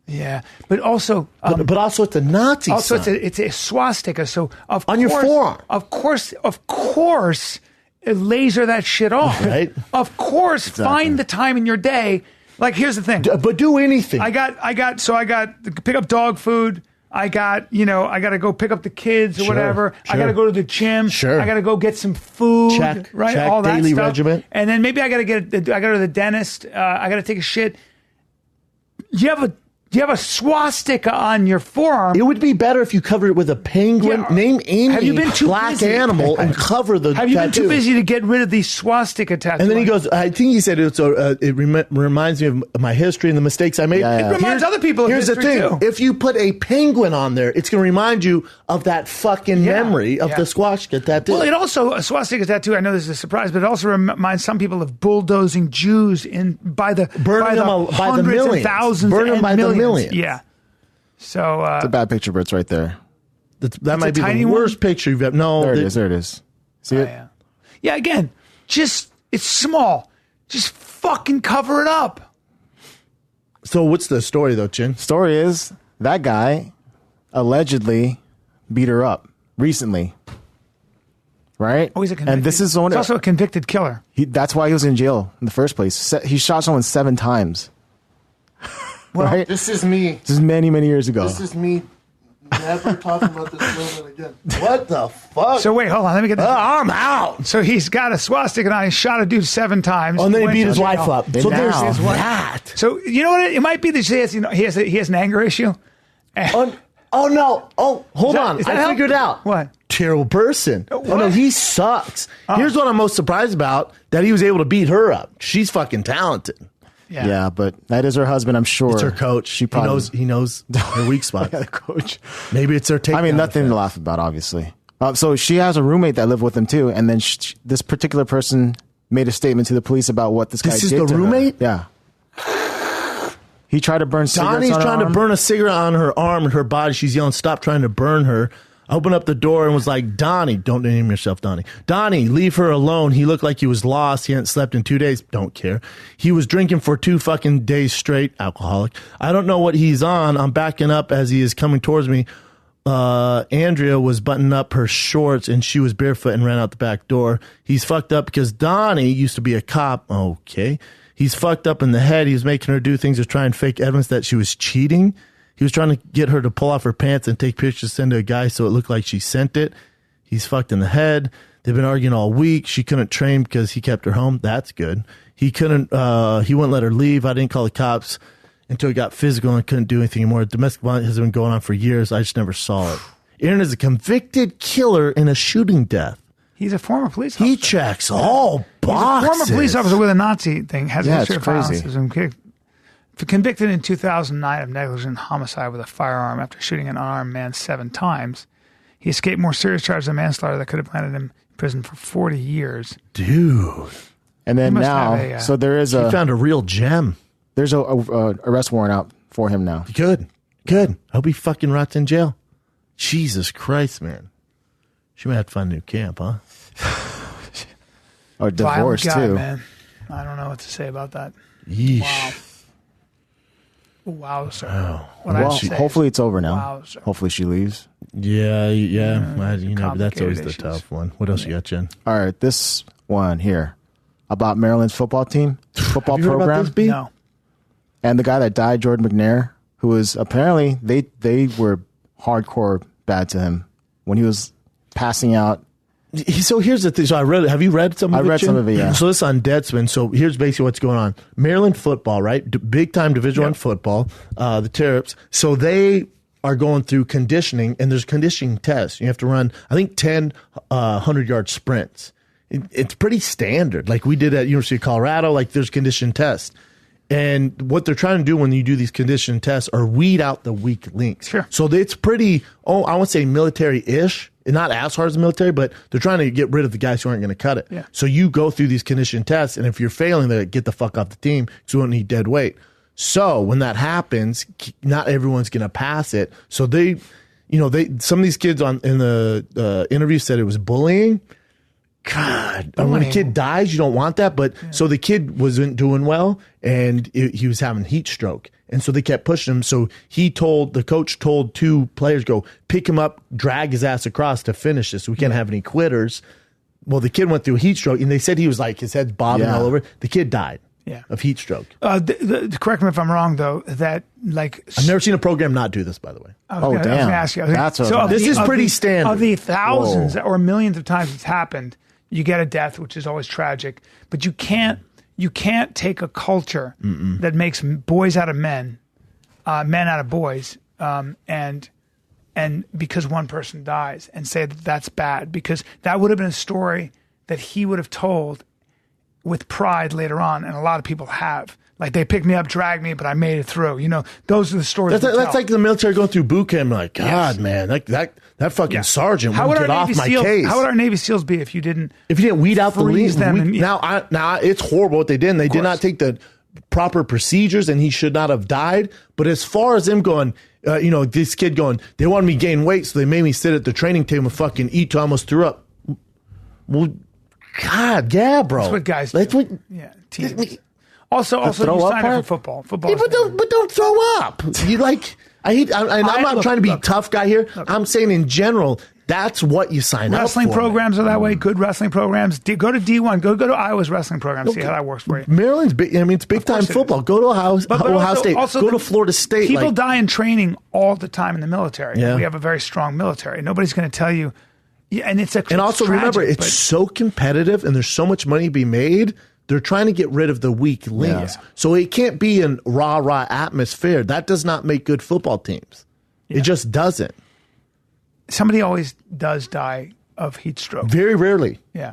Speaker 2: Yeah, but also,
Speaker 1: But also, it's a Nazi
Speaker 2: also
Speaker 1: sign.
Speaker 2: it's a swastika. So
Speaker 1: On your forearm.
Speaker 2: of course, laser that shit off.
Speaker 1: Right.
Speaker 2: Of course, find the time in your day. Like, here's the thing.
Speaker 1: But do anything.
Speaker 2: I got to pick up dog food. I got to go pick up the kids or
Speaker 1: Sure,
Speaker 2: whatever. I
Speaker 1: sure.
Speaker 2: got to go to the gym.
Speaker 1: Sure.
Speaker 2: I got to go get some food.
Speaker 1: Check,
Speaker 2: right?
Speaker 1: check,
Speaker 2: All that
Speaker 1: daily
Speaker 2: stuff.
Speaker 1: regimen.
Speaker 2: And then maybe I got to go to the dentist. I got to take a shit. You have a swastika on your forearm.
Speaker 1: It would be better if you covered it with a penguin.
Speaker 2: Yeah.
Speaker 1: Name any
Speaker 2: Have you been too
Speaker 1: black
Speaker 2: busy?
Speaker 1: animal and cover the
Speaker 2: Have you been
Speaker 1: tattoo.
Speaker 2: too busy to get rid of these swastika tattoos?
Speaker 1: And then he goes, I think he said it reminds me of my history and the mistakes I made.
Speaker 6: Yeah.
Speaker 2: It reminds other people of
Speaker 1: Here's the
Speaker 2: history,
Speaker 1: thing.
Speaker 2: too.
Speaker 1: If you put a penguin on there, it's going to remind you of that fucking memory of
Speaker 2: yeah.
Speaker 1: the swastika tattoo.
Speaker 2: Well, it also, a swastika tattoo, I know this is a surprise, but it also reminds some people of bulldozing Jews by the hundreds
Speaker 1: millions.
Speaker 2: and thousands
Speaker 1: Burn them
Speaker 2: and
Speaker 1: by the
Speaker 2: millions.
Speaker 1: millions.
Speaker 2: Yeah. So
Speaker 6: It's a bad picture, but it's right there.
Speaker 1: that might be
Speaker 2: tiny
Speaker 1: the
Speaker 2: one?
Speaker 1: worst picture you've ever. No,
Speaker 6: There it is. See it?
Speaker 2: yeah, again, it's small. Just fucking cover it up.
Speaker 1: So what's the story though, Chin?
Speaker 6: Story is that guy allegedly beat her up recently. right?
Speaker 2: Oh, he's a convicted.
Speaker 6: And this is
Speaker 2: he's also a convicted killer.
Speaker 6: That's why he was in jail in the first place. He shot someone 7 times.
Speaker 1: Well,
Speaker 6: right?
Speaker 1: this is me.
Speaker 6: This is many, many years ago.
Speaker 1: This is me never talking about this moment again. What the fuck?
Speaker 2: So wait, hold on. Let me get this.
Speaker 1: I'm out.
Speaker 2: So he's got a swastika on. He shot a dude 7 times.
Speaker 1: Oh, and then he
Speaker 2: went
Speaker 1: beat
Speaker 2: to
Speaker 1: his
Speaker 2: jail.
Speaker 1: wife up. So there's that.
Speaker 2: So you know what? It might be that he has an anger issue.
Speaker 1: Oh no! Oh, hold on!
Speaker 2: Is that
Speaker 1: I
Speaker 2: help?
Speaker 1: figured out.
Speaker 2: What?
Speaker 1: Terrible person.
Speaker 2: What?
Speaker 1: Oh no, he sucks. Here's what I'm most surprised about: that he was able to beat her up. She's fucking talented.
Speaker 6: Yeah, but that is her husband. I'm sure
Speaker 1: It's her coach.
Speaker 6: She probably
Speaker 1: He knows her weak spots.
Speaker 6: the coach.
Speaker 1: Maybe it's her takedown.
Speaker 6: I mean, nothing to laugh about, obviously. So she has a roommate that lived with him too, and then this particular person made a statement to the police about what this guy did.
Speaker 1: This is the
Speaker 6: to her.
Speaker 1: roommate?
Speaker 6: Yeah. He tried to burn cigarettes
Speaker 1: Donnie's
Speaker 6: on her
Speaker 1: trying to
Speaker 6: arm.
Speaker 1: burn a cigarette on her arm and her body. She's yelling, "Stop trying to burn her." I opened up the door and was like, "Donnie, don't name yourself Donnie. Donnie, leave her alone. He looked like he was lost. He hadn't slept in 2 days. Don't care. He was drinking for 2 fucking days straight. Alcoholic. I don't know what he's on. I'm backing up as he is coming towards me. Andrea was buttoning up her shorts and she was barefoot and ran out the back door. He's fucked up because Donnie used to be a cop. Okay. He's fucked up in the head. He was making her do things to try and fake evidence that she was cheating. He was trying to get her to pull off her pants and take pictures to send to a guy so it looked like she sent it. He's fucked in the head. They've been arguing all week. She couldn't train because he kept her home. That's good. He wouldn't let her leave. I didn't call the cops until it got physical and couldn't do anything anymore. Domestic violence has been going on for years. I just never saw it. Aaron is a convicted killer in a shooting death.
Speaker 2: He's a former police officer.
Speaker 1: He checks all boxes.
Speaker 2: He's a former police officer with a Nazi thing. Has a history of
Speaker 6: crazy.
Speaker 2: violence. Has been convicted in 2009 of negligent homicide with a firearm after shooting an unarmed man 7 times. He escaped more serious charges of manslaughter that could have landed him in prison for 40 years.
Speaker 1: Dude.
Speaker 6: And then
Speaker 2: He must
Speaker 6: now,
Speaker 2: have
Speaker 6: so there is
Speaker 1: He found a real gem.
Speaker 6: There's a arrest warrant out for him now.
Speaker 1: Good. I hope he fucking rots in jail. Jesus Christ, man. She might have to find a new camp, huh?
Speaker 6: Or divorce,
Speaker 2: Violent guy,
Speaker 6: too.
Speaker 2: man. I don't know what to say about that.
Speaker 1: Yeesh.
Speaker 2: Wow, sir.
Speaker 1: Oh.
Speaker 2: What
Speaker 6: Well,
Speaker 2: I'd say
Speaker 6: hopefully
Speaker 2: is,
Speaker 6: it's over now.
Speaker 2: wow, sir.
Speaker 6: Hopefully she leaves.
Speaker 1: Yeah. But that's always the
Speaker 2: complicated
Speaker 1: tough one. What else you got, Jen?
Speaker 6: All right, this one here about Maryland's football team, football
Speaker 1: Have you heard
Speaker 6: program.
Speaker 1: about this, B?
Speaker 2: No.
Speaker 6: And the guy that died, Jordan McNair, who was apparently they were hardcore bad to him when he was passing out.
Speaker 1: So here's the thing. So I read it. Have you read some of it?
Speaker 6: I read some of it, yeah.
Speaker 1: So this is on Deadspin. So here's basically what's going on. Maryland football, right? Big time Division I football, the Terps. So they are going through conditioning, and there's conditioning tests. You have to run, I think, 10 100-yard sprints. It's pretty standard. Like we did at University of Colorado, like there's condition tests. And what they're trying to do when you do these condition tests are weed out the weak links.
Speaker 2: Sure. So
Speaker 1: it's pretty, I would say military-ish. Not as hard as the military, but they're trying to get rid of the guys who aren't going to cut it.
Speaker 2: Yeah.
Speaker 1: So you go through these condition tests, and if you're failing, they get the fuck off the team because we don't need dead weight. So when that happens, not everyone's going to pass it. So some of these kids in the interview said it was bullying. God, when a kid dies, you don't want that. But so the kid wasn't doing well, and he was having heat stroke. And so they kept pushing him. So the coach told 2 players, go pick him up, drag his ass across to finish this. We can't have any quitters. Well, the kid went through heat stroke, and they said he was like, his head's bobbing all over. The kid died of heat stroke.
Speaker 2: Correct me if I'm wrong, though, that
Speaker 1: I've never seen a program not do this, by the way.
Speaker 2: I was gonna ask you.
Speaker 1: This is pretty standard.
Speaker 2: Of the thousands or millions of times it's happened, you get a death, which is always tragic, but you can't take a culture that makes boys out of men, men out of boys, and because one person dies and say that that's bad, because that would have been a story that he would have told with pride later on, and a lot of people have. Like, they picked me up, dragged me, but I made it through. Those are the stories.
Speaker 1: That's like the military going through boot camp. Like, God, man, that fucking sergeant wouldn't get off my case.
Speaker 2: How would our Navy SEALs be if you didn't
Speaker 1: weed out the
Speaker 2: freeze them?
Speaker 1: Now it's horrible what they did. And they did not take the proper procedures, and he should not have died. But as far as them going, this kid going, they wanted me to gain weight, so they made me sit at the training table and fucking eat till I almost threw up. Well, God, yeah, bro.
Speaker 2: That's what guys do.
Speaker 1: That's what.
Speaker 2: Yeah, teams. Also, you sign up for football. Football,
Speaker 1: yeah, but don't throw up. I'm not trying to be a tough guy here. I'm saying in general, That's what you sign up for.
Speaker 2: Wrestling programs are that way. Good wrestling programs. Go to D1. Go to Iowa's wrestling program. See how that works for you.
Speaker 1: Maryland's big. I mean, it's big time football. Go to Ohio State. Go to Florida State.
Speaker 2: People die in training all the time in the military.
Speaker 1: Yeah.
Speaker 2: We have a very strong military. Nobody's going to tell you. Yeah, and
Speaker 1: and also
Speaker 2: tragic,
Speaker 1: remember, it's so competitive, and there's so much money to be made. They're trying to get rid of the weak links. So it can't be an rah-rah atmosphere. That does not make good football teams. It just doesn't.
Speaker 2: Somebody always does die of heat stroke.
Speaker 1: Very rarely.
Speaker 2: Yeah.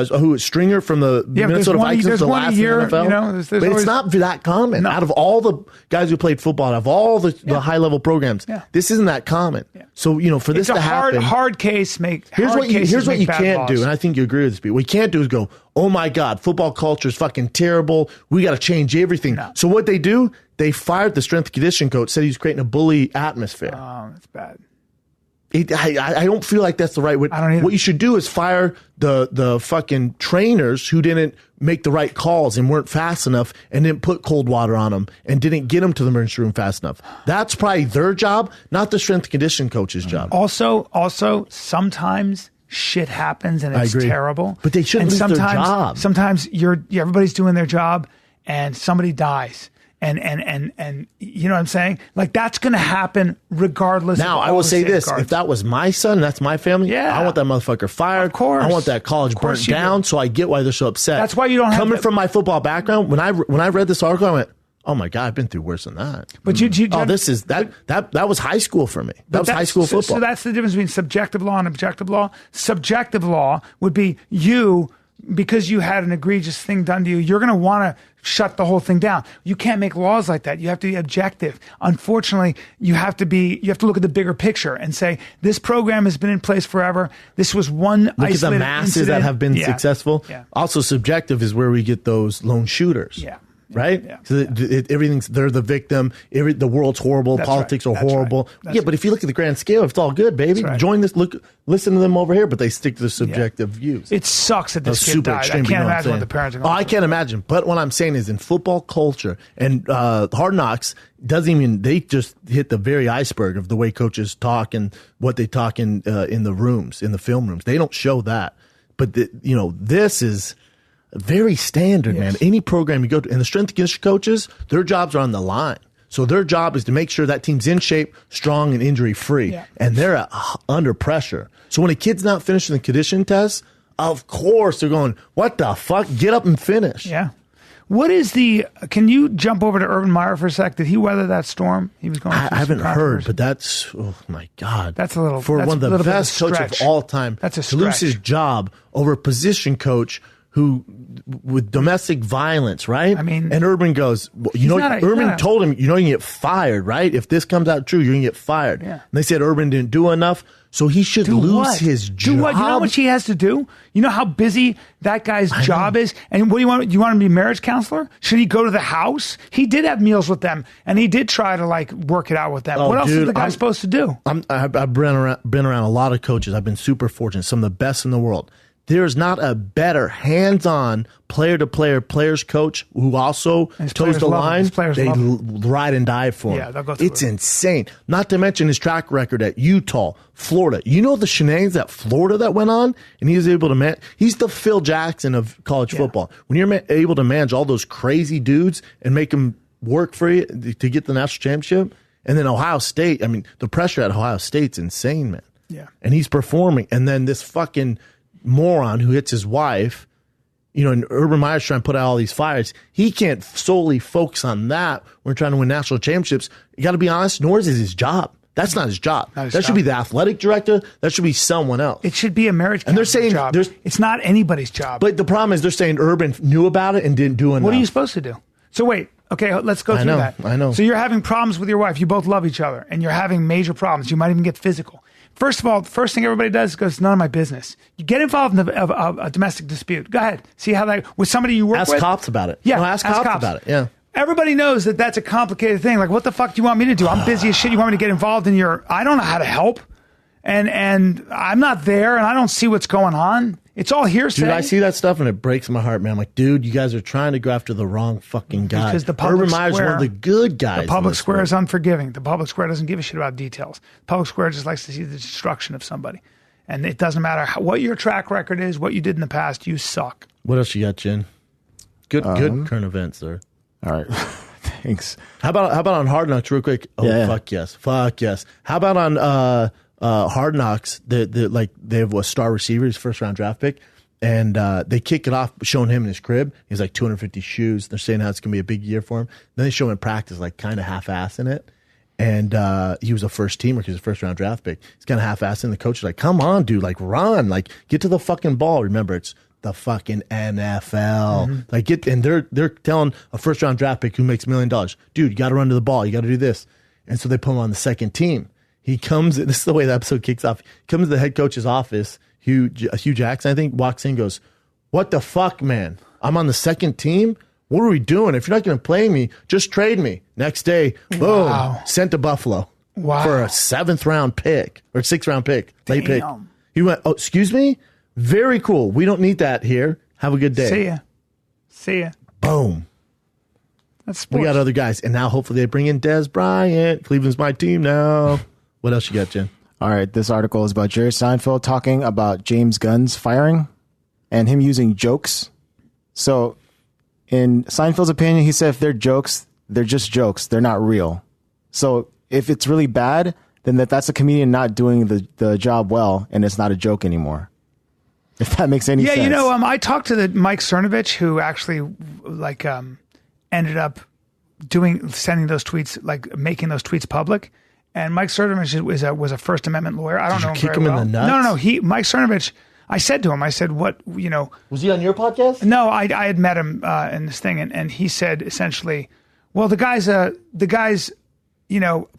Speaker 1: Who is Stringer from the Minnesota Vikings, the last in the NFL?
Speaker 2: You know, there's
Speaker 1: but
Speaker 2: always,
Speaker 1: it's not that common. No. Out of all the guys who played football, out of all the high-level programs, this isn't that common. Yeah. So, for this to happen.
Speaker 2: Hard case
Speaker 1: Here's what you can't do, and I think you agree with this, Pete. What you can't do is go, oh my God, football culture is fucking terrible. We got to change everything. No. So what they do, they fired the strength and conditioning coach, said he was creating a bully atmosphere.
Speaker 2: Oh, that's bad.
Speaker 1: I don't feel like that's the right way.
Speaker 2: I don't either.
Speaker 1: What you should do is fire the fucking trainers who didn't make the right calls and weren't fast enough and didn't put cold water on them and didn't get them to the emergency room fast enough. That's probably their job, not the strength and conditioning coach's job.
Speaker 2: Also, sometimes shit happens and it's terrible.
Speaker 1: But they shouldn't lose their job.
Speaker 2: Sometimes everybody's doing their job and somebody dies. And you know what I'm saying? Like, that's going to happen regardless.
Speaker 1: Now, I will say this. If that was my son, that's my family, I want that motherfucker fired.
Speaker 2: Of course.
Speaker 1: I want that college burnt down, so I get why they're so upset.
Speaker 2: That's why you don't have
Speaker 1: Coming from my football background, when I read this article, I went, oh my God, I've been through worse than that.
Speaker 2: But
Speaker 1: that was high school for me. That was high school football.
Speaker 2: So that's the difference between subjective law and objective law. Subjective law would be because you had an egregious thing done to you, you're going to want to shut the whole thing down. You can't make laws like that. You have to be objective. Unfortunately, you have to look at the bigger picture and say, this program has been in place forever. This was one
Speaker 1: isolated incident. Look at the masses that have been successful.
Speaker 2: Yeah.
Speaker 1: Also, subjective is where we get those lone shooters.
Speaker 2: Yeah.
Speaker 1: Right?
Speaker 2: Yeah.
Speaker 1: So they're the victim. The world's horrible.
Speaker 2: That's
Speaker 1: Politics
Speaker 2: right.
Speaker 1: are horrible.
Speaker 2: Right.
Speaker 1: But if you look at the grand scale, it's all good, baby.
Speaker 2: Right.
Speaker 1: Join this. Listen to them over here, but they stick to the subjective views.
Speaker 2: It sucks that this kid died. I can't imagine what the parents are going to do.
Speaker 1: I can't imagine. But what I'm saying is, in football culture and Hard Knocks they just hit the very iceberg of the way coaches talk and what they talk in the rooms, in the film rooms. They don't show that. But this is very standard, man. Any program you go to, and the strength and conditioning coaches, their jobs are on the line. So their job is to make sure that team's in shape, strong, and injury free. Yeah. And they're under pressure. So when a kid's not finishing the condition test, of course they're going, what the fuck? Get up and finish.
Speaker 2: Yeah. Can you jump over to Urban Meyer for a sec? Did he weather that storm? He was going.
Speaker 1: I haven't heard, but that's, oh my God.
Speaker 2: That's a little,
Speaker 1: for one of the best coaches of all time.
Speaker 2: That's a
Speaker 1: to lose his job over a position coach who, with domestic violence, right?
Speaker 2: I mean,
Speaker 1: and Urban goes, Urban told him, you can get fired, right? If this comes out true, you can get fired.
Speaker 2: Yeah.
Speaker 1: And they said Urban didn't do enough, so he should lose his job.
Speaker 2: Do what? You know how much he has to do? You know how busy that guy's job is? And what do you want? You want him to be a marriage counselor? Should he go to the house? He did have meals with them, and he did try to work it out with them. What else is the guy supposed to do?
Speaker 1: I've been around a lot of coaches. I've been super fortunate, some of the best in the world. There's not a better hands-on player-to-player players coach who also toes the line. They ride and die for him.
Speaker 2: Yeah, they'll go through
Speaker 1: it's insane. Not to mention his track record at Utah, Florida. You know the shenanigans at Florida that went on? And he was able to he's the Phil Jackson of college football. When you're able to manage all those crazy dudes and make them work for you to get the national championship, and then Ohio State, I mean, the pressure at Ohio State's insane, man.
Speaker 2: Yeah.
Speaker 1: And he's performing. And then this fucking moron who hits his wife, and Urban Meyer's trying to put out all these fires. He can't solely focus on that. We're trying to win national championships. You got to be honest, nor is it his job. That's not his job. That should be the athletic director. That should be someone else.
Speaker 2: It should be a marriage counselor's job. It's not anybody's job.
Speaker 1: But the problem is they're saying Urban knew about it and didn't do enough.
Speaker 2: What are you supposed to do? So wait, okay, let's go through that.
Speaker 1: I know.
Speaker 2: So you're having problems with your wife. You both love each other, and you're having major problems. You might even get physical. First of all, the first thing everybody does is goes, none of my business. You get involved in a domestic dispute. Go ahead. See how that, with somebody you work with.
Speaker 1: Ask cops about it.
Speaker 2: Yeah.
Speaker 1: No, ask cops about it. Yeah.
Speaker 2: Everybody knows that that's a complicated thing. Like, what the fuck do you want me to do? I'm busy as shit. You want me to get involved in I don't know how to help. And I'm not there and I don't see what's going on. It's all hearsay.
Speaker 1: Dude, I see that stuff and it breaks my heart, man. I'm like, dude, you guys are trying to go after the wrong fucking guy.
Speaker 2: Because the public
Speaker 1: Urban Meyer's one of the good guys.
Speaker 2: The public square is unforgiving. The public square doesn't give a shit about details. The public square just likes to see the destruction of somebody. And it doesn't matter what your track record is, what you did in the past, you suck.
Speaker 1: What else you got, Jen? Good current events, sir.
Speaker 6: All right. Thanks.
Speaker 1: How about on Hard Knocks real quick? Oh,
Speaker 6: yeah.
Speaker 1: Fuck yes. How about on Hard Knocks? They have a star receiver, his first round draft pick, and they kick it off showing him in his crib. He's like 250 shoes. They're saying how it's gonna be a big year for him. Then they show him in practice, like kind of half-ass in it. And he was a first teamer because he's a first round draft pick. He's kind of half-assed, and the coach is like, "Come on, dude, like run, like get to the fucking ball." Remember, it's the fucking NFL. Like and they're telling a first round draft pick who makes $1 million, dude, you got to run to the ball, you got to do this. And so they put him on the second team. He comes. This is the way the episode kicks off. He comes to the head coach's office. Hugh Jackson, I think, walks in, and goes, "What the fuck, man? I'm on the second team. What are we doing? If you're not going to play me, just trade me." Next day, boom, sent to Buffalo for a 7th round pick or 6th round pick, late pick. He went, "Oh, excuse me? Very cool. We don't need that here. Have a good day."
Speaker 2: See ya.
Speaker 1: Boom.
Speaker 2: That's sports.
Speaker 1: We got other guys. And now hopefully they bring in Des Bryant. Cleveland's my team now. What else you got, Jen?
Speaker 6: All right. This article is about Jerry Seinfeld talking about James Gunn's firing and him using jokes. So in Seinfeld's opinion, he said if they're jokes, they're just jokes. They're not real. So if it's really bad, then that's a comedian not doing the job well, and it's not a joke anymore. If that makes any sense.
Speaker 2: Yeah, I talked to the Mike Cernovich, who actually ended up sending those tweets, like making those tweets public. And Mike Cernovich was a First Amendment lawyer. I don't know him very well.
Speaker 1: In the nuts?
Speaker 2: No. Mike Cernovich. I said to him, what,
Speaker 1: Was he on your podcast?
Speaker 2: No, I had met him in this thing, and he said essentially, well, the guy's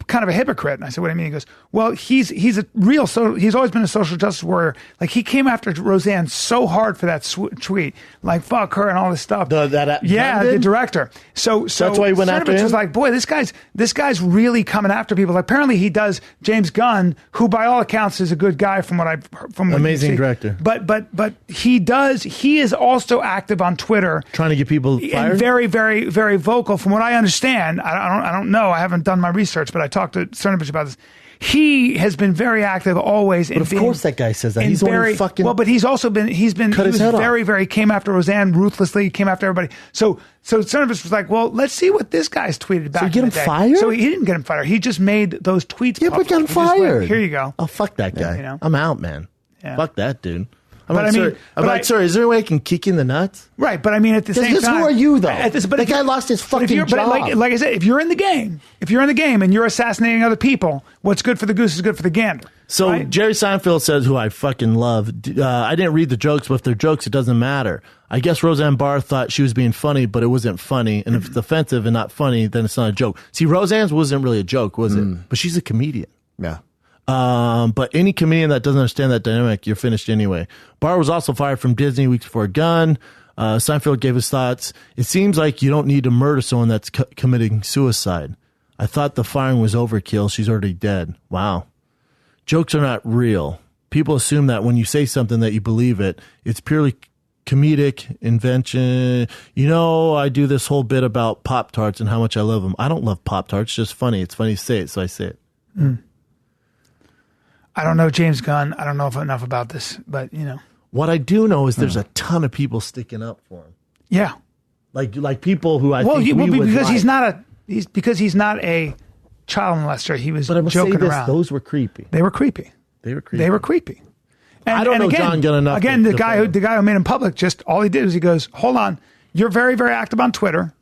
Speaker 2: kind of a hypocrite. And I said, what do you mean? He goes, well, he's a real, he's always been a social justice warrior. Like, he came after Roseanne so hard for that tweet, like, fuck her and all this stuff.
Speaker 1: The
Speaker 2: director. So
Speaker 1: that's why he went after him?
Speaker 2: was like, boy, this guy's really coming after people. Like, apparently he does James Gunn, who by all accounts is a good guy from what I've heard.
Speaker 1: Amazing director.
Speaker 2: But he is also active on Twitter.
Speaker 1: Trying to get people fired?
Speaker 2: And very, very, very vocal. From what I understand, I don't know. I haven't done my research, but I talked to Cernovich about this. He has been very active always.
Speaker 1: But of course that guy says that. He's only fucking...
Speaker 2: Well, but he's came after Roseanne ruthlessly, came after everybody. So Cernovich was like, well, let's see what this guy's tweeted back.
Speaker 1: So get him fired?
Speaker 2: So he didn't get him fired. He just made those tweets public.
Speaker 1: But get him fired.
Speaker 2: Here you go.
Speaker 1: Oh, fuck that guy. I'm out, man.
Speaker 2: Yeah.
Speaker 1: Fuck that dude. Sir, is there a way I can kick you in the nuts?
Speaker 2: Right, but I mean, at the same time,
Speaker 1: who are you though? The guy lost his fucking job.
Speaker 2: But like I said, if you're in the game and you're assassinating other people, what's good for the goose is good for the gander.
Speaker 1: So
Speaker 2: right?
Speaker 1: Jerry Seinfeld says, who I fucking love, I didn't read the jokes, but if they're jokes, it doesn't matter. I guess Roseanne Barr thought she was being funny, but it wasn't funny. And if it's offensive and not funny, then it's not a joke. See, Roseanne's wasn't really a joke, was it? But she's a comedian.
Speaker 6: Yeah.
Speaker 1: But any comedian that doesn't understand that dynamic, you're finished anyway. Barr was also fired from Disney weeks before Gunn. Seinfeld gave his thoughts. It seems like you don't need to murder someone that's committing suicide. I thought the firing was overkill. She's already dead. Wow. Jokes are not real. People assume that when you say something that you believe it, it's purely comedic invention. I do this whole bit about Pop-Tarts and how much I love them. I don't love Pop-Tarts. It's just funny. It's funny to say it, so I say it.
Speaker 2: I don't know James Gunn. I don't know enough about this, but
Speaker 1: What I do know is there's a ton of people sticking up for him.
Speaker 2: Yeah.
Speaker 1: Like people who
Speaker 2: because he's not a child molester. He was joking around.
Speaker 1: Those were creepy.
Speaker 2: They were creepy. And,
Speaker 1: I don't know
Speaker 2: again,
Speaker 1: John Gunn enough.
Speaker 2: Again, the guy who made him public, just all he did was he goes, hold on, you're very, very active on Twitter.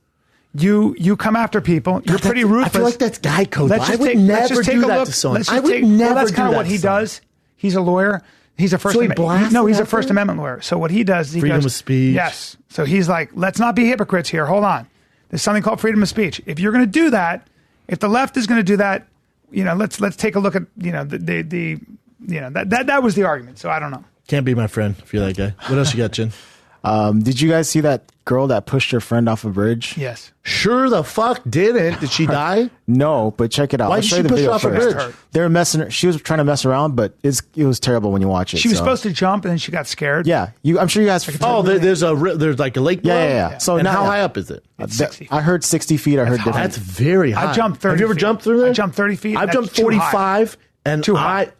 Speaker 2: You come after people. You're pretty ruthless.
Speaker 1: I feel like that's guy code. I would never do that to someone. I would never
Speaker 2: that's kind of what he does. He's a lawyer. He's a First Amendment lawyer. So what he does, he
Speaker 1: freedom
Speaker 2: goes,
Speaker 1: of speech.
Speaker 2: Yes. So he's like, let's not be hypocrites here. Hold on. There's something called freedom of speech. If you're going to do that, if the left is going to do that, let's take a look at that was the argument. So I don't know.
Speaker 1: Can't be my friend if you're that guy. What else you got, Chin?
Speaker 6: Did you guys see that girl that pushed her friend off a bridge?
Speaker 2: Yes.
Speaker 1: Sure the fuck didn't. Did she die?
Speaker 6: No, but check it out.
Speaker 1: Why did she push her off a bridge?
Speaker 6: They were messing. She was trying to mess around, but it was terrible when you watch it.
Speaker 2: She was supposed to jump and then she got scared.
Speaker 6: Yeah, I'm sure you guys.
Speaker 1: There's like a lake below?
Speaker 6: Yeah.
Speaker 1: So how high up is it?
Speaker 6: I heard 60 feet. I heard different.
Speaker 1: That's very high.
Speaker 2: I jumped 30
Speaker 1: Have you ever jumped through there?
Speaker 2: I jumped 30 feet.
Speaker 1: I've jumped 45, and
Speaker 2: too high.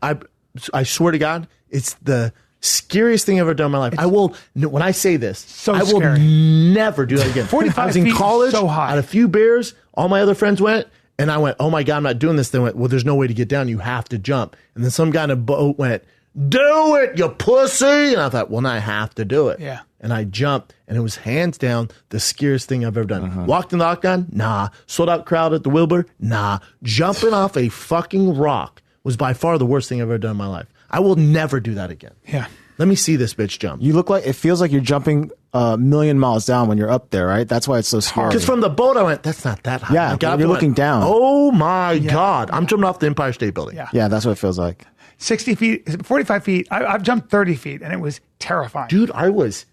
Speaker 1: I swear to God, It's the scariest thing I've ever done in my life. I will, when I say this, I will
Speaker 2: scary.
Speaker 1: never do that again.
Speaker 2: 45
Speaker 1: I was in
Speaker 2: feet,
Speaker 1: college,
Speaker 2: so high.
Speaker 1: I had a few beers, all my other friends went, and I went, oh my God, I'm not doing this. They went, well, there's no way to get down. You have to jump. And then some guy in a boat went, do it, you pussy. And I thought, well, now I have to do it.
Speaker 2: Yeah.
Speaker 1: And I jumped, and it was hands down the scariest thing I've ever done. Walked in the octagon? Nah. Sold out crowd at the Wilbur? Nah. Jumping off a fucking rock was by far the worst thing I've ever done in my life. I will never do that again.
Speaker 2: Yeah.
Speaker 1: Let me see this bitch jump.
Speaker 6: You look like, it feels like you're jumping a million miles down when you're up there, right? That's why it's so scary.
Speaker 1: Because from the boat, I went, that's not that high.
Speaker 6: Yeah,
Speaker 1: I got up
Speaker 6: you're
Speaker 1: and
Speaker 6: looking
Speaker 1: went,
Speaker 6: down.
Speaker 1: Oh my God. I'm jumping off the Empire State Building.
Speaker 2: Yeah.
Speaker 6: That's what it feels like.
Speaker 2: 60 feet, 45 feet. I've jumped 30 feet, and it was terrifying.
Speaker 1: Dude, I was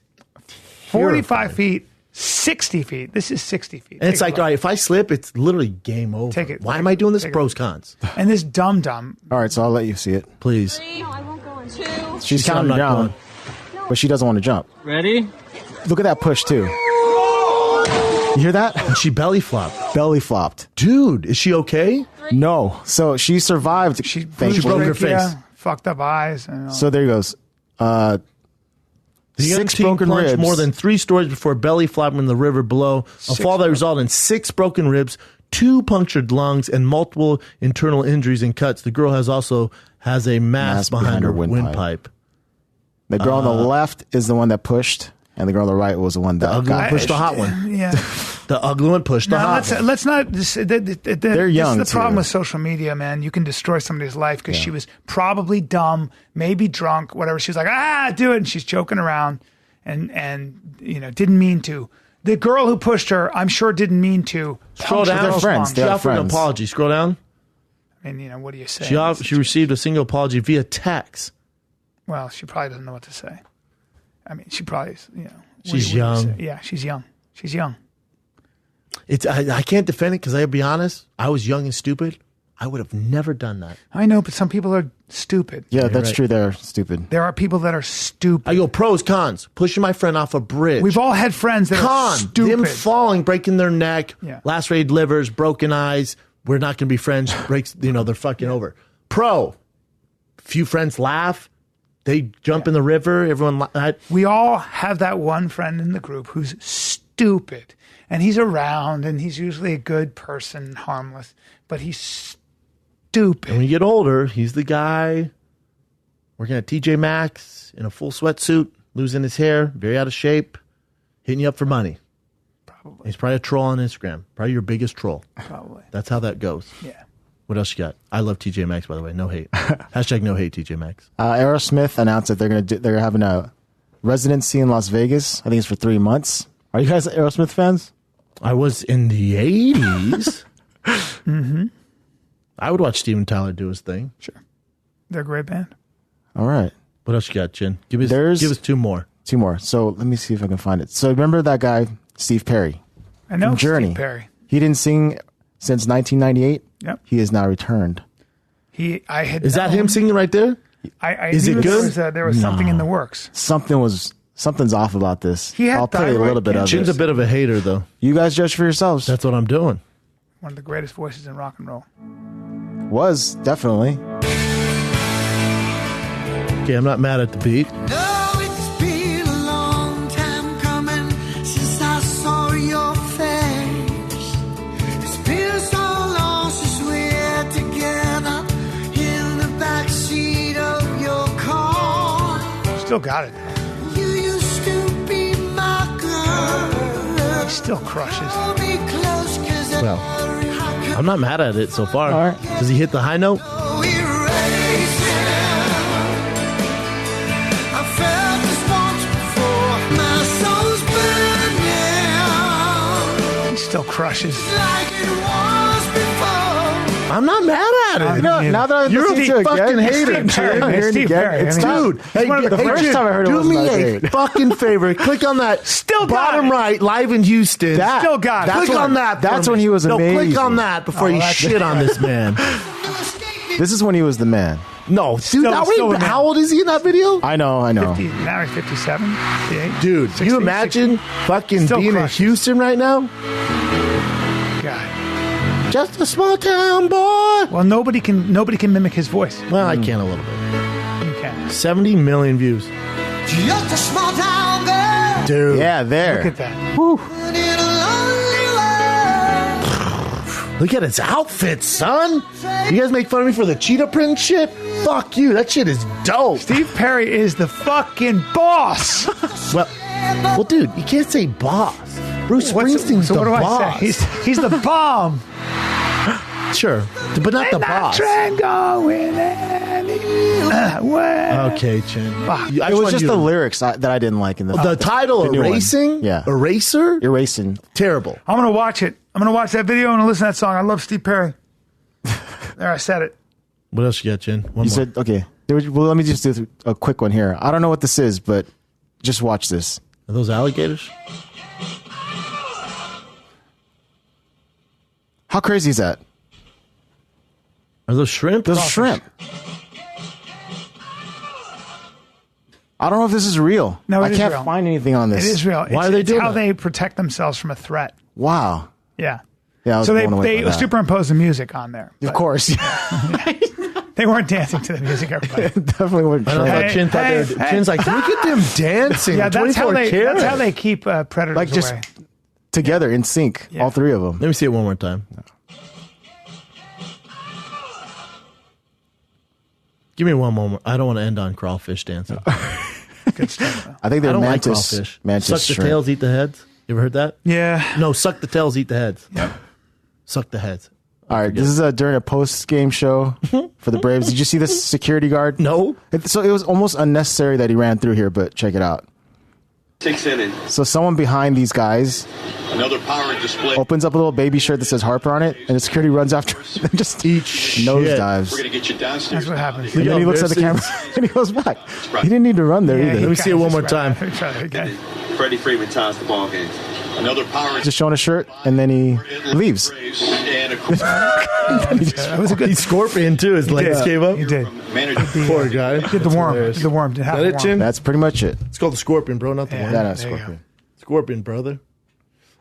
Speaker 2: 45
Speaker 1: terrified.
Speaker 2: feet, 60 feet. This is 60 feet.
Speaker 1: And it's like, all right, if I slip, it's literally game over.
Speaker 2: Take it.
Speaker 1: Why am I doing this?
Speaker 2: Take it.
Speaker 1: Pros, cons.
Speaker 2: And this dum-dum.
Speaker 6: All right, so I'll let you see it.
Speaker 1: Please.
Speaker 6: She's
Speaker 1: said I'm
Speaker 6: counting
Speaker 1: not
Speaker 6: down,
Speaker 1: going.
Speaker 6: but she doesn't want to jump.
Speaker 11: Ready?
Speaker 6: Look at that push, too. You hear that?
Speaker 1: And she belly flopped.
Speaker 6: Belly flopped.
Speaker 1: Dude, is she okay?
Speaker 6: No. So she survived.
Speaker 2: She
Speaker 6: thankfully.
Speaker 1: broke her face.
Speaker 2: Fucked up eyes. And all.
Speaker 6: So there he goes.
Speaker 1: The young
Speaker 6: 6
Speaker 1: teen
Speaker 6: broken
Speaker 1: plunged
Speaker 6: ribs.
Speaker 1: more than 3 stories before belly flopping in the river below. A fall that resulted in 6 broken ribs, 2 punctured lungs, and multiple internal injuries and cuts. The girl has a mass behind her windpipe.
Speaker 6: The girl on the left is the one that pushed, and the girl on the right was the one that
Speaker 1: The ugly
Speaker 6: got
Speaker 1: one pushed the hot one.
Speaker 2: Yeah.
Speaker 1: The ugly one pushed the
Speaker 2: Now,
Speaker 1: hot one.
Speaker 2: let's not. They're
Speaker 6: young,
Speaker 2: This is the problem
Speaker 6: too.
Speaker 2: with social media, man. You can destroy somebody's life because she was probably dumb, maybe drunk, whatever. She was like, do it. And she's joking around and didn't mean to. The girl who pushed her, I'm sure didn't mean to.
Speaker 1: Scroll down.
Speaker 6: They're friends.
Speaker 1: She
Speaker 6: They're
Speaker 1: offered an
Speaker 6: friends.
Speaker 1: apology. Scroll down.
Speaker 2: I mean, what do you say?
Speaker 1: She received a single apology via text.
Speaker 2: Well, she probably doesn't know what to say. I mean, she probably,
Speaker 1: She's
Speaker 2: what do you
Speaker 1: young.
Speaker 2: say? Yeah, she's young. She's young.
Speaker 1: I can't defend it because I'll be honest. I was young and stupid. I would have never done that.
Speaker 2: I know, but some people are stupid.
Speaker 6: Yeah, that's
Speaker 1: right.
Speaker 6: true. They're stupid.
Speaker 2: There are people that are stupid.
Speaker 1: I go pros, cons. Pushing my friend off a bridge.
Speaker 2: We've all had friends that are
Speaker 1: Con,
Speaker 2: stupid.
Speaker 1: them falling, breaking their neck,
Speaker 2: Yeah.
Speaker 1: lacerated livers, broken eyes. We're not going to be friends. Breaks, they're fucking over. Pro, few friends laugh. They jump in the river. Everyone.
Speaker 2: We all have that one friend in the group who's stupid, and he's around, and he's usually a good person, harmless, but he's stupid.
Speaker 1: And when you get older, he's the guy working at TJ Maxx in a full sweatsuit, losing his hair, very out of shape, hitting you up for money.
Speaker 2: Probably.
Speaker 1: He's probably a troll on Instagram. Probably your biggest troll.
Speaker 2: Probably.
Speaker 1: That's how that goes.
Speaker 2: Yeah.
Speaker 1: What else you got? I love TJ Maxx, by the way. No hate. Hashtag no hate, TJ Maxx.
Speaker 6: Aerosmith announced that they're having a residency in Las Vegas. I think it's for 3 months. Are you guys Aerosmith fans?
Speaker 1: I was in the 80s.
Speaker 2: Mm-hmm.
Speaker 1: I would watch Steven Tyler do his thing.
Speaker 2: Sure. They're a great band.
Speaker 6: All right.
Speaker 1: What else you got, Jen? Give us 2 more.
Speaker 6: 2 more. So let me see if I can find it. So remember that guy, Steve Perry?
Speaker 2: I know
Speaker 6: from Journey.
Speaker 2: Steve Perry.
Speaker 6: He didn't sing since 1998.
Speaker 2: Yep.
Speaker 6: He is now returned.
Speaker 1: Is that him singing right there?
Speaker 2: I
Speaker 1: Is
Speaker 2: knew
Speaker 1: it good?
Speaker 2: There was something in the works.
Speaker 6: Something's off about this.
Speaker 2: He had
Speaker 6: I'll play a
Speaker 2: thyroid
Speaker 6: little bit of
Speaker 1: Jen's
Speaker 6: it.
Speaker 1: a bit of a hater, though.
Speaker 6: You guys judge for yourselves.
Speaker 1: That's what I'm doing.
Speaker 2: One of the greatest voices in rock and roll.
Speaker 6: Was definitely.
Speaker 1: Okay, I'm not mad at the beat.
Speaker 13: No, it's been a long time coming since I saw your face. It's been so long since we're together in the backseat of your car.
Speaker 2: Still got it.
Speaker 13: You used to be my girl.
Speaker 2: He still crushes.
Speaker 13: Hold me close 'cause
Speaker 1: Well, I'm not mad at it so far.
Speaker 6: All right.
Speaker 1: Does he hit the high note?
Speaker 13: I felt this once before. My soul's burning
Speaker 2: He still crushes.
Speaker 13: like it was before.
Speaker 1: I'm not mad at it.
Speaker 6: Now that I'm
Speaker 1: You're
Speaker 6: listening
Speaker 1: a
Speaker 6: to it
Speaker 1: fucking
Speaker 6: again,
Speaker 1: hater,
Speaker 2: Steve Perry,
Speaker 1: Jen.
Speaker 2: man.
Speaker 6: Hearing it
Speaker 2: Steve
Speaker 6: again,
Speaker 2: Perry.
Speaker 6: it's
Speaker 2: I mean,
Speaker 6: not-
Speaker 1: Dude, hey,
Speaker 6: one of the first
Speaker 1: Jen,
Speaker 6: time I heard it
Speaker 1: do
Speaker 6: was
Speaker 1: me
Speaker 6: not
Speaker 1: a
Speaker 6: great.
Speaker 1: fucking favor. Click on that
Speaker 2: Still got
Speaker 1: bottom
Speaker 2: it.
Speaker 1: right, live in Houston.
Speaker 2: Still got it.
Speaker 1: Click
Speaker 6: That's
Speaker 1: on
Speaker 6: when-
Speaker 1: that. for
Speaker 6: that's
Speaker 1: me.
Speaker 6: when he was
Speaker 1: No, click
Speaker 6: amazing.
Speaker 1: on that before you
Speaker 2: that's
Speaker 1: shit on this man.
Speaker 6: This is when he was the man.
Speaker 1: No, dude,
Speaker 2: Still the man.
Speaker 1: how old is he in that video?
Speaker 6: I know.
Speaker 2: 50, now he's 57, 58.
Speaker 1: Dude,
Speaker 2: 60,
Speaker 1: you imagine fucking
Speaker 2: Still
Speaker 1: being
Speaker 2: crushes.
Speaker 1: in Houston right now?
Speaker 2: 60. God.
Speaker 1: Just a small town boy.
Speaker 2: Well, nobody can mimic his voice.
Speaker 1: Well, I can a little bit.
Speaker 2: You can. Yeah.
Speaker 1: 70 million views.
Speaker 13: Just a small town girl.
Speaker 1: Dude.
Speaker 6: Yeah, there.
Speaker 2: Look at that.
Speaker 1: Whew.
Speaker 13: In a lonely world.
Speaker 1: Look at his outfit, son. You guys make fun of me for the cheetah print shit? Fuck you. That shit is dope.
Speaker 2: Steve Perry is the fucking boss.
Speaker 1: well, dude, you can't say boss. Bruce Springsteen's
Speaker 2: so
Speaker 1: the
Speaker 2: what do
Speaker 1: boss.
Speaker 2: I say? He's the bomb.
Speaker 1: Sure, but not the boss.
Speaker 2: Train going anywhere.
Speaker 1: Okay, Chin.
Speaker 6: It was just the lyrics that I didn't like in the
Speaker 1: title,
Speaker 6: the new one.
Speaker 1: Erasing?
Speaker 6: Yeah.
Speaker 1: Eraser?
Speaker 6: Erasing.
Speaker 1: Terrible.
Speaker 2: I'm going to watch it. I'm going to watch that video and listen to that song. I love Steve Perry. There, I said it.
Speaker 1: What else you got, Chin? One more.
Speaker 6: Said, okay. Well, let me just do a quick one here. I don't know what this is, but just watch this.
Speaker 1: Are those alligators?
Speaker 6: How crazy is that?
Speaker 1: Are those shrimp?
Speaker 6: Those shrimp. I don't know if this is real.
Speaker 2: No,
Speaker 6: I can't
Speaker 2: real.
Speaker 6: find anything on this.
Speaker 2: It is real.
Speaker 1: Why are they doing
Speaker 2: how
Speaker 1: that?
Speaker 2: they protect themselves from a threat.
Speaker 6: Wow.
Speaker 2: Yeah.
Speaker 6: Yeah. I was
Speaker 2: So
Speaker 6: blown away
Speaker 2: they
Speaker 6: by that.
Speaker 2: superimposed the music on there.
Speaker 6: Of course.
Speaker 2: They weren't dancing to the music, everybody.
Speaker 6: Definitely wouldn't.
Speaker 1: I don't know. Chin thought they were, Chin's like, look at them dancing.
Speaker 2: Yeah, that's how they keep predators
Speaker 6: Like just
Speaker 2: away.
Speaker 6: together in sync, all three of them.
Speaker 1: Let me see it one more time. Give me one moment. I don't want to end on crawfish dancing.
Speaker 2: Good stuff.
Speaker 6: I think they're
Speaker 1: I don't
Speaker 6: mantis.
Speaker 1: like crawfish.
Speaker 6: Mantis
Speaker 1: suck the
Speaker 6: shrimp.
Speaker 1: tails, eat the heads. You ever heard that?
Speaker 2: Yeah.
Speaker 1: No, suck the tails, eat the heads.
Speaker 2: Yeah.
Speaker 1: Suck the heads.
Speaker 6: All right, this is during a post-game show for the Braves. Did you see this security guard?
Speaker 1: No.
Speaker 6: So it was almost unnecessary that he ran through here, but check it out.
Speaker 14: 6 innings.
Speaker 6: So someone behind these guys
Speaker 14: Another power display.
Speaker 6: opens up a little baby shirt that says Harper on it, and the security runs after him and just nosedives.
Speaker 14: We're going to get you downstairs.
Speaker 2: That's what happens.
Speaker 6: And then he looks at the camera and he goes back. He didn't need to run there either.
Speaker 1: Let me see it one more time.
Speaker 14: Freddie Freeman ties the ball game. Another power.
Speaker 6: Just showing a shirt, and then he leaves.
Speaker 14: And a
Speaker 2: That was a good.
Speaker 1: He's scorpion too. His legs came up.
Speaker 2: He did.
Speaker 1: Poor guy.
Speaker 2: Did the worm. Did the worm. Did half
Speaker 1: That
Speaker 2: the
Speaker 1: it,
Speaker 2: worm.
Speaker 1: Chin?
Speaker 6: That's pretty much it.
Speaker 1: It's called the scorpion, bro, not the worm.
Speaker 6: That is
Speaker 2: there you
Speaker 6: Scorpion.
Speaker 1: Scorpion, brother.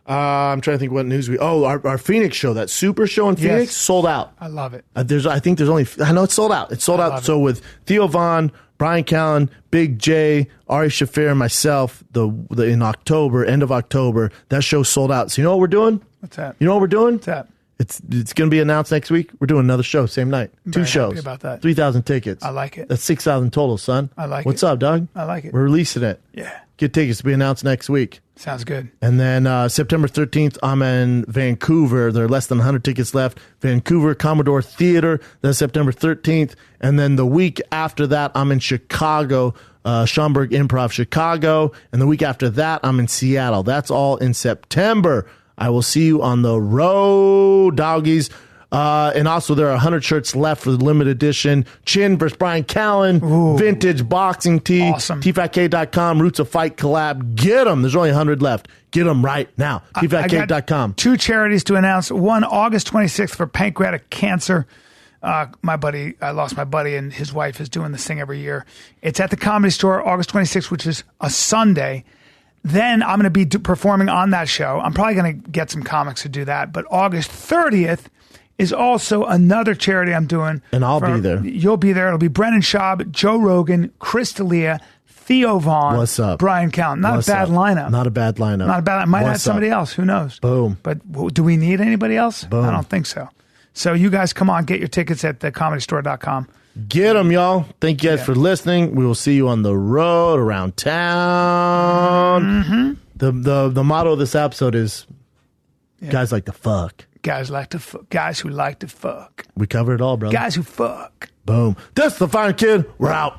Speaker 1: I'm trying to think what news our Phoenix show, that super show in Phoenix,
Speaker 2: Yes.
Speaker 1: sold out.
Speaker 2: I love it.
Speaker 1: I think there's only, I know it's sold out. It's sold out. So with Theo Vaughn, Bryan Callen, Big J, Ari Shaffir, and myself, in October, end of October, that show sold out. So you know what we're doing?
Speaker 2: What's that?
Speaker 1: You know what we're doing?
Speaker 2: What's that?
Speaker 1: It's going to be announced next week. We're doing another show, same night.
Speaker 2: I'm
Speaker 1: 2
Speaker 2: very
Speaker 1: shows.
Speaker 2: happy about that.
Speaker 1: 3,000 tickets.
Speaker 2: I like it.
Speaker 1: That's 6,000 total, son.
Speaker 2: I like
Speaker 1: What's
Speaker 2: it.
Speaker 1: up, dog?
Speaker 2: I like it.
Speaker 1: We're releasing it.
Speaker 2: Yeah.
Speaker 1: Get tickets to be announced next week.
Speaker 2: Sounds good.
Speaker 1: And then September 13th, I'm in Vancouver. There are less than 100 tickets left. Vancouver Commodore Theater. That's September 13th. And then the week after that, I'm in Chicago, Schomburg Improv Chicago. And the week after that, I'm in Seattle. That's all in September. I will see you on the road, doggies. And also, there are 100 shirts left for the limited edition. Chin versus Bryan Callen, vintage boxing tee.
Speaker 2: Awesome.
Speaker 1: TFATK.com, Roots of Fight collab. Get them. There's only 100 left. Get them right now. TFATK.com.
Speaker 2: 2 charities to announce. One, August 26th for pancreatic cancer. I lost my buddy, and his wife is doing this thing every year. It's at the Comedy Store, August 26th, which is a Sunday. Then I'm going to be performing on that show. I'm probably going to get some comics to do that. But August 30th is also another charity I'm doing.
Speaker 1: And I'll be there.
Speaker 2: You'll be there. It'll be Brennan Schaub, Joe Rogan, Chris D'Elia, Theo Vaughn.
Speaker 1: What's up?
Speaker 2: Bryan Callen. Not
Speaker 1: What's
Speaker 2: a bad
Speaker 1: up?
Speaker 2: lineup.
Speaker 1: Not a bad lineup.
Speaker 2: Not a bad. Might have
Speaker 1: What's
Speaker 2: somebody
Speaker 1: up?
Speaker 2: else. Who knows?
Speaker 1: Boom.
Speaker 2: But do we need anybody else?
Speaker 1: Boom.
Speaker 2: I don't think so. So you guys come on, get your tickets at thecomedystore.com.
Speaker 1: Get them, y'all. Thank you guys for listening. We will see you on the road, around town.
Speaker 2: Mm-hmm.
Speaker 1: The motto of this episode is guys like to fuck.
Speaker 2: Guys who like to fuck.
Speaker 1: We covered it all, brother.
Speaker 2: Guys who fuck.
Speaker 1: Boom. That's the Fire Kid. We're out.